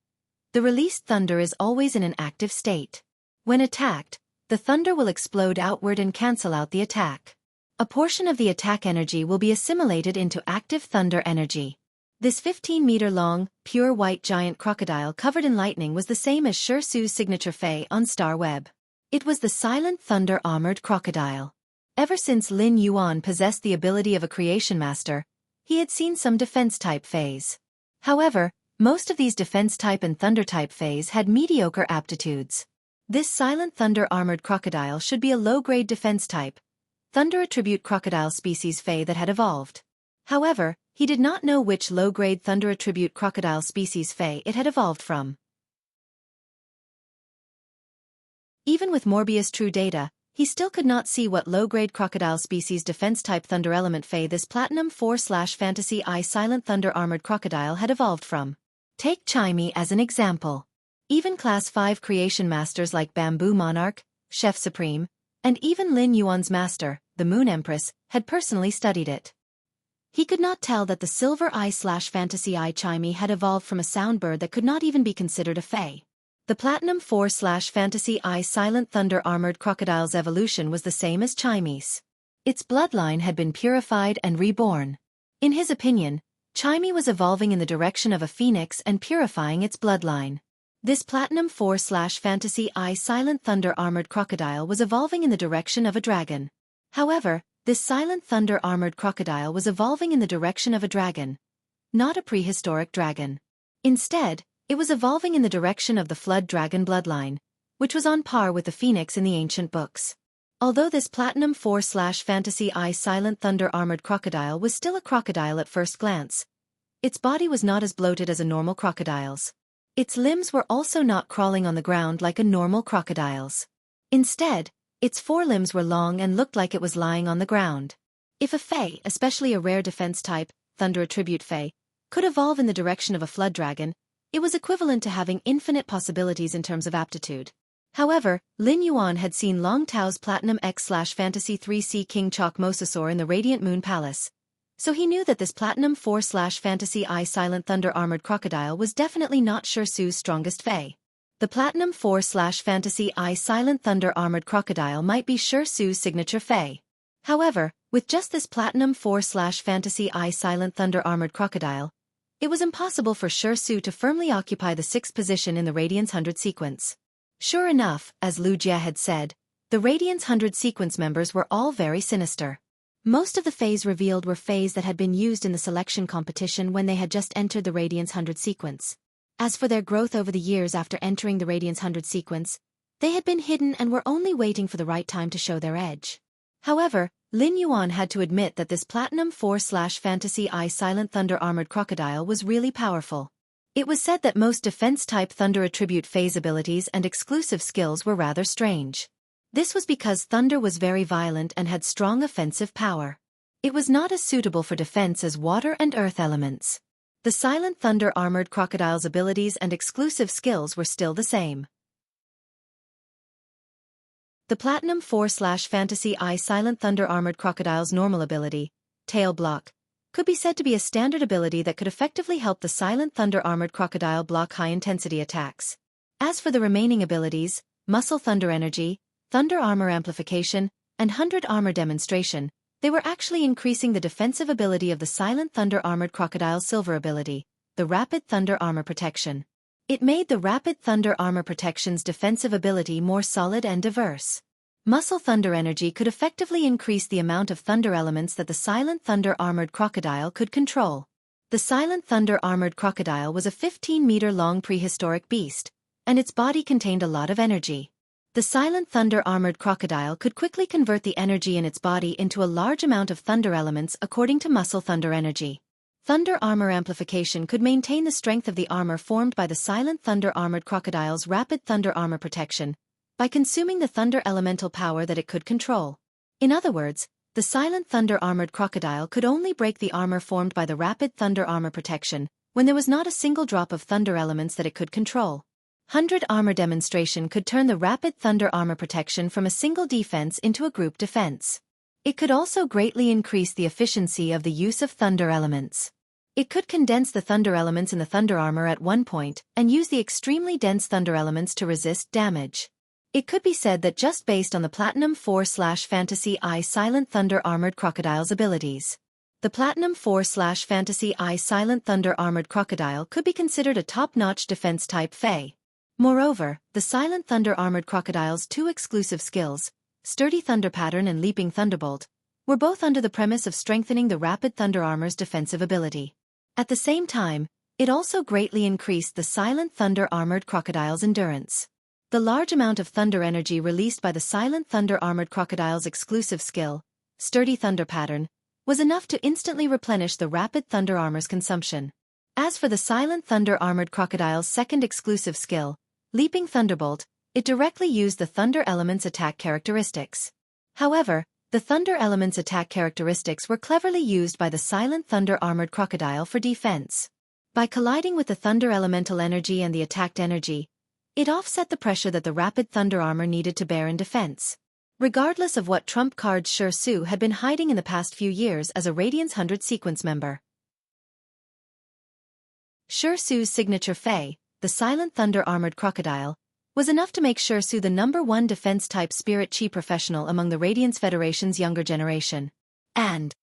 The released thunder is always in an active state. When attacked, the thunder will explode outward and cancel out the attack. A portion of the attack energy will be assimilated into active thunder energy. This 15-meter-long, pure white giant crocodile covered in lightning was the same as Xueqi's signature Fey on Star Web. It was the Silent Thunder Armored Crocodile. Ever since Lin Yuan possessed the ability of a creation master, he had seen some defense-type Feys. However, most of these defense-type and thunder-type Feys had mediocre aptitudes. This Silent Thunder Armored Crocodile should be a low-grade defense type, Thunder Attribute Crocodile species Fey that had evolved. However, he did not know which low-grade Thunder Attribute Crocodile species Fey it had evolved from. Even with Morbius true data, he still could not see what low-grade crocodile species defense-type Thunder Element Fey this Platinum 4/Fantasy Eye Silent Thunder Armored Crocodile had evolved from. Take Xueqi as an example. Even Class 5 creation masters like Bamboo Monarch, Chef Supreme, and even Lin Yuan's master, the Moon Empress, had personally studied it. He could not tell that the Silver Eye/Fantasy Eye Xueqi had evolved from a sound bird that could not even be considered a Fey. The Platinum 4/Fantasy Eye Silent Thunder Armored Crocodile's evolution was the same as Xueqi's. Its bloodline had been purified and reborn. In his opinion, Xueqi was evolving in the direction of a phoenix and purifying its bloodline. This Platinum 4/Fantasy Eye Silent Thunder Armored Crocodile was evolving in the direction of a dragon. However, this Silent Thunder Armored Crocodile was evolving in the direction of a dragon, not a prehistoric dragon. Instead, it was evolving in the direction of the Flood Dragon bloodline, which was on par with the phoenix in the ancient books. Although this Platinum 4/Fantasy Eye Silent Thunder Armored Crocodile was still a crocodile at first glance, its body was not as bloated as a normal crocodile's. Its limbs were also not crawling on the ground like a normal crocodile's. Instead, its forelimbs were long and looked like it was lying on the ground. If a Fae, especially a rare defense type, Thunder Attribute Fae, could evolve in the direction of a Flood Dragon, it was equivalent to having infinite possibilities in terms of aptitude. However, Lin Yuan had seen Long Tao's Platinum X/Fantasy 3C King Chalk Mosasaur in the Radiant Moon Palace, so he knew that this Platinum 4/Fantasy I Silent Thunder Armored Crocodile was definitely not Xueqi's strongest Fae. The Platinum 4/Fantasy I Silent Thunder Armored Crocodile might be Xueqi's signature Fae. However, with just this Platinum 4/Fantasy I Silent Thunder Armored Crocodile, it was impossible for Xueqi to firmly occupy the 6th position in the Radiance 100 sequence. Sure enough, as Lu Jie had said, the Radiance 100 sequence members were all very sinister. Most of the Faes revealed were Faes that had been used in the selection competition when they had just entered the Radiance 100 sequence. As for their growth over the years after entering the Radiance 100 sequence, they had been hidden and were only waiting for the right time to show their edge. However, Lin Yuan had to admit that this Platinum 4/Fantasy I Silent Thunder Armored Crocodile was really powerful. It was said that most defense-type Thunder Attribute Phase abilities and exclusive skills were rather strange. This was because Thunder was very violent and had strong offensive power. It was not as suitable for defense as water and earth elements. The Silent Thunder Armored Crocodile's abilities and exclusive skills were still the same. The Platinum 4/Fantasy I Silent Thunder Armored Crocodile's normal ability, Tail Block, could be said to be a standard ability that could effectively help the Silent Thunder Armored Crocodile block high-intensity attacks. As for the remaining abilities, Muscle Thunder Energy, Thunder Armor Amplification, and 100 Armor Demonstration, they were actually increasing the defensive ability of the Silent Thunder Armored Crocodile's silver ability, the Rapid Thunder Armor Protection. It made the Rapid Thunder Armor Protection's defensive ability more solid and diverse. Muscle Thunder Energy could effectively increase the amount of thunder elements that the Silent Thunder Armored Crocodile could control. The Silent Thunder Armored Crocodile was a 15-meter-long prehistoric beast, and its body contained a lot of energy. The Silent Thunder Armored Crocodile could quickly convert the energy in its body into a large amount of thunder elements according to Muscle Thunder Energy. Thunder Armor Amplification could maintain the strength of the armor formed by the Silent Thunder Armored Crocodile's Rapid Thunder Armor Protection by consuming the thunder elemental power that it could control. In other words, the Silent Thunder Armored Crocodile could only break the armor formed by the Rapid Thunder Armor Protection when there was not a single drop of thunder elements that it could control. 100 Armor Demonstration could turn the Rapid Thunder Armor Protection from a single defense into a group defense. It could also greatly increase the efficiency of the use of thunder elements. It could condense the thunder elements in the thunder armor at one point and use the extremely dense thunder elements to resist damage. It could be said that just based on the Platinum 4/Fantasy I Silent Thunder Armored Crocodile's abilities, the Platinum 4/Fantasy I Silent Thunder Armored Crocodile could be considered a top-notch defense-type Fae. Moreover, the Silent Thunder Armored Crocodile's 2 exclusive skills, Sturdy Thunder Pattern and Leaping Thunderbolt, were both under the premise of strengthening the Rapid Thunder Armor's defensive ability. At the same time, it also greatly increased the Silent Thunder Armored Crocodile's endurance. The large amount of thunder energy released by the Silent Thunder Armored Crocodile's exclusive skill, Sturdy Thunder Pattern, was enough to instantly replenish the Rapid Thunder Armor's consumption. As for the Silent Thunder Armored Crocodile's second exclusive skill, Leaping Thunderbolt, it directly used the Thunder Element's attack characteristics. However, the Thunder Element's attack characteristics were cleverly used by the Silent Thunder Armored Crocodile for defense. By colliding with the Thunder Elemental energy and the attacked energy, it offset the pressure that the Rapid Thunder Armor needed to bear in defense. Regardless of what trump cards Xueqi had been hiding in the past few years as a Radiance 100 sequence member, Xueqi's signature Fae, the Silent Thunder Armored Crocodile, was enough to make Xueqi the #1 defense-type Spirit Chi professional among the Radiance Federation's younger generation. And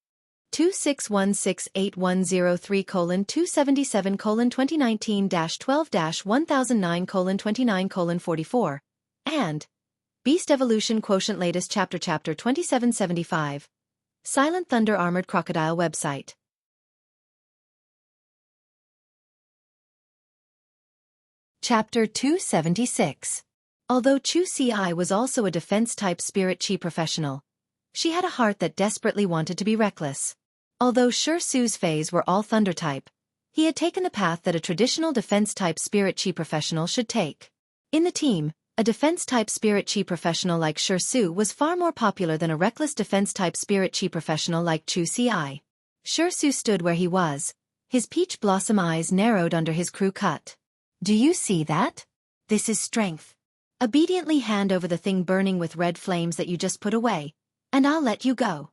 26168103:2019-12-1009:29:44 and Beast Evolution Quotient Latest Chapter 2775. Silent Thunder Armored Crocodile website. Chapter 276. Although Xueqi was also a defense-type Spirit Chi professional, she had a heart that desperately wanted to be reckless. Although Xueqi's Faes were all Thunder-type, he had taken the path that a traditional defense-type Spirit Chi professional should take. In the team, A defense-type spirit chi professional like Xueqi was far more popular than a reckless defense-type spirit chi professional like Xueqi. Xueqi stood where he was, his peach blossom eyes narrowed under his crew cut. Do you see that? This is strength. Obediently hand over the thing burning with red flames that you just put away, and I'll let you go.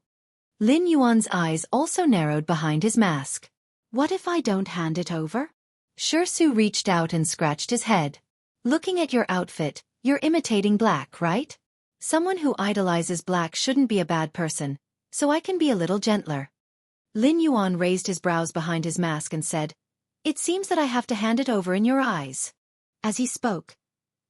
Lin Yuan's eyes also narrowed behind his mask. What if I don't hand it over? Xueqi reached out and scratched his head. Looking at your outfit, you're imitating black, right? Someone who idolizes black shouldn't be a bad person, so I can be a little gentler. Lin Yuan raised his brows behind his mask and said, It seems that I have to hand it over in your eyes. As he spoke,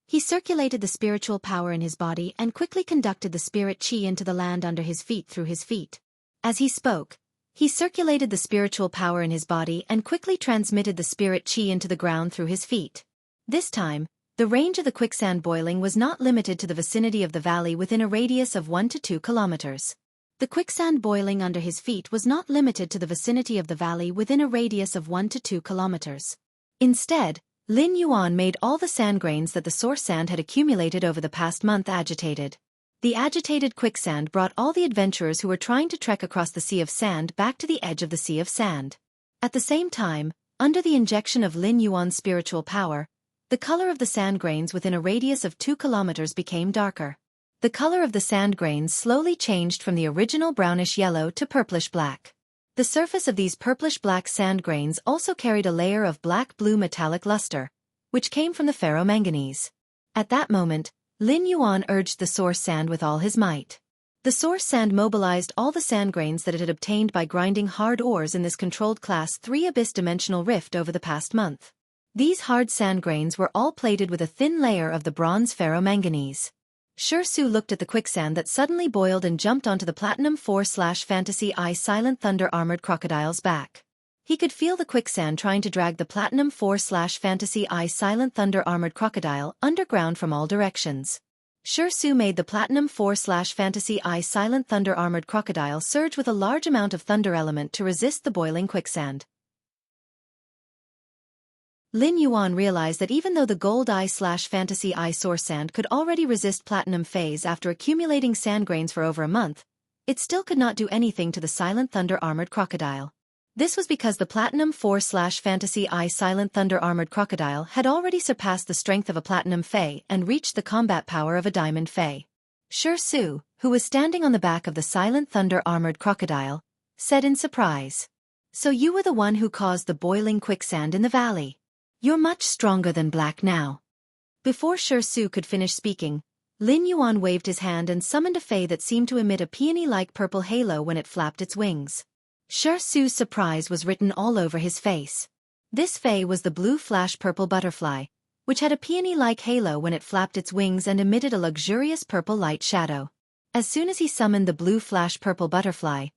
he circulated the spiritual power in his body and quickly conducted the spirit chi into the land under his feet through his feet. As he spoke, he circulated the spiritual power in his body and quickly transmitted the spirit chi into the ground through his feet. This time, the range of the quicksand boiling was not limited to the vicinity of the valley within a radius of 1 to 2 kilometers. The quicksand boiling under his feet was not limited to the vicinity of the valley within a radius of 1 to 2 kilometers. Instead, Lin Yuan made all the sand grains that the source sand had accumulated over the past month agitated. The agitated quicksand brought all the adventurers who were trying to trek across the sea of sand back to the edge of the sea of sand. At the same time, under the injection of Lin Yuan's spiritual power, the color of the sand grains within a radius of 2 kilometers became darker. The color of the sand grains slowly changed from the original brownish yellow to purplish black. The surface of these purplish-black sand grains also carried a layer of black-blue metallic luster, which came from the ferromanganese. At that moment, Lin Yuan urged the source sand with all his might. The source sand mobilized all the sand grains that it had obtained by grinding hard ores in this controlled Class 3 abyss-dimensional rift over the past month. These hard sand grains were all plated with a thin layer of the bronze ferromanganese. Xueqi looked at the quicksand that suddenly boiled and jumped onto the Platinum 4/Fantasy Eye Silent Thunder Armored Crocodile's back. He could feel the quicksand trying to drag the Platinum 4/Fantasy Eye Silent Thunder Armored Crocodile underground from all directions. Xueqi made the Platinum 4/Fantasy Eye Silent Thunder Armored Crocodile surge with a large amount of thunder element to resist the boiling quicksand. Lin Yuan realized that even though the Gold Eye/Fantasy Eye source sand could already resist platinum phase after accumulating sand grains for over a month, it still could not do anything to the Silent Thunder Armored Crocodile. This was because the Platinum 4/Fantasy Eye Silent Thunder Armored Crocodile had already surpassed the strength of a Platinum Fae and reached the combat power of a Diamond Fae. Xueqi, who was standing on the back of the Silent Thunder Armored Crocodile, said in surprise, "So you were the one who caused the boiling quicksand in the valley. You're much stronger than black now." Before Xueqi could finish speaking, Lin Yuan waved his hand and summoned a fae that seemed to emit a peony-like purple halo when it flapped its wings. Xueqi's surprise was written all over his face. This fae was the blue flash purple butterfly, which had a peony-like halo when it flapped its wings and emitted a luxurious purple light shadow. As soon as he summoned the blue flash purple butterfly,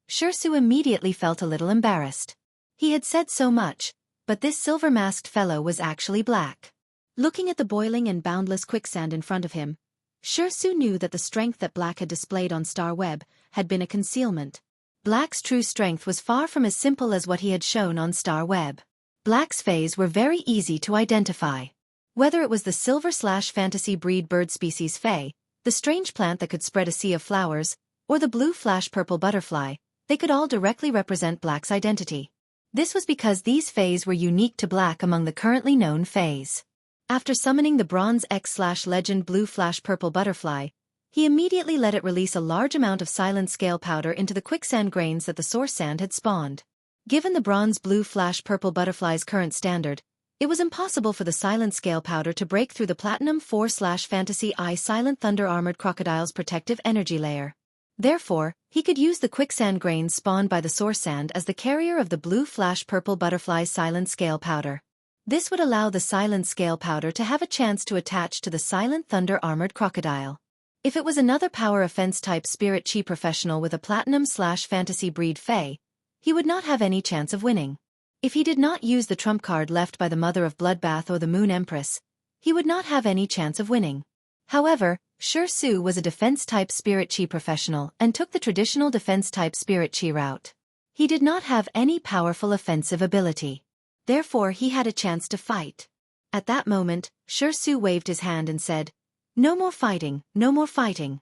Xueqi immediately felt a little embarrassed. He had said so much, but this silver-masked fellow was actually black. Looking at the boiling and boundless quicksand in front of him, Xueqi knew that the strength that Black had displayed on Star Web had been a concealment. Black's true strength was far from as simple as what he had shown on Star Web. Black's faes were very easy to identify. Whether it was the silver/fantasy breed bird species fae, the strange plant that could spread a sea of flowers, or the blue flash purple butterfly, they could all directly represent Black's identity. This was because these faes were unique to Black among the currently known faes. After summoning the Bronze X/Legend Blue Flash Purple Butterfly, he immediately let it release a large amount of silent scale powder into the quicksand grains that the source sand had spawned. Given the Bronze Blue Flash Purple Butterfly's current standard, it was impossible for the silent scale powder to break through the Platinum 4/Fantasy Eye Silent Thunder Armored Crocodile's protective energy layer. Therefore, he could use the quicksand grains spawned by the source sand as the carrier of the blue flash purple butterfly's silent scale powder. This would allow the silent scale powder to have a chance to attach to the Silent Thunder Armored Crocodile. If it was another power offense type spirit chi professional with a platinum/fantasy breed fae, he would not have any chance of winning. If he did not use the trump card left by the Mother of Bloodbath or the Moon Empress, he would not have any chance of winning. However, Xueqi was a defense-type spirit chi professional and took the traditional defense-type spirit chi route. He did not have any powerful offensive ability. Therefore he had a chance to fight. At that moment, Xueqi waved his hand and said, No more fighting, no more fighting.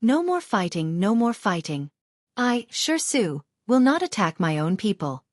No more fighting, no more fighting. I, Xueqi, will not attack my own people.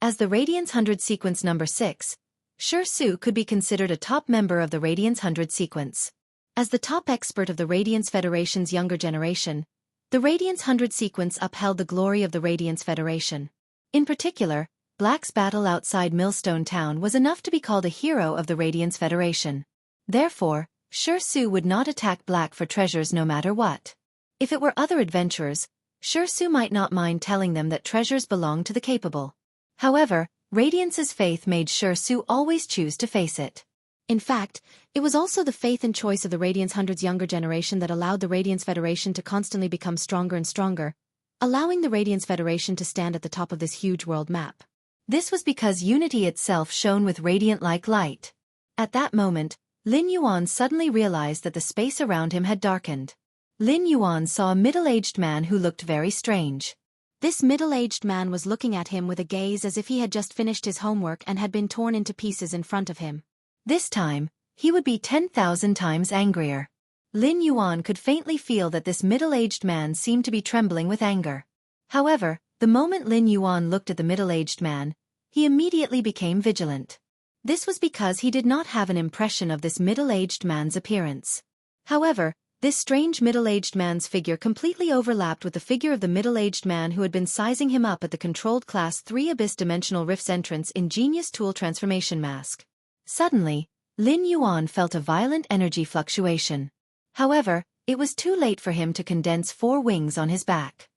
As the Radiance 100 sequence number 6, Xueqi could be considered a top member of the Radiance 100 sequence. As the top expert of the Radiance Federation's younger generation, the Radiance 100 sequence upheld the glory of the Radiance Federation. In particular, Black's battle outside Millstone Town was enough to be called a hero of the Radiance Federation. Therefore, Xueqi would not attack Black for treasures no matter what. If it were other adventurers, Xueqi might not mind telling them that treasures belong to the capable. However, Radiance's faith made Xueqi always choose to face it. In fact, it was also the faith and choice of the Radiance 100's younger generation that allowed the Radiance Federation to constantly become stronger and stronger, allowing the Radiance Federation to stand at the top of this huge world map. This was because unity itself shone with radiant-like light. At that moment, Lin Yuan suddenly realized that the space around him had darkened. Lin Yuan saw a middle-aged man who looked very strange. This middle-aged man was looking at him with a gaze as if he had just finished his homework and had been torn into pieces in front of him. This time, he would be 10,000 times angrier. Lin Yuan could faintly feel that this middle-aged man seemed to be trembling with anger. However, the moment Lin Yuan looked at the middle-aged man, he immediately became vigilant. This was because he did not have an impression of this middle-aged man's appearance. However, this strange middle-aged man's figure completely overlapped with the figure of the middle-aged man who had been sizing him up at the controlled Class 3 Abyss Dimensional Rifts entrance in Genius Tool Transformation Mask. Suddenly, Lin Yuan felt a violent energy fluctuation. However, it was too late for him to condense 4 wings on his back.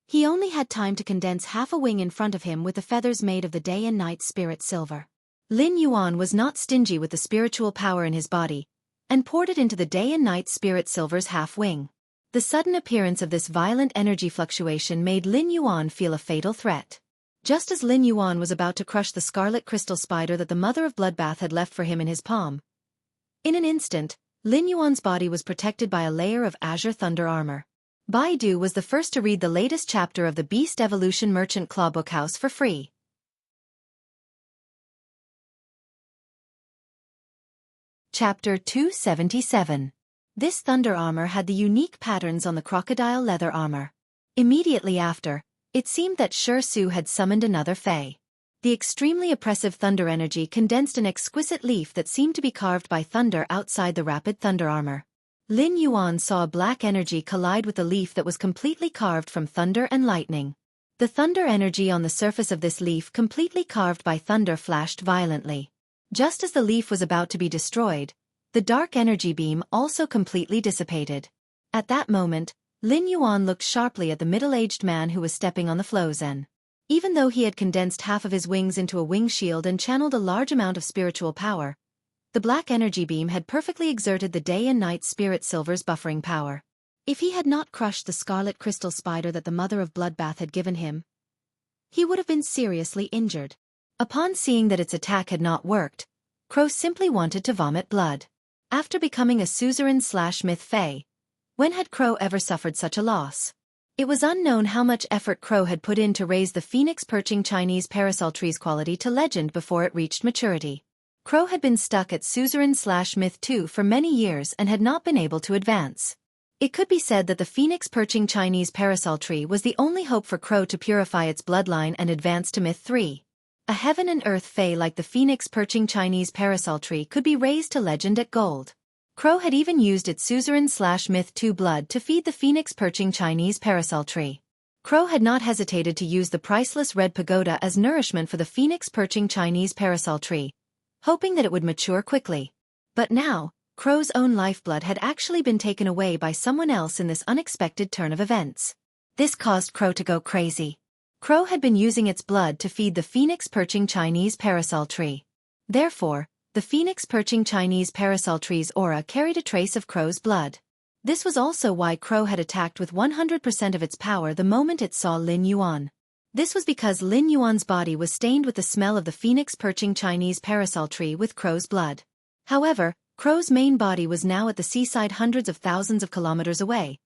He only had time to condense half a wing in front of him with the feathers made of the day and night spirit silver. Lin Yuan was not stingy with the spiritual power in his body, and poured it into the day and night spirit silver's half wing. The sudden appearance of this violent energy fluctuation made Lin Yuan feel a fatal threat. Just as Lin Yuan was about to crush the scarlet crystal spider that the Mother of Bloodbath had left for him in his palm, in an instant, Lin Yuan's body was protected by a layer of azure thunder armor. Baidu was the first to read the latest chapter of the Beast Evolution Merchant Clawbook House for free. Chapter 277. This thunder armor had the unique patterns on the crocodile leather armor. Immediately after, it seemed that Xueqi had summoned another fae. The extremely oppressive thunder energy condensed an exquisite leaf that seemed to be carved by thunder outside the rapid thunder armor. Lin Yuan saw a black energy collide with a leaf that was completely carved from thunder and lightning. The thunder energy on the surface of this leaf completely carved by thunder flashed violently. Just as the leaf was about to be destroyed, the dark energy beam also completely dissipated. At that moment, Lin Yuan looked sharply at the middle-aged man who was stepping on the flozen. Even though he had condensed half of his wings into a wing shield and channeled a large amount of spiritual power, the black energy beam had perfectly exerted the day and night spirit silver's buffering power. If he had not crushed the scarlet crystal spider that the Mother of Bloodbath had given him, he would have been seriously injured. Upon seeing that its attack had not worked, Crow simply wanted to vomit blood. After becoming a suzerain/myth fae, when had Crow ever suffered such a loss? It was unknown how much effort Crow had put in to raise the phoenix perching Chinese parasol tree's quality to legend before it reached maturity. Crow had been stuck at suzerain/myth 2 for many years and had not been able to advance. It could be said that the phoenix perching Chinese parasol tree was the only hope for Crow to purify its bloodline and advance to myth 3. A heaven and earth fae like the phoenix perching Chinese parasol tree could be raised to legend at gold. Crow had even used its suzerain/myth 2 blood to feed the phoenix perching Chinese parasol tree. Crow had not hesitated to use the priceless red pagoda as nourishment for the phoenix perching Chinese parasol tree, hoping that it would mature quickly. But now, Crow's own lifeblood had actually been taken away by someone else in this unexpected turn of events. This caused Crow to go crazy. Crow had been using its blood to feed the phoenix perching Chinese parasol tree. Therefore, the phoenix perching Chinese parasol tree's aura carried a trace of Crow's blood. This was also why Crow had attacked with 100% of its power the moment it saw Lin Yuan. This was because Lin Yuan's body was stained with the smell of the phoenix perching Chinese parasol tree with Crow's blood. However, Crow's main body was now at the seaside hundreds of thousands of kilometers away,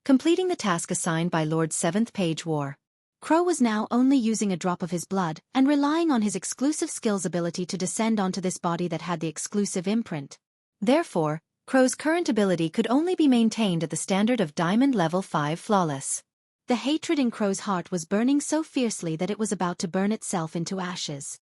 completing the task assigned by Lord 7th Page War. Crow was now only using a drop of his blood and relying on his exclusive skills ability to descend onto this body that had the exclusive imprint. Therefore, Crow's current ability could only be maintained at the standard of Diamond Level 5 Flawless. The hatred in Crow's heart was burning so fiercely that it was about to burn itself into ashes.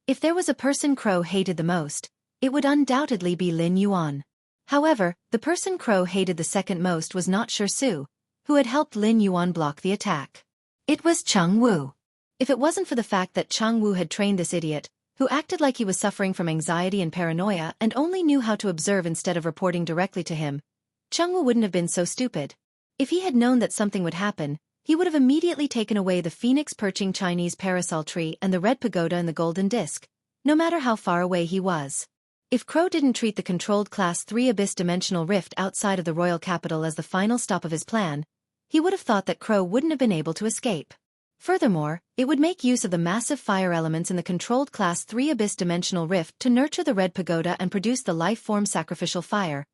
If there was a person Crow hated the most, it would undoubtedly be Lin Yuan. However, the person Crow hated the second most was not Xueqi, who had helped Lin Yuan block the attack. It was Cheng Wu. If it wasn't for the fact that Cheng Wu had trained this idiot, who acted like he was suffering from anxiety and paranoia and only knew how to observe instead of reporting directly to him, Cheng Wu wouldn't have been so stupid. If he had known that something would happen, he would have immediately taken away the phoenix-perching Chinese parasol tree and the red pagoda and the golden disc, no matter how far away he was. If Crow didn't treat the controlled Class 3 Abyss Dimensional Rift outside of the royal capital as the final stop of his plan, he would have thought that Crow wouldn't have been able to escape. Furthermore, it would make use of the massive fire elements in the controlled Class 3 Abyss Dimensional Rift to nurture the red pagoda and produce the life-form sacrificial fire,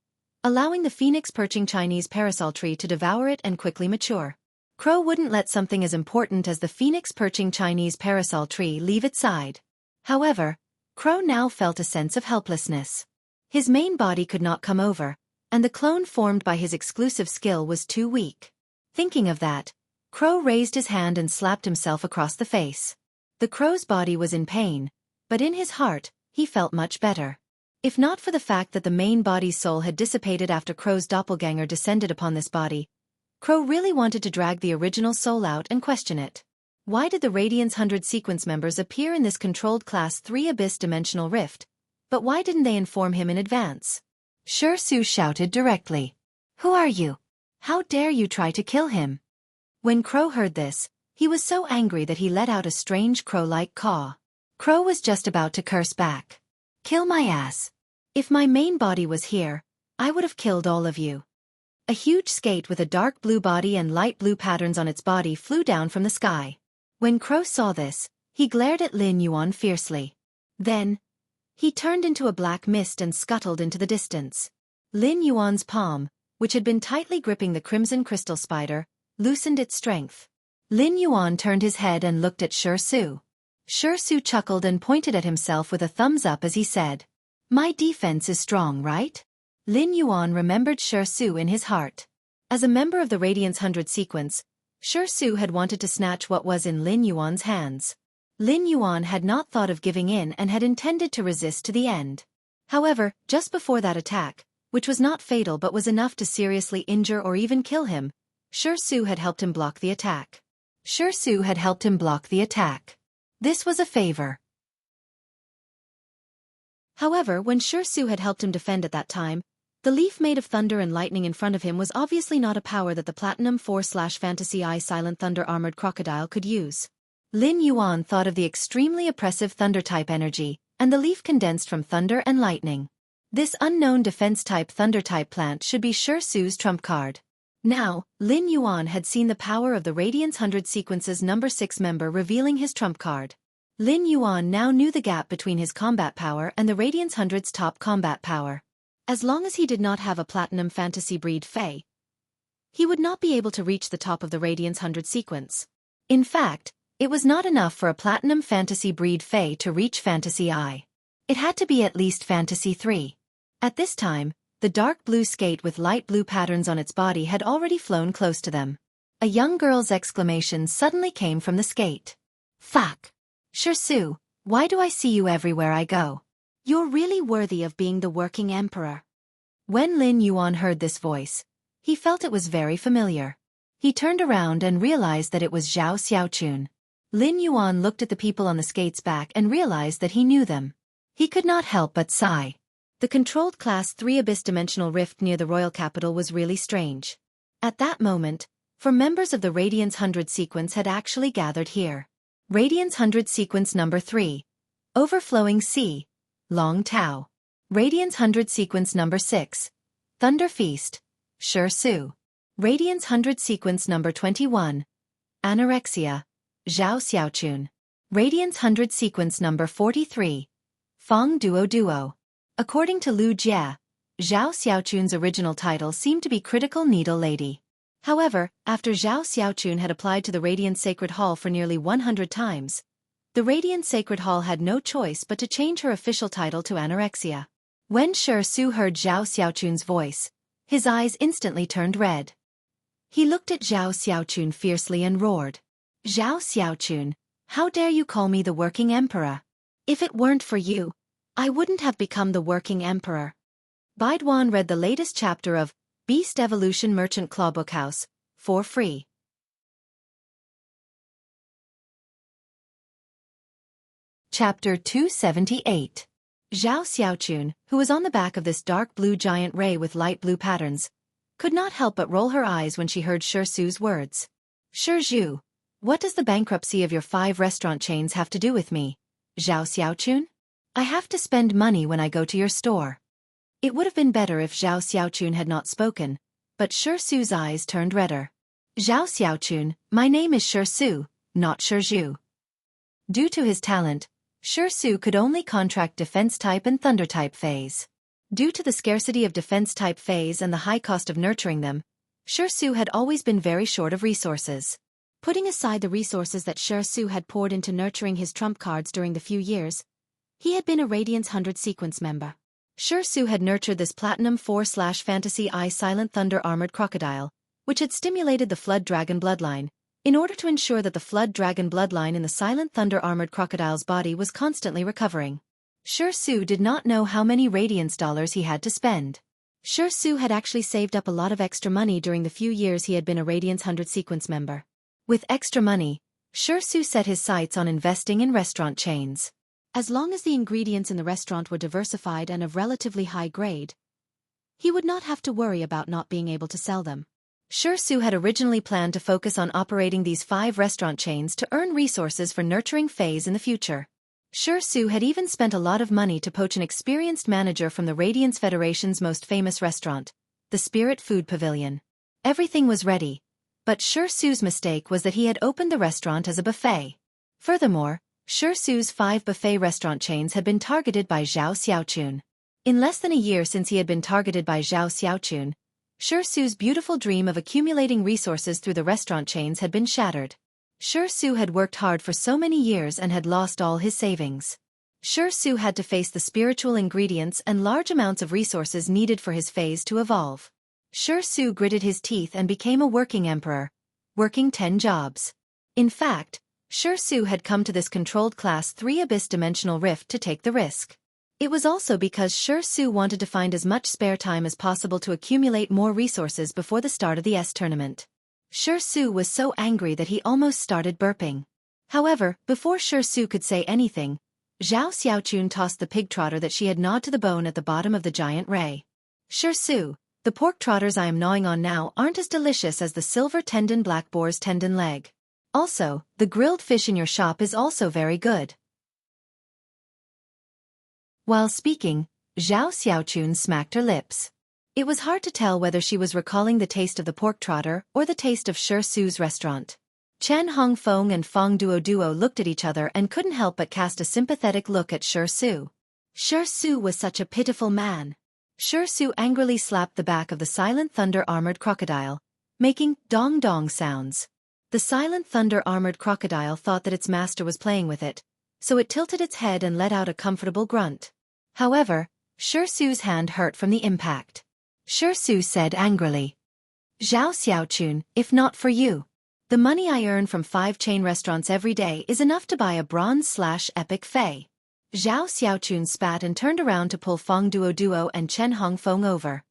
allowing the phoenix-perching Chinese parasol tree to devour it and quickly mature. Crow wouldn't let something as important as the phoenix-perching Chinese parasol tree leave its side. However, Crow now felt a sense of helplessness. His main body could not come over, and the clone formed by his exclusive skill was too weak. Thinking of that, Crow raised his hand and slapped himself across the face. The Crow's body was in pain, but in his heart, he felt much better. If not for the fact that the main body's soul had dissipated after Crow's doppelganger descended upon this body, Crow really wanted to drag the original soul out and question it. Why did the Radiance 100 sequence members appear in this controlled Class 3 Abyss Dimensional Rift, but why didn't they inform him in advance? Xueqi shouted directly. "Who are you? How dare you try to kill him?" When Crow heard this, he was so angry that he let out a strange crow-like caw. Crow was just about to curse back. "Kill my ass. If my main body was here, I would have killed all of you." A huge skate with a dark blue body and light blue patterns on its body flew down from the sky. When Crow saw this, he glared at Lin Yuan fiercely. Then, he turned into a black mist and scuttled into the distance. Lin Yuan's palm, which had been tightly gripping the crimson crystal spider, loosened its strength. Lin Yuan turned his head and looked at Xueqi. Xueqi chuckled and pointed at himself with a thumbs up as he said, "My defense is strong, right?" Lin Yuan remembered Xueqi in his heart. As a member of the Radiance 100 sequence, Xueqi had wanted to snatch what was in Lin Yuan's hands. Lin Yuan had not thought of giving in and had intended to resist to the end. However, just before that attack, which was not fatal but was enough to seriously injure or even kill him, Xueqi had helped him block the attack. This was a favor. However, when Xueqi had helped him defend at that time, the leaf made of thunder and lightning in front of him was obviously not a power that the Platinum 4/Fantasy Eye Silent Thunder Armored Crocodile could use. Lin Yuan thought of the extremely oppressive thunder-type energy, and the leaf condensed from thunder and lightning. This unknown defense-type thunder-type plant should be Xueqi's trump card. Now, Lin Yuan had seen the power of the Radiance 100 sequence's number 6 member revealing his trump card. Lin Yuan now knew the gap between his combat power and the Radiance 100's top combat power. As long as he did not have a Platinum Fantasy Breed Fae, he would not be able to reach the top of the Radiance 100 sequence. In fact, it was not enough for a Platinum Fantasy Breed Fae to reach Fantasy I. It had to be at least Fantasy 3. At this time, the dark blue skate with light blue patterns on its body had already flown close to them. A young girl's exclamation suddenly came from the skate. "Fuck! Xueqi, why do I see you everywhere I go? You're really worthy of being the working emperor." When Lin Yuan heard this voice, he felt it was very familiar. He turned around and realized that it was Zhao Xiaochun. Lin Yuan looked at the people on the skate's back and realized that he knew them. He could not help but sigh. The controlled Class 3 Abyss Dimensional Rift near the royal capital was really strange. At that moment, 4 members of the Radiance 100 sequence had actually gathered here. Radiance 100 sequence number 3. Overflowing Sea. Long Tao. Radiance 100 sequence number 6. Thunder Feast. Xueqi. Radiance 100 sequence number 21. Anorexia. Zhao Xiaochun. Radiance 100 sequence number 43. Fong Duo Duo. According to Lu Jie, Zhao Xiaochun's original title seemed to be Critical Needle Lady. However, after Zhao Xiaochun had applied to the Radiant Sacred Hall for nearly 100 times, The Radiant Sacred Hall had no choice but to change her official title to anorexia. When Xueqi heard Zhao Xiaochun's voice, his eyes instantly turned red. He looked at Zhao Xiaochun fiercely and roared. "Zhao Xiaochun, how dare you call me the working emperor? If it weren't for you, I wouldn't have become the working emperor." Baiduan read the latest chapter of Beast Evolution Merchant Clawbook House for free. Chapter 278. Zhao Xiaochun, who was on the back of this dark blue giant ray with light blue patterns, could not help but roll her eyes when she heard Xueqi's words. "Xueqi, what does the bankruptcy of your 5 restaurant chains have to do with me, Zhao Xiaochun? I have to spend money when I go to your store." It would have been better if Zhao Xiaochun had not spoken, but Xueqi's eyes turned redder. "Zhao Xiaochun, my name is Xueqi, not Xueqi." Due to his talent, Xueqi could only contract defense-type and thunder-type phase. Due to the scarcity of defense-type phase and the high cost of nurturing them, Xueqi had always been very short of resources. Putting aside the resources that Xueqi had poured into nurturing his trump cards during the few years, he had been a Radiance 100 sequence member. Xueqi had nurtured this Platinum 4/Fantasy Eye Silent Thunder Armored Crocodile, which had stimulated the Flood Dragon bloodline, in order to ensure that the Flood Dragon bloodline in the Silent Thunder Armored Crocodile's body was constantly recovering. Xueqi did not know how many Radiance dollars he had to spend. Xueqi had actually saved up a lot of extra money during the few years he had been a Radiance 100 sequence member. With extra money, Xueqi set his sights on investing in restaurant chains. As long as the ingredients in the restaurant were diversified and of relatively high grade, he would not have to worry about not being able to sell them. Xueqi had originally planned to focus on operating these 5 restaurant chains to earn resources for nurturing phase in the future. Xueqi had even spent a lot of money to poach an experienced manager from the Radiance Federation's most famous restaurant, the Spirit Food Pavilion. Everything was ready, but Xueqi's mistake was that he had opened the restaurant as a buffet. Furthermore, Xueqi's 5 buffet restaurant chains had been targeted by Zhao Xiaochun. In less than a year since he had been targeted by Zhao Xiaochun, Xueqi's beautiful dream of accumulating resources through the restaurant chains had been shattered. Xueqi had worked hard for so many years and had lost all his savings. Xueqi had to face the spiritual ingredients and large amounts of resources needed for his phase to evolve. Xueqi gritted his teeth and became a working emperor, working 10 jobs. In fact, Xueqi had come to this controlled Class 3 Abyss Dimensional Rift to take the risk. It was also because Xueqi wanted to find as much spare time as possible to accumulate more resources before the start of the S tournament. Xueqi was so angry that he almost started burping. However, before Xueqi could say anything, Zhao Xiaochun tossed the pig trotter that she had gnawed to the bone at the bottom of the giant ray. "Xueqi, the pork trotters I am gnawing on now aren't as delicious as the silver tendon black boar's tendon leg. Also, the grilled fish in your shop is also very good." While speaking, Zhao Xiaochun smacked her lips. It was hard to tell whether she was recalling the taste of the pork trotter or the taste of Xueqi's restaurant. Chen Hongfeng and Feng Duo looked at each other and couldn't help but cast a sympathetic look at Xueqi. Xueqi was such a pitiful man. Xueqi angrily slapped the back of the Silent Thunder Armored Crocodile, making dong-dong sounds. The Silent Thunder Armored Crocodile thought that its master was playing with it, so it tilted its head and let out a comfortable grunt. However, Xueqi's hand hurt from the impact. Xueqi said angrily, "Zhao Xiaochun, if not for you, the money I earn from 5 chain restaurants every day is enough to buy a bronze/epic fei." Zhao Xiaochun spat and turned around to pull Feng Duo and Chen Hongfeng over.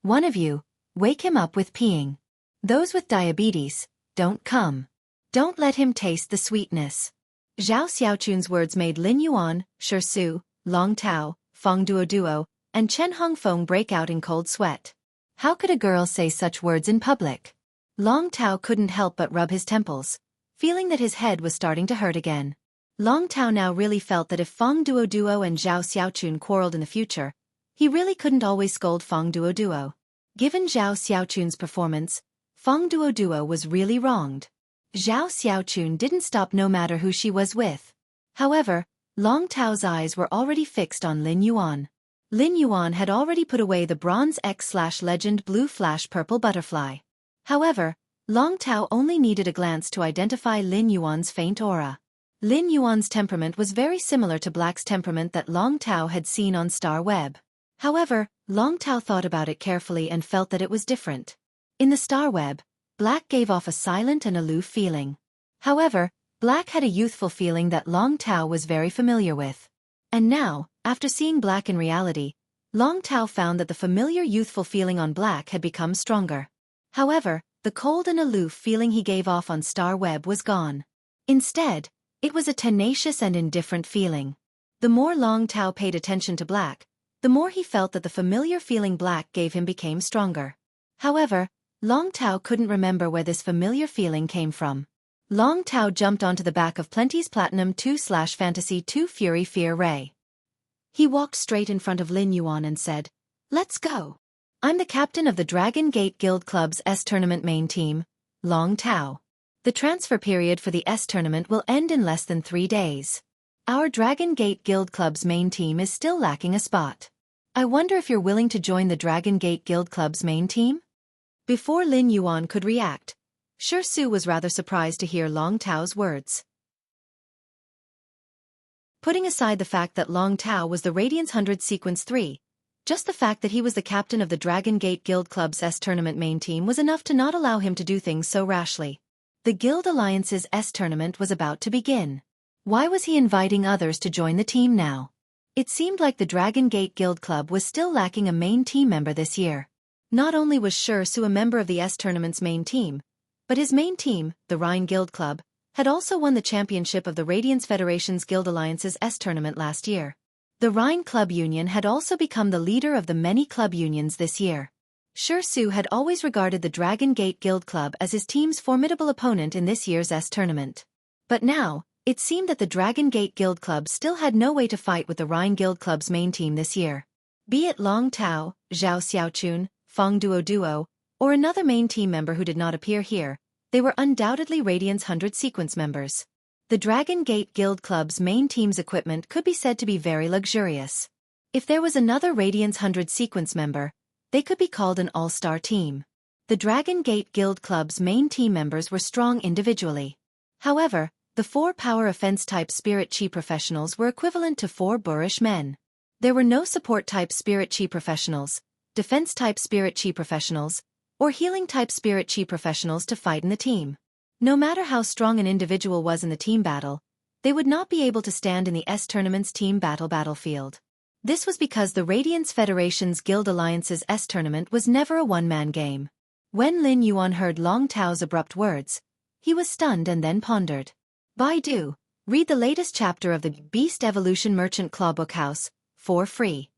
"One of you, wake him up with peeing. Those with diabetes, don't come. Don't let him taste the sweetness." Zhao Xiaochun's words made Lin Yuan, Xueqi, Long Tao, Feng Duo, and Chen Hongfeng break out in cold sweat. How could a girl say such words in public? Long Tao couldn't help but rub his temples, feeling that his head was starting to hurt again. Long Tao now really felt that if Feng Duo and Zhao Xiaochun quarreled in the future, he really couldn't always scold Feng Duo. Given Zhao Xiaochun's performance, Feng Duo was really wronged. Zhao Xiaochun didn't stop no matter who she was with. However, Long Tao's eyes were already fixed on Lin Yuan. Lin Yuan had already put away the Bronze X/Legend Blue Flash Purple Butterfly. However, Long Tao only needed a glance to identify Lin Yuan's faint aura. Lin Yuan's temperament was very similar to Black's temperament that Long Tao had seen on Star Web. However, Long Tao thought about it carefully and felt that it was different. In the Star Web, Black gave off a silent and aloof feeling. However, Black had a youthful feeling that Long Tao was very familiar with. And now, after seeing Black in reality, Long Tao found that the familiar youthful feeling on Black had become stronger. However, the cold and aloof feeling he gave off on Star Web was gone. Instead, it was a tenacious and indifferent feeling. The more Long Tao paid attention to Black, the more he felt that the familiar feeling Black gave him became stronger. However, Long Tao couldn't remember where this familiar feeling came from. Long Tao jumped onto the back of Plenty's Platinum 2/Fantasy 2 Fury Fear Ray. He walked straight in front of Lin Yuan and said, "Let's go. I'm the captain of the Dragon Gate Guild Club's S Tournament main team, Long Tao. The transfer period for the S Tournament will end in less than 3 days. Our Dragon Gate Guild Club's main team is still lacking a spot. I wonder if you're willing to join the Dragon Gate Guild Club's main team?" Before Lin Yuan could react, Xueqi was rather surprised to hear Long Tao's words. Putting aside the fact that Long Tao was the Radiance 100 Sequence 3, just the fact that he was the captain of the Dragon Gate Guild Club's S Tournament main team was enough to not allow him to do things so rashly. The Guild Alliance's S Tournament was about to begin. Why was he inviting others to join the team now? It seemed like the Dragon Gate Guild Club was still lacking a main team member this year. Not only was Xueqi a member of the S Tournament's main team, but his main team, the Rhine Guild Club, had also won the championship of the Radiance Federation's Guild Alliance's S Tournament last year. The Rhine Club Union had also become the leader of the many club unions this year. Xueqi had always regarded the Dragon Gate Guild Club as his team's formidable opponent in this year's S Tournament. But now, it seemed that the Dragon Gate Guild Club still had no way to fight with the Rhine Guild Club's main team this year. Be it Long Tao, Zhao Xiaochun, Feng Duo, or another main team member who did not appear here, they were undoubtedly Radiance 100 Sequence members. The Dragon Gate Guild Club's main team's equipment could be said to be very luxurious. If there was another Radiance 100 Sequence member, they could be called an all-star team. The Dragon Gate Guild Club's main team members were strong individually. However, the 4 power offense-type Spirit Chi professionals were equivalent to 4 boorish men. There were no support-type Spirit Chi professionals, defense-type Spirit Chi professionals, or healing-type Spirit Chi professionals to fight in the team. No matter how strong an individual was in the team battle, they would not be able to stand in the S Tournament's team battlefield. This was because the Radiance Federation's Guild Alliance's S Tournament was never a one-man game. When Lin Yuan heard Long Tao's abrupt words, he was stunned and then pondered. Baidu, read the latest chapter of the Beast Evolution Merchant Clawbook House, for free.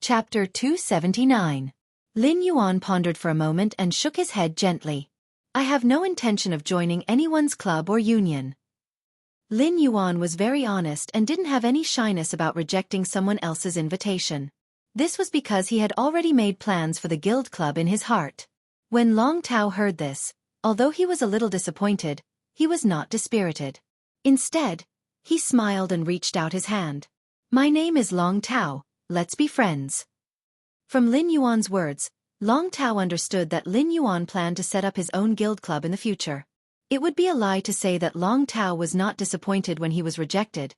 Chapter 279. Lin Yuan pondered for a moment and shook his head gently. I have no intention of joining anyone's club or union. Lin Yuan was very honest and didn't have any shyness about rejecting someone else's invitation. This was because he had already made plans for the guild club in his heart. When Long Tao heard this, although he was a little disappointed, he was not dispirited. Instead, he smiled and reached out his hand. My name is Long Tao, let's be friends. From Lin Yuan's words, Long Tao understood that Lin Yuan planned to set up his own guild club in the future. It would be a lie to say that Long Tao was not disappointed when he was rejected,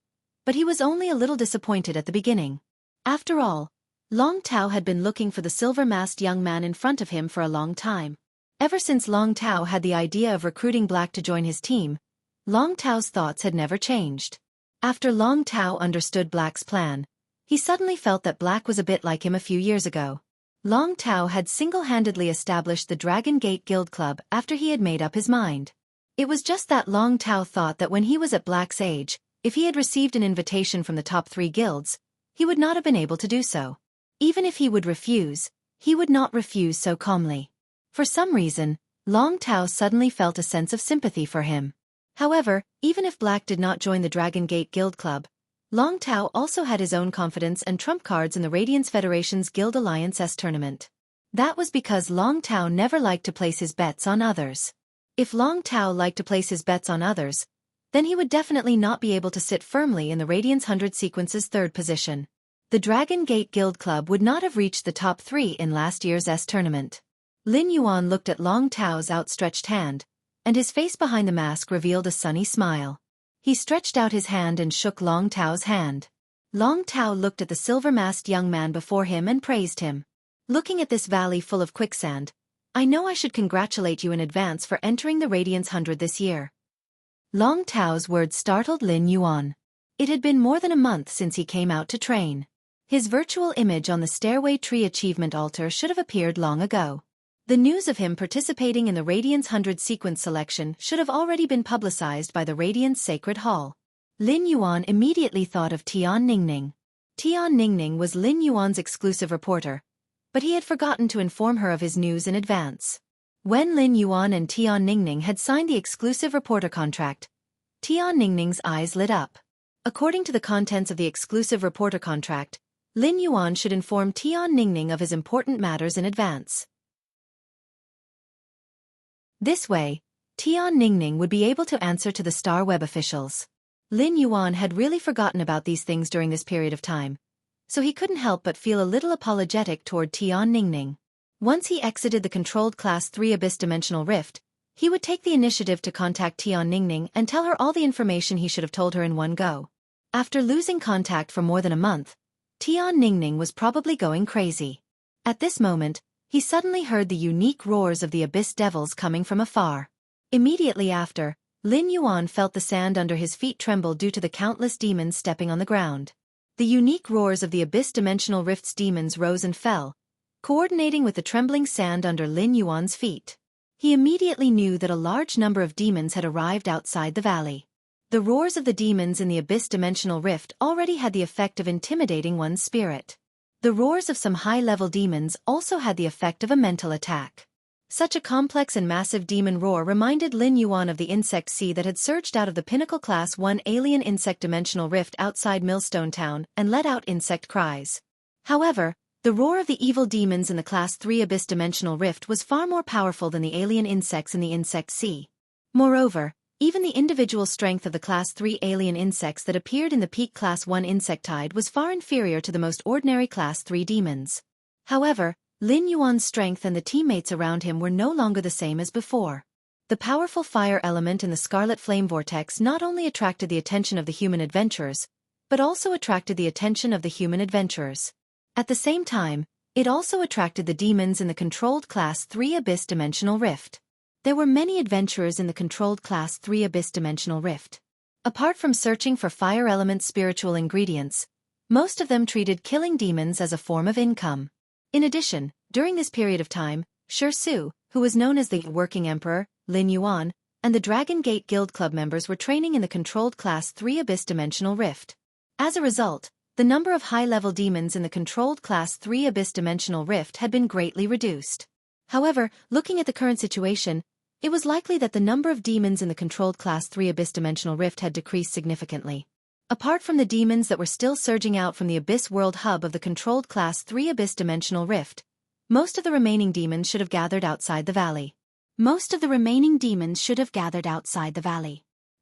but he was only a little disappointed at the beginning. After all, Long Tao had been looking for the silver-masked young man in front of him for a long time. Ever since Long Tao had the idea of recruiting Black to join his team, Long Tao's thoughts had never changed. After Long Tao understood Black's plan, he suddenly felt that Black was a bit like him a few years ago. Long Tao had single-handedly established the Dragon Gate Guild Club after he had made up his mind. It was just that Long Tao thought that when he was at Black's age, if he had received an invitation from the top 3 guilds, he would not have been able to do so. Even if he would refuse, he would not refuse so calmly. For some reason, Long Tao suddenly felt a sense of sympathy for him. However, even if Black did not join the Dragon Gate Guild Club, Long Tao also had his own confidence and trump cards in the Radiance Federation's Guild Alliance S Tournament. That was because Long Tao never liked to place his bets on others. If Long Tao liked to place his bets on others, then he would definitely not be able to sit firmly in the Radiance 100 Sequence's 3rd position. The Dragon Gate Guild Club would not have reached the top 3 in last year's S Tournament. Lin Yuan looked at Long Tao's outstretched hand, and his face behind the mask revealed a sunny smile. He stretched out his hand and shook Long Tao's hand. Long Tao looked at the silver-masked young man before him and praised him. Looking at this valley full of quicksand, I know I should congratulate you in advance for entering the Radiance 100 this year. Long Tao's words startled Lin Yuan. It had been more than a month since he came out to train. His virtual image on the Stairway Tree Achievement Altar should have appeared long ago. The news of him participating in the Radiance 100 sequence selection should have already been publicized by the Radiance Sacred Hall. Lin Yuan immediately thought of Tian Ningning. Tian Ningning was Lin Yuan's exclusive reporter, but he had forgotten to inform her of his news in advance. When Lin Yuan and Tian Ningning had signed the exclusive reporter contract, Tian Ningning's eyes lit up. According to the contents of the exclusive reporter contract, Lin Yuan should inform Tian Ningning of his important matters in advance. This way, Tian Ningning would be able to answer to the Star Web officials. Lin Yuan had really forgotten about these things during this period of time, so he couldn't help but feel a little apologetic toward Tian Ningning. Once he exited the controlled Class 3 Abyss Dimensional Rift, he would take the initiative to contact Tian Ningning and tell her all the information he should have told her in one go. After losing contact for more than a month, Tian Ningning was probably going crazy. At this moment, he suddenly heard the unique roars of the Abyss Devils coming from afar. Immediately after, Lin Yuan felt the sand under his feet tremble due to the countless demons stepping on the ground. The unique roars of the Abyss Dimensional Rift's demons rose and fell, coordinating with the trembling sand under Lin Yuan's feet. He immediately knew that a large number of demons had arrived outside the valley. The roars of the demons in the Abyss Dimensional Rift already had the effect of intimidating one's spirit. The roars of some high-level demons also had the effect of a mental attack. Such a complex and massive demon roar reminded Lin Yuan of the insect sea that had surged out of the Pinnacle Class 1 alien insect dimensional rift outside Millstone Town and let out insect cries. However, the roar of the evil demons in the Class 3 Abyss Dimensional Rift was far more powerful than the alien insects in the insect sea. Moreover, even the individual strength of the Class 3 alien insects that appeared in the peak Class 1 insectide was far inferior to the most ordinary Class 3 demons. However, Lin Yuan's strength and the teammates around him were no longer the same as before. The powerful fire element in the Scarlet Flame Vortex not only attracted the attention of the human adventurers, but also attracted the attention of the human adventurers. At the same time, it also attracted the demons in the controlled Class 3 Abyss Dimensional Rift. There were many adventurers in the controlled Class 3 Abyss Dimensional Rift. Apart from searching for fire element spiritual ingredients, most of them treated killing demons as a form of income. In addition, during this period of time, Xueqi, who was known as the Working Emperor, Lin Yuan, and the Dragon Gate Guild Club members were training in the controlled Class 3 Abyss Dimensional Rift. As a result, the number of high-level demons in the controlled Class 3 Abyss Dimensional Rift had been greatly reduced. However, looking at the current situation, it was likely that the number of demons in the controlled Class 3 Abyss Dimensional Rift had decreased significantly. Apart from the demons that were still surging out from the Abyss World Hub of the controlled Class 3 Abyss Dimensional Rift, most of the remaining demons should have gathered outside the valley.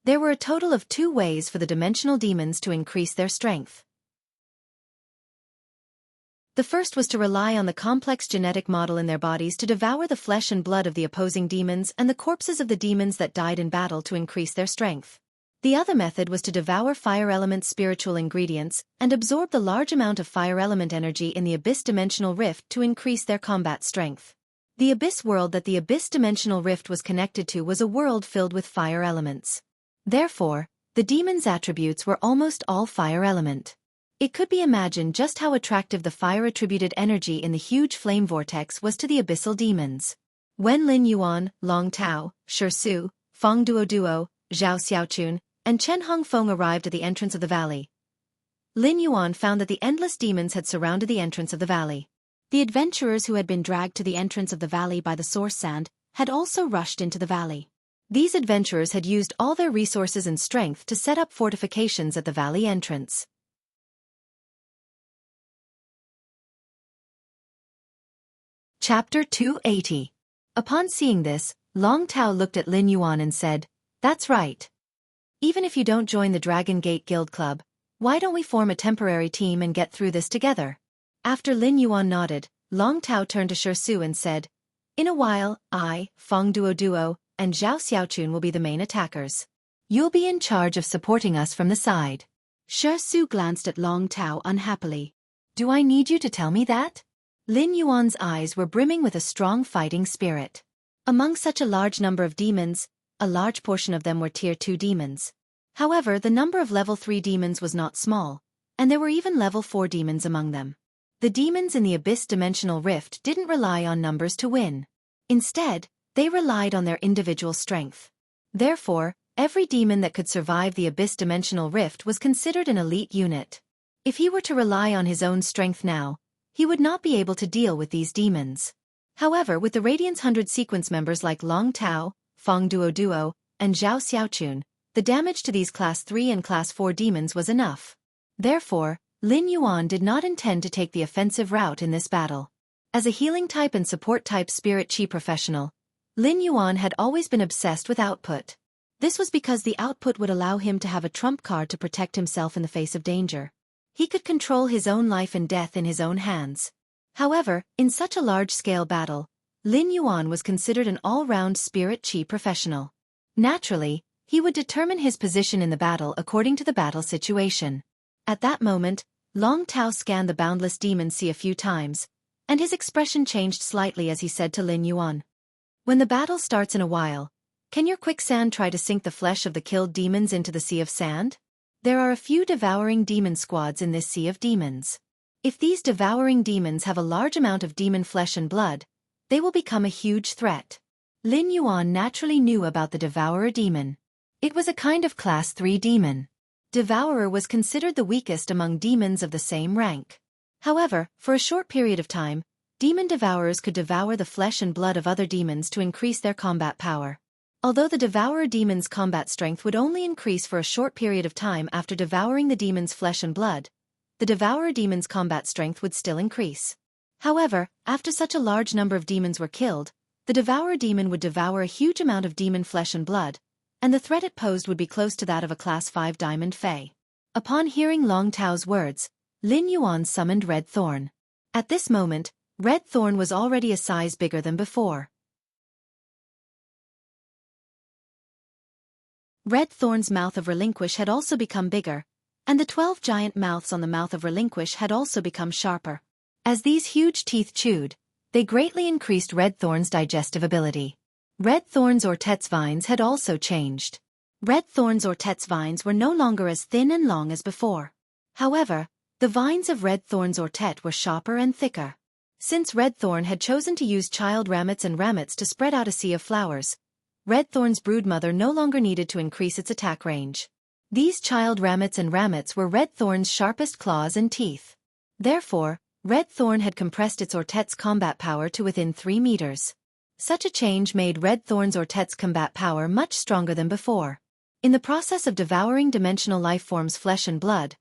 There were a total of 2 ways for the dimensional demons to increase their strength. The first was to rely on the complex genetic model in their bodies to devour the flesh and blood of the opposing demons and the corpses of the demons that died in battle to increase their strength. The other method was to devour fire element spiritual ingredients and absorb the large amount of fire element energy in the Abyss Dimensional Rift to increase their combat strength. The Abyss world that the Abyss Dimensional Rift was connected to was a world filled with fire elements. Therefore, the demons' attributes were almost all fire element. It could be imagined just how attractive the fire-attributed energy in the huge flame vortex was to the abyssal demons. When Lin Yuan, Long Tao, Xueqi, Feng Duo, Zhao Xiaochun, and Chen Hongfeng arrived at the entrance of the valley, Lin Yuan found that the endless demons had surrounded the entrance of the valley. The adventurers who had been dragged to the entrance of the valley by the source sand had also rushed into the valley. These adventurers had used all their resources and strength to set up fortifications at the valley entrance. Chapter 280. Upon seeing this, Long Tao looked at Lin Yuan and said, "That's right. Even if you don't join the Dragon Gate Guild Club, why don't we form a temporary team and get through this together?" After Lin Yuan nodded, Long Tao turned to Xueqi and said, In a while, I, Feng Duo, and Zhao Xiaochun will be the main attackers. You'll be in charge of supporting us from the side. Xueqi glanced at Long Tao unhappily. Do I need you to tell me that? Lin Yuan's eyes were brimming with a strong fighting spirit. Among such a large number of demons, a large portion of them were Tier 2 demons. However, the number of Level 3 demons was not small, and there were even Level 4 demons among them. The demons in the Abyss Dimensional Rift didn't rely on numbers to win. Instead, they relied on their individual strength. Therefore, every demon that could survive the Abyss Dimensional Rift was considered an elite unit. If he were to rely on his own strength now, he would not be able to deal with these demons. However, with the Radiance 100 sequence members like Long Tao, Feng Duo, and Zhao Xiaochun, the damage to these Class 3 and Class 4 demons was enough. Therefore, Lin Yuan did not intend to take the offensive route in this battle. As a healing type and support type spirit chi professional, Lin Yuan had always been obsessed with output. This was because the output would allow him to have a trump card to protect himself in the face of danger. He could control his own life and death in his own hands. However, in such a large-scale battle, Lin Yuan was considered an all-round spirit chi professional. Naturally, he would determine his position in the battle according to the battle situation. At that moment, Long Tao scanned the boundless demon sea a few times, and his expression changed slightly as he said to Lin Yuan. When the battle starts in a while, can your quicksand try to sink the flesh of the killed demons into the sea of sand? There are a few devouring demon squads in this sea of demons. If these devouring demons have a large amount of demon flesh and blood, they will become a huge threat. Lin Yuan naturally knew about the Devourer demon. It was a kind of Class 3 demon. Devourer was considered the weakest among demons of the same rank. However, for a short period of time, demon devourers could devour the flesh and blood of other demons to increase their combat power. Although the Devourer demon's combat strength would only increase for a short period of time after devouring the demon's flesh and blood, the Devourer demon's combat strength would still increase. However, after such a large number of demons were killed, the Devourer demon would devour a huge amount of demon flesh and blood, and the threat it posed would be close to that of a Class 5 Diamond Fae. Upon hearing Long Tao's words, Lin Yuan summoned Red Thorn. At this moment, Red Thorn was already a size bigger than before. Red Thorn's mouth of Relinquish had also become bigger, and the 12 giant mouths on the mouth of Relinquish had also become sharper. As these huge teeth chewed, they greatly increased Red Thorn's digestive ability. Red Thorn's Ortet's vines had also changed. Red Thorn's Ortet's vines were no longer as thin and long as before. However, the vines of Red Thorn's Ortet were sharper and thicker. Since Red Thorn had chosen to use child ramets and ramets to spread out a sea of flowers, Red Thorn's broodmother no longer needed to increase its attack range. These child ramets and ramets were Red Thorn's sharpest claws and teeth. Therefore, Red Thorn had compressed its Ortet's combat power to within 3 meters. Such a change made Red Thorn's Ortet's combat power much stronger than before. In the process of devouring dimensional life forms' flesh and blood,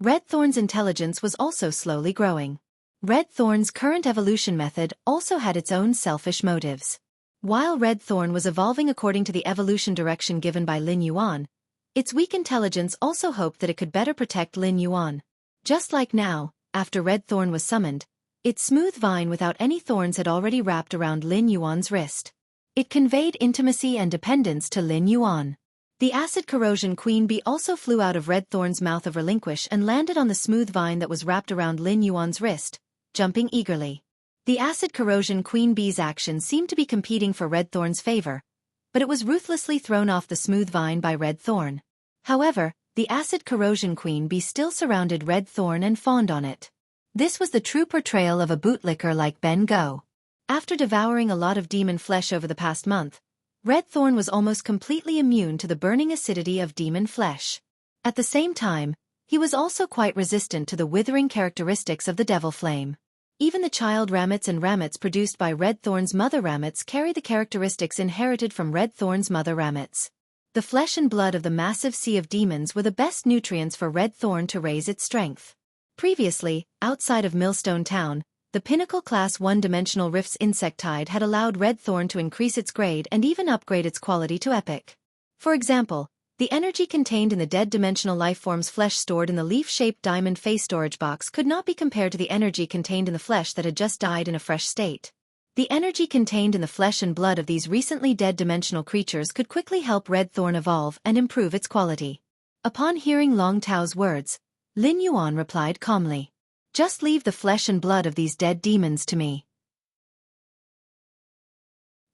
Red Thorn's intelligence was also slowly growing. Red Thorn's current evolution method also had its own selfish motives. While Red Thorn was evolving according to the evolution direction given by Lin Yuan, its weak intelligence also hoped that it could better protect Lin Yuan. Just like now, after Red Thorn was summoned, its smooth vine without any thorns had already wrapped around Lin Yuan's wrist. It conveyed intimacy and dependence to Lin Yuan. The acid corrosion queen bee also flew out of Red Thorn's mouth of Relinquish and landed on the smooth vine that was wrapped around Lin Yuan's wrist, jumping eagerly. The acid corrosion queen bee's action seemed to be competing for Red Thorn's favor, but it was ruthlessly thrown off the smooth vine by Red Thorn. However, the acid corrosion queen bee still surrounded Red Thorn and fawned on it. This was the true portrayal of a bootlicker like Ben Go. After devouring a lot of demon flesh over the past month, Red Thorn was almost completely immune to the burning acidity of demon flesh. At the same time, he was also quite resistant to the withering characteristics of the devil flame. Even the child ramets and ramets produced by Red Thorn's mother ramets carry the characteristics inherited from Red Thorn's mother ramets. The flesh and blood of the massive sea of demons were the best nutrients for Red Thorn to raise its strength. Previously, outside of Millstone Town, the Pinnacle Class 1 Dimensional Rift's Insectide had allowed Red Thorn to increase its grade and even upgrade its quality to epic. For example, the energy contained in the dead dimensional lifeform's flesh stored in the leaf-shaped diamond face storage box could not be compared to the energy contained in the flesh that had just died in a fresh state. The energy contained in the flesh and blood of these recently dead dimensional creatures could quickly help Red Thorn evolve and improve its quality. Upon hearing Long Tao's words, Lin Yuan replied calmly, "Just leave the flesh and blood of these dead demons to me."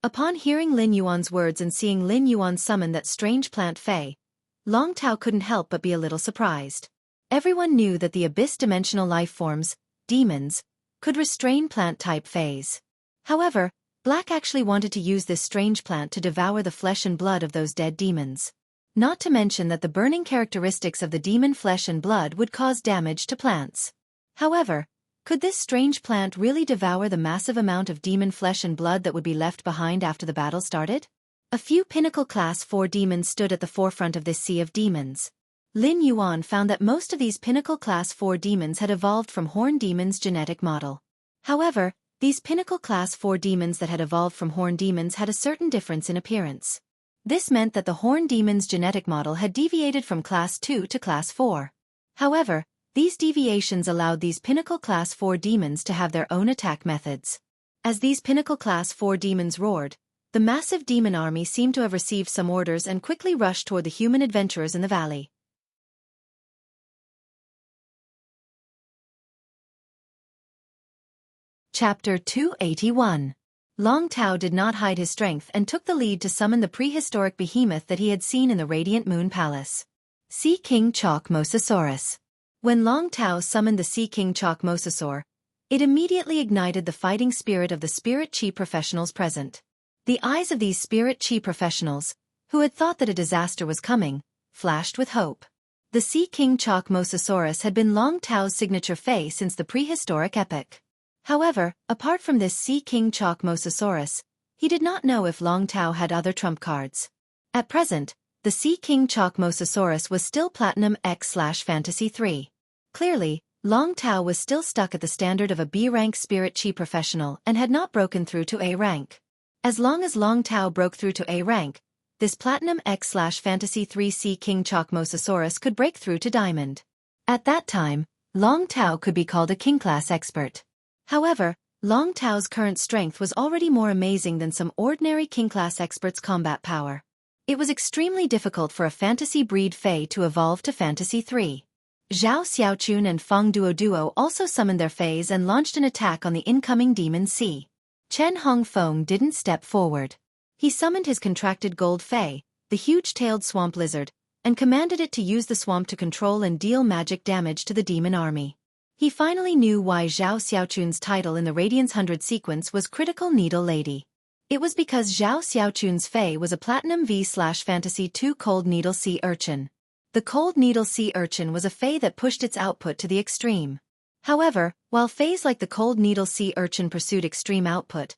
Upon hearing Lin Yuan's words and seeing Lin Yuan summon that strange plant Fei, Long Tao couldn't help but be a little surprised. Everyone knew that the abyss-dimensional life forms, demons, could restrain plant-type Feis. However, Black actually wanted to use this strange plant to devour the flesh and blood of those dead demons. Not to mention that the burning characteristics of the demon flesh and blood would cause damage to plants. However, could this strange plant really devour the massive amount of demon flesh and blood that would be left behind after the battle started? A few pinnacle class 4 demons stood at the forefront of this sea of demons. Lin Yuan found that most of these pinnacle class 4 demons had evolved from Horn Demon's genetic model. However, these pinnacle class 4 demons that had evolved from Horn Demons had a certain difference in appearance. This meant that the Horn Demon's genetic model had deviated from class 2 to class 4. However, these deviations allowed these pinnacle class 4 demons to have their own attack methods. As these pinnacle class 4 demons roared, the massive demon army seemed to have received some orders and quickly rushed toward the human adventurers in the valley. Chapter 281. Long Tao did not hide his strength and took the lead to summon the prehistoric behemoth that he had seen in the Radiant Moon Palace. Sea King Chalk Mosasaurus. When Long Tao summoned the Sea King Chalk Mosasaur, it immediately ignited the fighting spirit of the spirit chi professionals present. The eyes of these spirit chi professionals, who had thought that a disaster was coming, flashed with hope. The Sea King Chalk Mosasaurus had been Long Tao's signature Fei since the prehistoric epoch. However, apart from this Sea King Chalk Mosasaurus, he did not know if Long Tao had other trump cards. At present, the Sea King Chalk Mosasaurus was still Platinum X/Fantasy 3. Clearly, Long Tao was still stuck at the standard of a B-rank spirit chi professional and had not broken through to A rank. As long as Long Tao broke through to A rank, this Platinum X/Fantasy 3 Sea King Chalk Mosasaurus could break through to Diamond. At that time, Long Tao could be called a King-class expert. However, Long Tao's current strength was already more amazing than some ordinary King-class experts' combat power. It was extremely difficult for a fantasy breed Fei to evolve to Fantasy 3. Zhao Xiaochun and Feng Duo also summoned their Feis and launched an attack on the incoming Demon Sea. Chen Hongfeng didn't step forward. He summoned his contracted gold Fei, the huge-tailed swamp lizard, and commanded it to use the swamp to control and deal magic damage to the demon army. He finally knew why Zhao Xiaochun's title in the Radiance 100 sequence was Critical Needle Lady. It was because Zhao Xiaochun's Fei was a Platinum V/Fantasy 2 Cold Needle Sea Urchin. The Cold Needle Sea Urchin was a Fei that pushed its output to the extreme. However, while Feis like the Cold Needle Sea Urchin pursued extreme output,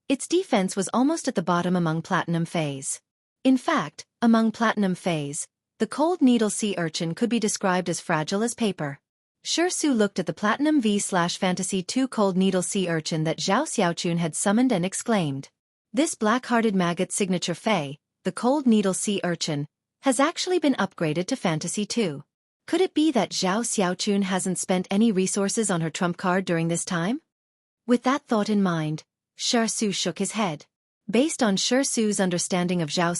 its defense was almost at the bottom among Platinum Feis. In fact, among Platinum Feis, the Cold Needle Sea Urchin could be described as fragile as paper. Xueqi looked at the Platinum V/Fantasy 2 Cold Needle Sea Urchin that Zhao Xiaochun had summoned and exclaimed, "This black-hearted maggot signature Fei, the Cold Needle Sea Urchin, has actually been upgraded to Fantasy 2. Could it be that Zhao Xiaochun hasn't spent any resources on her trump card during this time?" With that thought in mind, Xueqi shook his head. Based on Xueqi's understanding of Zhao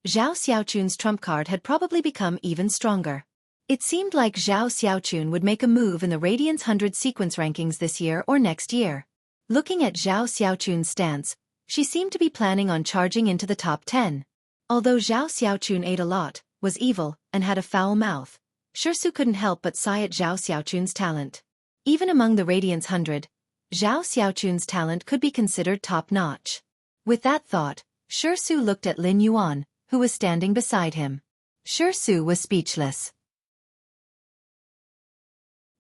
Xiaochun's trump card had probably become even stronger. It seemed like Zhao Xiaochun would make a move in the Radiance 100 sequence rankings this year or next year. Looking at Zhao Xiaochun's stance, she seemed to be planning on charging into the top 10. Although Zhao Xiaochun ate a lot, was evil, and had a foul mouth, Xueqi couldn't help but sigh at Zhao Xiaochun's talent. Even among the Radiance 100, Zhao Xiaochun's talent could be considered top-notch. With that thought, Xueqi looked at Lin Yuan, who was standing beside him. Xueqi was speechless.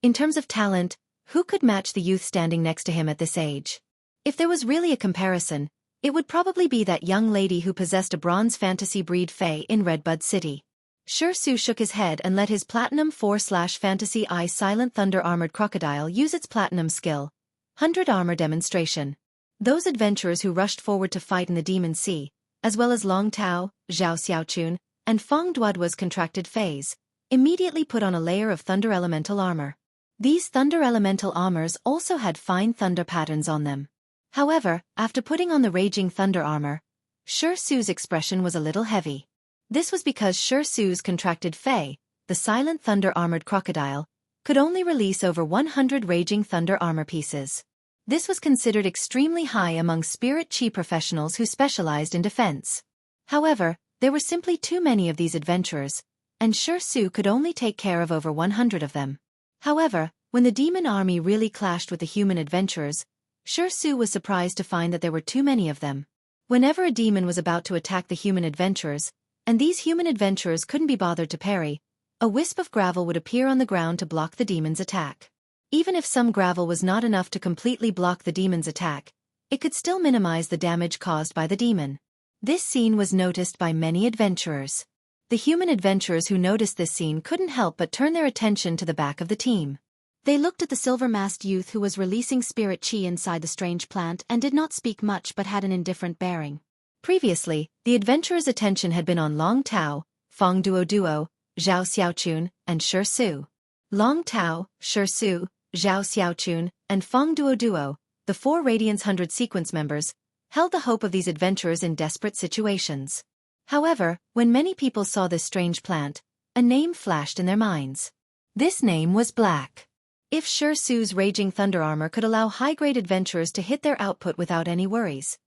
In terms of talent, who could match the youth standing next to him at this age? If there was really a comparison, it would probably be that young lady who possessed a bronze fantasy breed Fei in Redbud City. Xueqi shook his head and let his Platinum 4/Fantasy I Silent Thunder Armored Crocodile use its Platinum skill, 100 Armor Demonstration. Those adventurers who rushed forward to fight in the Demon Sea, as well as Long Tao, Zhao Xiaochun, and Feng Duoduo's contracted Feis, immediately put on a layer of Thunder Elemental armor. These Thunder Elemental armors also had fine thunder patterns on them. However, after putting on the Raging Thunder armor, Xueqi's expression was a little heavy. This was because Xueqi's contracted Fey, the Silent Thunder armored crocodile, could only release over 100 Raging Thunder armor pieces. This was considered extremely high among spirit chi professionals who specialized in defense. However, there were simply too many of these adventurers, and Xueqi could only take care of over 100 of them. However, when the demon army really clashed with the human adventurers, Xueqi was surprised to find that there were too many of them. Whenever a demon was about to attack the human adventurers, and these human adventurers couldn't be bothered to parry, a wisp of gravel would appear on the ground to block the demon's attack. Even if some gravel was not enough to completely block the demon's attack, it could still minimize the damage caused by the demon. This scene was noticed by many adventurers. The human adventurers who noticed this scene couldn't help but turn their attention to the back of the team. They looked at the silver-masked youth who was releasing spirit chi inside the strange plant and did not speak much but had an indifferent bearing. Previously, the adventurers' attention had been on Long Tao, Feng Duo, Zhao Xiaochun, and Xueqi. Long Tao, Xueqi, Zhao Xiaochun, and Feng Duo, the 4 Radiance 100 sequence members, held the hope of these adventurers in desperate situations. However, when many people saw this strange plant, a name flashed in their minds. This name was Black. If Xueqi's Raging Thunder armor could allow high-grade adventurers to hit their output without any worries,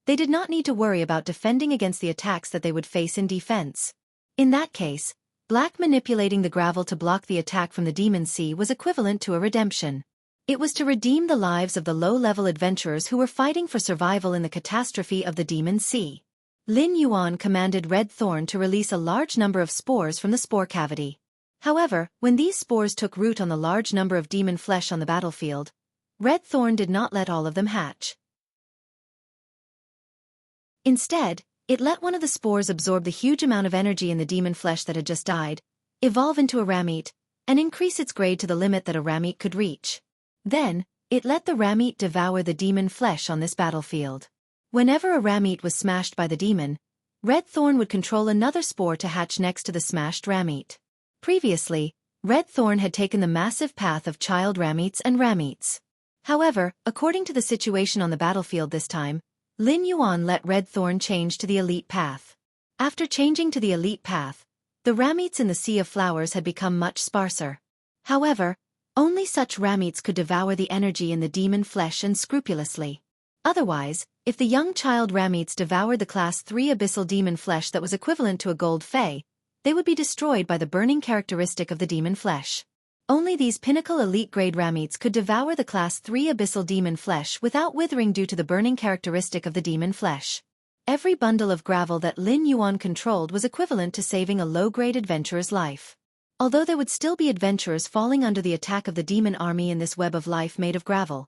they did not need to worry about defending against the attacks that they would face in defense. In that case, Black manipulating the gravel to block the attack from the Demon Sea was equivalent to a redemption. It was to redeem the lives of the low-level adventurers who were fighting for survival in the catastrophe of the Demon Sea. Lin Yuan commanded Red Thorn to release a large number of spores from the spore cavity. However, when these spores took root on the large number of demon flesh on the battlefield, Red Thorn did not let all of them hatch. Instead, it let one of the spores absorb the huge amount of energy in the demon flesh that had just died, evolve into a rammeat, and increase its grade to the limit that a rammeat could reach. Then, it let the rammeat devour the demon flesh on this battlefield. Whenever a rammeat was smashed by the demon, Red Thorn would control another spore to hatch next to the smashed rammeat. Previously, Red Thorn had taken the massive path of child rammeats and rammeats. However, according to the situation on the battlefield this time, Lin Yuan let Red Thorn change to the elite path. After changing to the elite path, the rammeats in the Sea of Flowers had become much sparser. However, only such rammeats could devour the energy in the demon flesh unscrupulously. Otherwise, if the young child rammeats devoured the Class 3 abyssal demon flesh that was equivalent to a gold fey, they would be destroyed by the burning characteristic of the demon flesh. Only these pinnacle elite-grade rammeats could devour the Class 3 abyssal demon flesh without withering due to the burning characteristic of the demon flesh. Every bundle of gravel that Lin Yuan controlled was equivalent to saving a low-grade adventurer's life. Although there would still be adventurers falling under the attack of the demon army in this web of life made of gravel,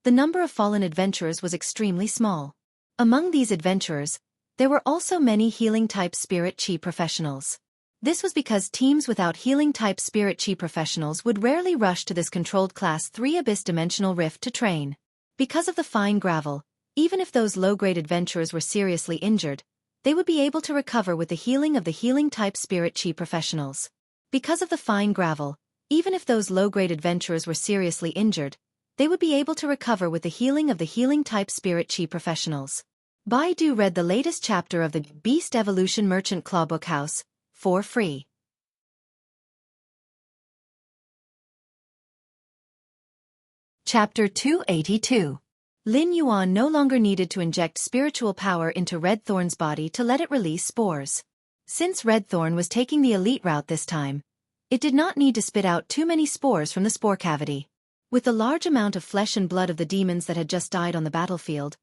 the number of fallen adventurers was extremely small. Among these adventurers, there were also many healing-type spirit chi professionals. This was because teams without healing-type spirit chi professionals would rarely rush to this controlled Class 3 abyss dimensional rift to train. Because of the fine gravel, even if those low-grade adventurers were seriously injured, they would be able to recover with the healing of the healing-type spirit chi professionals. Because of the fine gravel, even if those low-grade adventurers were seriously injured, they would be able to recover with the healing of the healing-type spirit chi professionals. Baidu read the latest chapter of the Beast Evolution Merchant Clawbook House for free. Chapter 282. Lin Yuan no longer needed to inject spiritual power into Red Thorn's body to let it release spores. Since Red Thorn was taking the elite route this time, it did not need to spit out too many spores from the spore cavity. With the large amount of flesh and blood of the demons that had just died on the battlefield,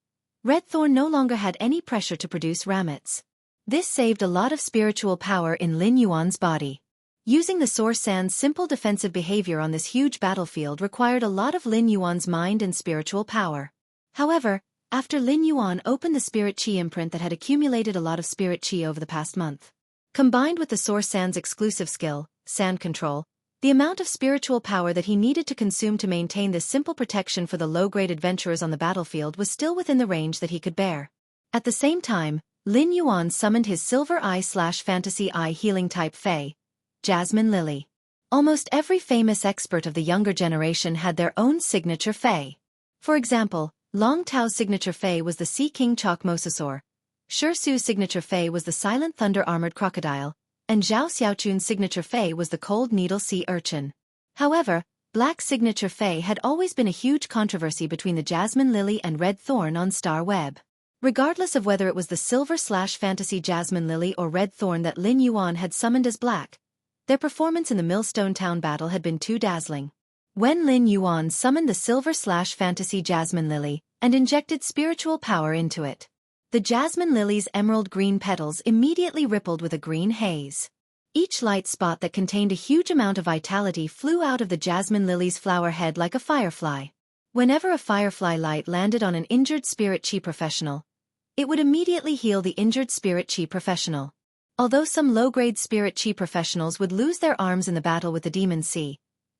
Red Thorn no longer had any pressure to produce ramets. This saved a lot of spiritual power in Lin Yuan's body. Using the Source Sand's simple defensive behavior on this huge battlefield required a lot of Lin Yuan's mind and spiritual power. However, after Lin Yuan opened the Spirit Chi imprint that had accumulated a lot of Spirit Chi over the past month, combined with the Source Sand's exclusive skill, Sand Control, the amount of spiritual power that he needed to consume to maintain this simple protection for the low-grade adventurers on the battlefield was still within the range that he could bear. At the same time, Lin Yuan summoned his Silver Eye/Fantasy Eye healing-type Fae, Jasmine Lily. Almost every famous expert of the younger generation had their own signature Fae. For example, Long Tao's signature Fey was the Sea King Chalk Mosasaur, Xueqi's signature Fey was the Silent Thunder Armored Crocodile, and Zhao Xiaochun's signature Fey was the Cold Needle Sea Urchin. However, Black's signature Fey had always been a huge controversy between the Jasmine Lily and Red Thorn on Star Web. Regardless of whether it was the Silver/Fantasy Jasmine Lily or Red Thorn that Lin Yuan had summoned as Black, their performance in the Millstone Town battle had been too dazzling. When Lin Yuan summoned the Silver/Fantasy Jasmine Lily and injected spiritual power into it, the Jasmine Lily's emerald green petals immediately rippled with a green haze. Each light spot that contained a huge amount of vitality flew out of the Jasmine Lily's flower head like a firefly. Whenever a firefly light landed on an injured spirit chi professional, it would immediately heal the injured spirit chi professional. Although some low-grade spirit chi professionals would lose their arms in the battle with the Demon Sea,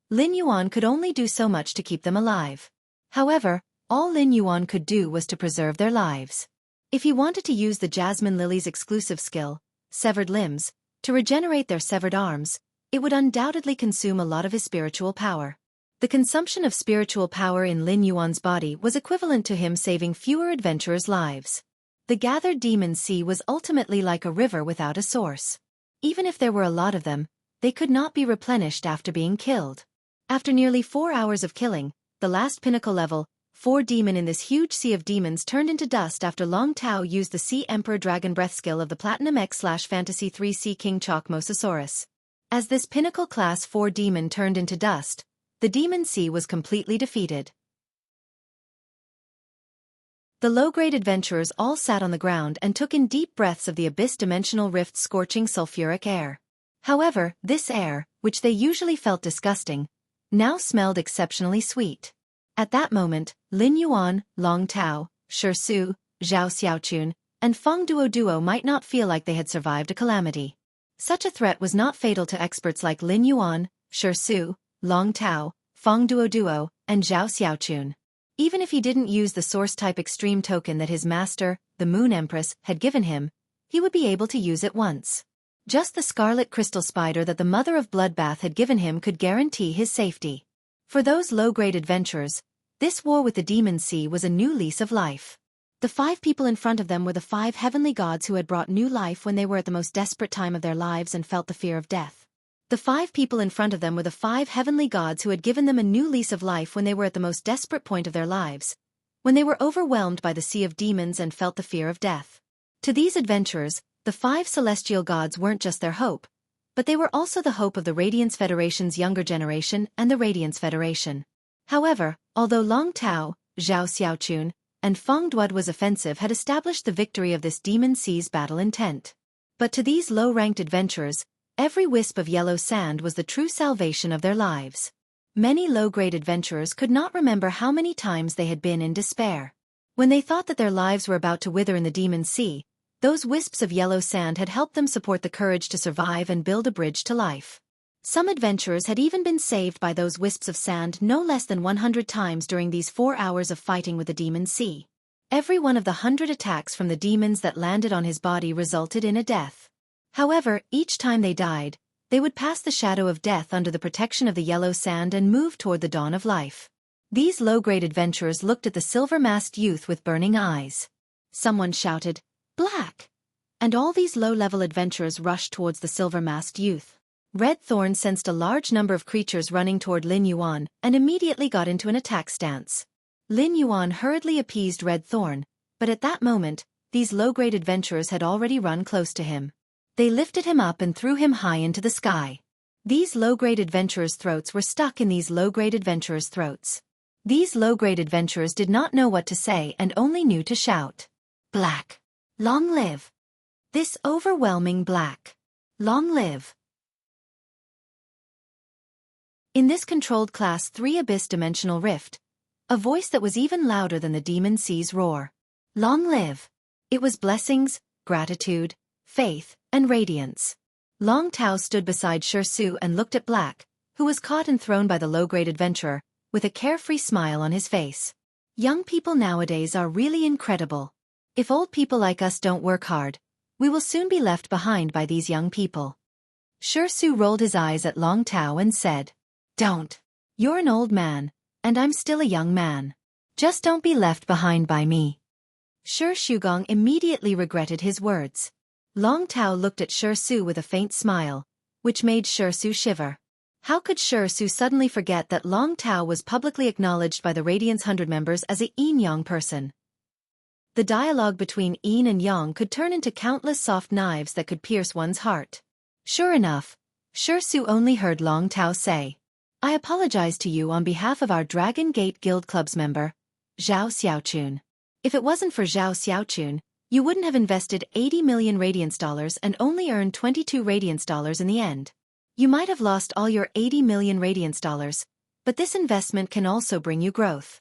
Lin Yuan could only do so much to keep them alive. However, all Lin Yuan could do was to preserve their lives. If he wanted to use the Jasmine Lily's exclusive skill, Severed Limbs, to regenerate their severed arms, it would undoubtedly consume a lot of his spiritual power. The consumption of spiritual power in Lin Yuan's body was equivalent to him saving fewer adventurers' lives. The gathered Demon Sea was ultimately like a river without a source. Even if there were a lot of them, they could not be replenished after being killed. After nearly 4 hours of killing, the last pinnacle level, 4 demon in this huge sea of demons turned into dust after Long Tao used the Sea Emperor Dragon Breath skill of the Platinum X/Fantasy 3 Sea King Chalk Mosasaurus. As this pinnacle class 4 demon turned into dust, the Demon Sea was completely defeated. The low-grade adventurers all sat on the ground and took in deep breaths of the Abyss Dimensional Rift's scorching sulfuric air. However, this air, which they usually felt disgusting, now smelled exceptionally sweet. At that moment, Lin Yuan, Long Tao, Xueqi, Zhao Xiaochun, and Feng Duo might not feel like they had survived a calamity. Such a threat was not fatal to experts like Lin Yuan, Xueqi, Long Tao, Feng Duo, and Zhao Xiaochun. Even if he didn't use the Source-type extreme token that his master, the Moon Empress, had given him, he would be able to use it once. Just the scarlet crystal spider that the Mother of Bloodbath had given him could guarantee his safety. For those low-grade adventurers, this war with the Demon Sea was a new lease of life. The 5 people in front of them were the 5 heavenly gods who had brought new life when they were at the most desperate time of their lives and felt the fear of death. The 5 people in front of them were the 5 heavenly gods who had given them a new lease of life when they were at the most desperate point of their lives, when they were overwhelmed by the sea of demons and felt the fear of death. To these adventurers, the 5 celestial gods weren't just their hope, but they were also the hope of the Radiance Federation's younger generation and the Radiance Federation. However, although Long Tao, Zhao Xiaochun, and Feng Duo's offensive had established the victory of this Demon Sea's battle intent. But to these low-ranked adventurers, every wisp of yellow sand was the true salvation of their lives. Many low-grade adventurers could not remember how many times they had been in despair. When they thought that their lives were about to wither in the Demon Sea, those wisps of yellow sand had helped them support the courage to survive and build a bridge to life. Some adventurers had even been saved by those wisps of sand no less than 100 times during these 4 hours of fighting with the Demon Sea. Every one of the 100 attacks from the demons that landed on his body resulted in a death. However, each time they died, they would pass the shadow of death under the protection of the yellow sand and move toward the dawn of life. These low-grade adventurers looked at the silver-masked youth with burning eyes. Someone shouted, "Black!" And all these low-level adventurers rushed towards the silver-masked youth. Red Thorn sensed a large number of creatures running toward Lin Yuan and immediately got into an attack stance. Lin Yuan hurriedly appeased Red Thorn, but at that moment, these low-grade adventurers had already run close to him. They lifted him up and threw him high into the sky. These low-grade adventurers' throats were stuck in these low-grade adventurers' throats. These low-grade adventurers did not know what to say and only knew to shout, "Black! Long live! This overwhelming Black! Long live!" In this controlled Class 3 Abyss Dimensional Rift, a voice that was even louder than the Demon Sea's roar. Long live! It was blessings, gratitude, faith, and radiance. Long Tao stood beside Xueqi and looked at Black, who was caught and thrown by the low-grade adventurer, with a carefree smile on his face. Young people nowadays are really incredible. If old people like us don't work hard, we will soon be left behind by these young people. Xueqi rolled his eyes at Long Tao and said, "Don't. You're an old man, and I'm still a young man. Just don't be left behind by me. Xueqi immediately regretted his words. Long Tao looked at Xueqi with a faint smile, which made Xueqi shiver. How could Xueqi suddenly forget that Long Tao was publicly acknowledged by the Radiance 100 members as a yin-yang person? The dialogue between yin and yang could turn into countless soft knives that could pierce one's heart. Sure enough, Xueqi only heard Long Tao say, "I apologize to you on behalf of our Dragon Gate Guild Club's member, Zhao Xiaochun. If it wasn't for Zhao Xiaochun, you wouldn't have invested 80 million Radiance dollars and only earned 22 Radiance dollars in the end. You might have lost all your 80 million Radiance dollars, but this investment can also bring you growth."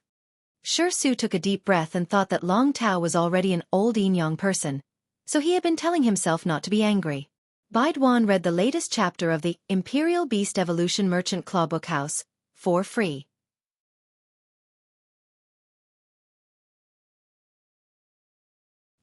Xueqi took a deep breath and thought that Long Tao was already an old yin-yang person, so he had been telling himself not to be angry. Baiduan read the latest chapter of the Imperial Beast Evolution Merchant Claw Bookhouse for free.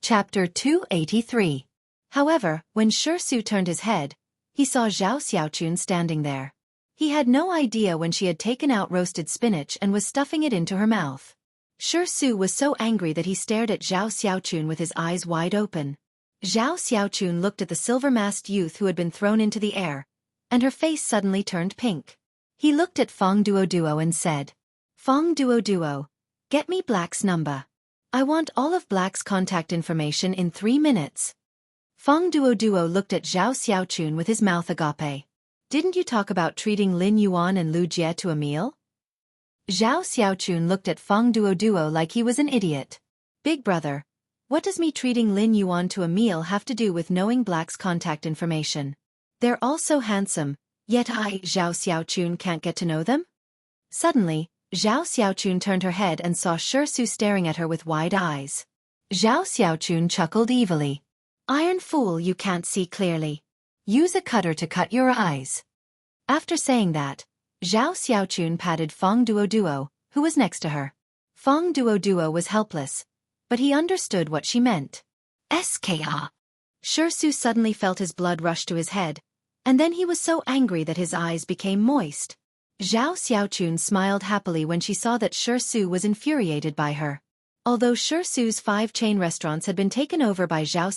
Chapter 283. However, when Xueqi turned his head, he saw Zhao Xiaochun standing there. He had no idea when she had taken out roasted spinach and was stuffing it into her mouth. Xueqi was so angry that he stared at Zhao Xiaochun with his eyes wide open. Zhao Xiaochun looked at the silver-masked youth who had been thrown into the air, and her face suddenly turned pink. He looked at Feng Duo and said, "Feng Duo, get me Black's number. I want all of Black's contact information in 3 minutes." Feng Duo looked at Zhao Xiaochun with his mouth agape. "Didn't you talk about treating Lin Yuan and Lu Jie to a meal?" Zhao Xiaochun looked at Feng Duo like he was an idiot. "Big brother, what does me treating Lin Yuan to a meal have to do with knowing Black's contact information? They're all so handsome, yet Zhao Xiaochun, can't get to know them?" Suddenly, Zhao Xiaochun turned her head and saw Xueqi staring at her with wide eyes. Zhao Xiaochun chuckled evilly. "Iron fool, you can't see clearly. Use a cutter to cut your eyes." After saying that, Zhao Xiaochun patted Feng Duo, who was next to her. Feng Duo was helpless, but he understood what she meant. "Ska." Xueqi suddenly felt his blood rush to his head, and then he was so angry that his eyes became moist. Zhao Xiaochun smiled happily when she saw that Xueqi was infuriated by her. Although Xueqi's 5 chain restaurants had been taken over by Zhao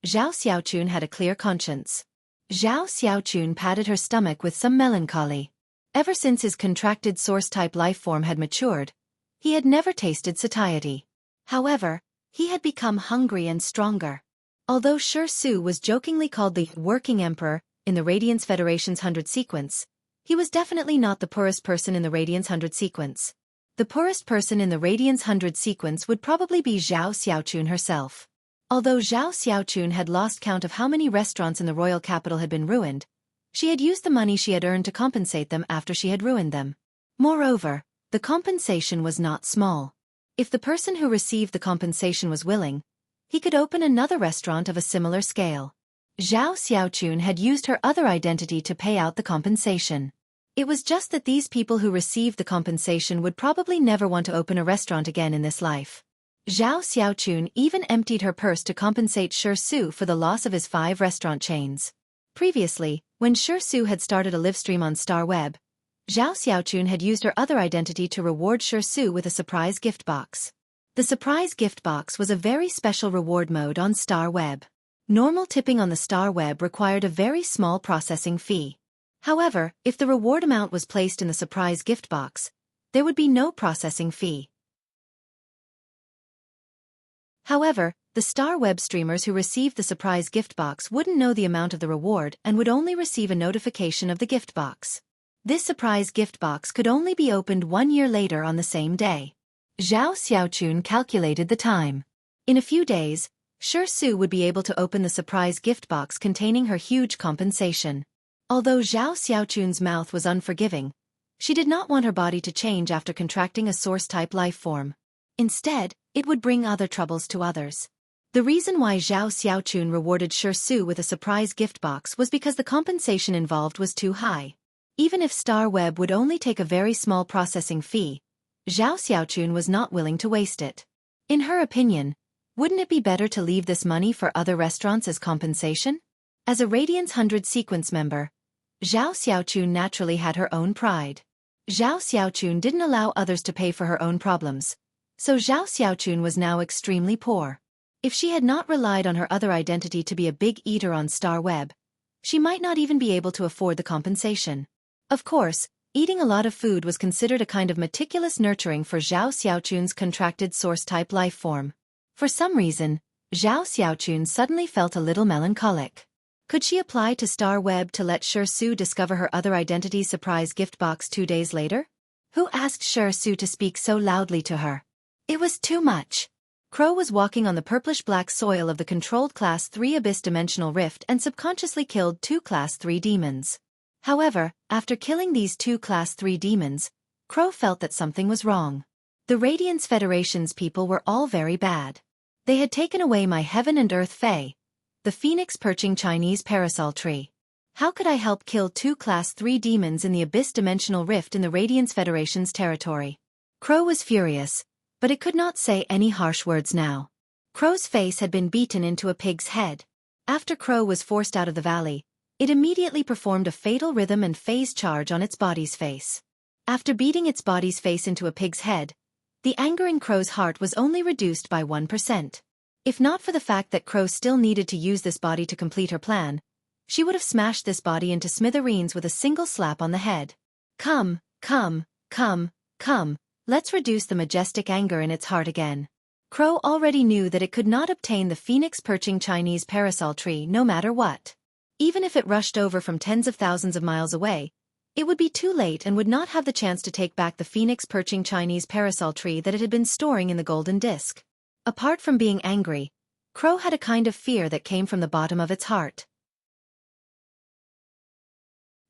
Xiaochun had a clear conscience. Zhao Xiaochun patted her stomach with some melancholy. Ever since his contracted source-type life-form had matured, he had never tasted satiety. However, he had become hungry and stronger. Although Xueqi was jokingly called the Working Emperor in the Radiance Federation's 100 sequence, he was definitely not the poorest person in the Radiance 100 sequence. The poorest person in the Radiance 100 sequence would probably be Zhao Xiaochun herself. Although Zhao Xiaochun had lost count of how many restaurants in the royal capital had been ruined, she had used the money she had earned to compensate them after she had ruined them. Moreover, the compensation was not small. If the person who received the compensation was willing, he could open another restaurant of a similar scale. Zhao Xiaochun had used her other identity to pay out the compensation. It was just that these people who received the compensation would probably never want to open a restaurant again in this life. Zhao Xiaochun even emptied her purse to compensate Xueqi for the loss of his 5 restaurant chains. Previously, when Xueqi had started a live stream on Star Web, Zhao Xiaochun had used her other identity to reward Xueqi with a surprise gift box. The surprise gift box was a very special reward mode on Star Web. Normal tipping on the Star Web required a very small processing fee. However, if the reward amount was placed in the surprise gift box, there would be no processing fee. However, the Star Web streamers who received the surprise gift box wouldn't know the amount of the reward and would only receive a notification of the gift box. This surprise gift box could only be opened 1 year later on the same day. Zhao Xiaochun calculated the time. In a few days, Xueqi would be able to open the surprise gift box containing her huge compensation. Although Zhao Xiaochun's mouth was unforgiving, she did not want her body to change after contracting a source-type life form. Instead, it would bring other troubles to others. The reason why Zhao Xiaochun rewarded Xueqi with a surprise gift box was because the compensation involved was too high. Even if Star Web would only take a very small processing fee, Zhao Xiaochun was not willing to waste it. In her opinion, wouldn't it be better to leave this money for other restaurants as compensation? As a Radiance 100 sequence member, Zhao Xiaochun naturally had her own pride. Zhao Xiaochun didn't allow others to pay for her own problems, so Zhao Xiaochun was now extremely poor. If she had not relied on her other identity to be a big eater on Star Web, she might not even be able to afford the compensation. Of course, eating a lot of food was considered a kind of meticulous nurturing for Zhao Xiaochun's contracted source-type life form. For some reason, Zhao Xiaochun suddenly felt a little melancholic. Could she apply to Star Web to let Su discover her other identity's surprise gift box 2 days later? Who asked Su to speak so loudly to her? It was too much. Crow was walking on the purplish-black soil of the controlled Class 3 Abyss Dimensional Rift and subconsciously killed 2 Class 3 demons. However, after killing these 2 Class 3 demons, Crow felt that something was wrong. The Radiance Federation's people were all very bad. They had taken away my Heaven and Earth Fae, the phoenix-perching Chinese parasol tree. How could I help kill 2 Class 3 demons in the Abyss Dimensional Rift in the Radiance Federation's territory? Crow was furious, but it could not say any harsh words now. Crow's face had been beaten into a pig's head. After Crow was forced out of the valley, it immediately performed a fatal rhythm and phase charge on its body's face. After beating its body's face into a pig's head, the anger in Crow's heart was only reduced by 1%. If not for the fact that Crow still needed to use this body to complete her plan, she would have smashed this body into smithereens with a single slap on the head. Come, let's reduce the majestic anger in its heart again. Crow already knew that it could not obtain the phoenix-perching Chinese parasol tree no matter what. Even if it rushed over from tens of thousands of miles away, it would be too late and would not have the chance to take back the phoenix-perching Chinese parasol tree that it had been storing in the golden disk. Apart from being angry, Crow had a kind of fear that came from the bottom of its heart.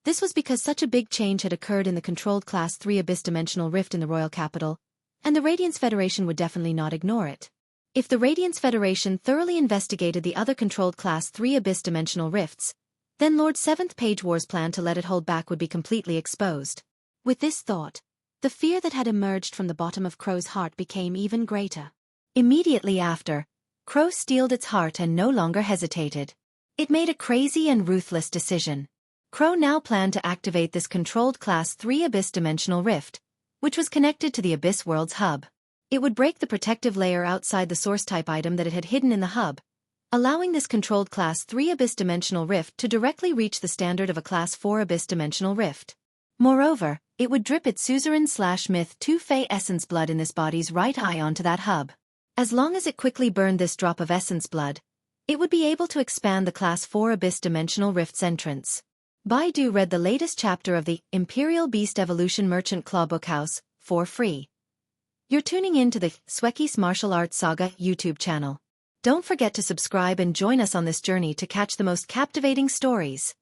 This was because such a big change had occurred in the controlled Class 3 Abyss Dimensional Rift in the royal capital, and the Radiance Federation would definitely not ignore it. If the Radiance Federation thoroughly investigated the other controlled Class 3 Abyss Dimensional Rifts, then Lord 7th Page War's plan to let it hold back would be completely exposed. With this thought, the fear that had emerged from the bottom of Crow's heart became even greater. Immediately after, Crow steeled its heart and no longer hesitated. It made a crazy and ruthless decision. Crow now planned to activate this controlled Class 3 Abyss Dimensional Rift, which was connected to the Abyss World's hub. It would break the protective layer outside the source-type item that it had hidden in the hub, allowing this controlled Class 3 Abyss Dimensional Rift to directly reach the standard of a Class 4 Abyss Dimensional Rift. Moreover, it would drip its suzerain/myth 2 Fey essence blood in this body's right eye onto that hub. As long as it quickly burned this drop of essence blood, it would be able to expand the Class 4 Abyss Dimensional Rift's entrance. Baidu read the latest chapter of the Imperial Beast Evolution Merchant Clawbook House for free. You're tuning in to the Xueqi's Martial Arts Saga YouTube channel. Don't forget to subscribe and join us on this journey to catch the most captivating stories.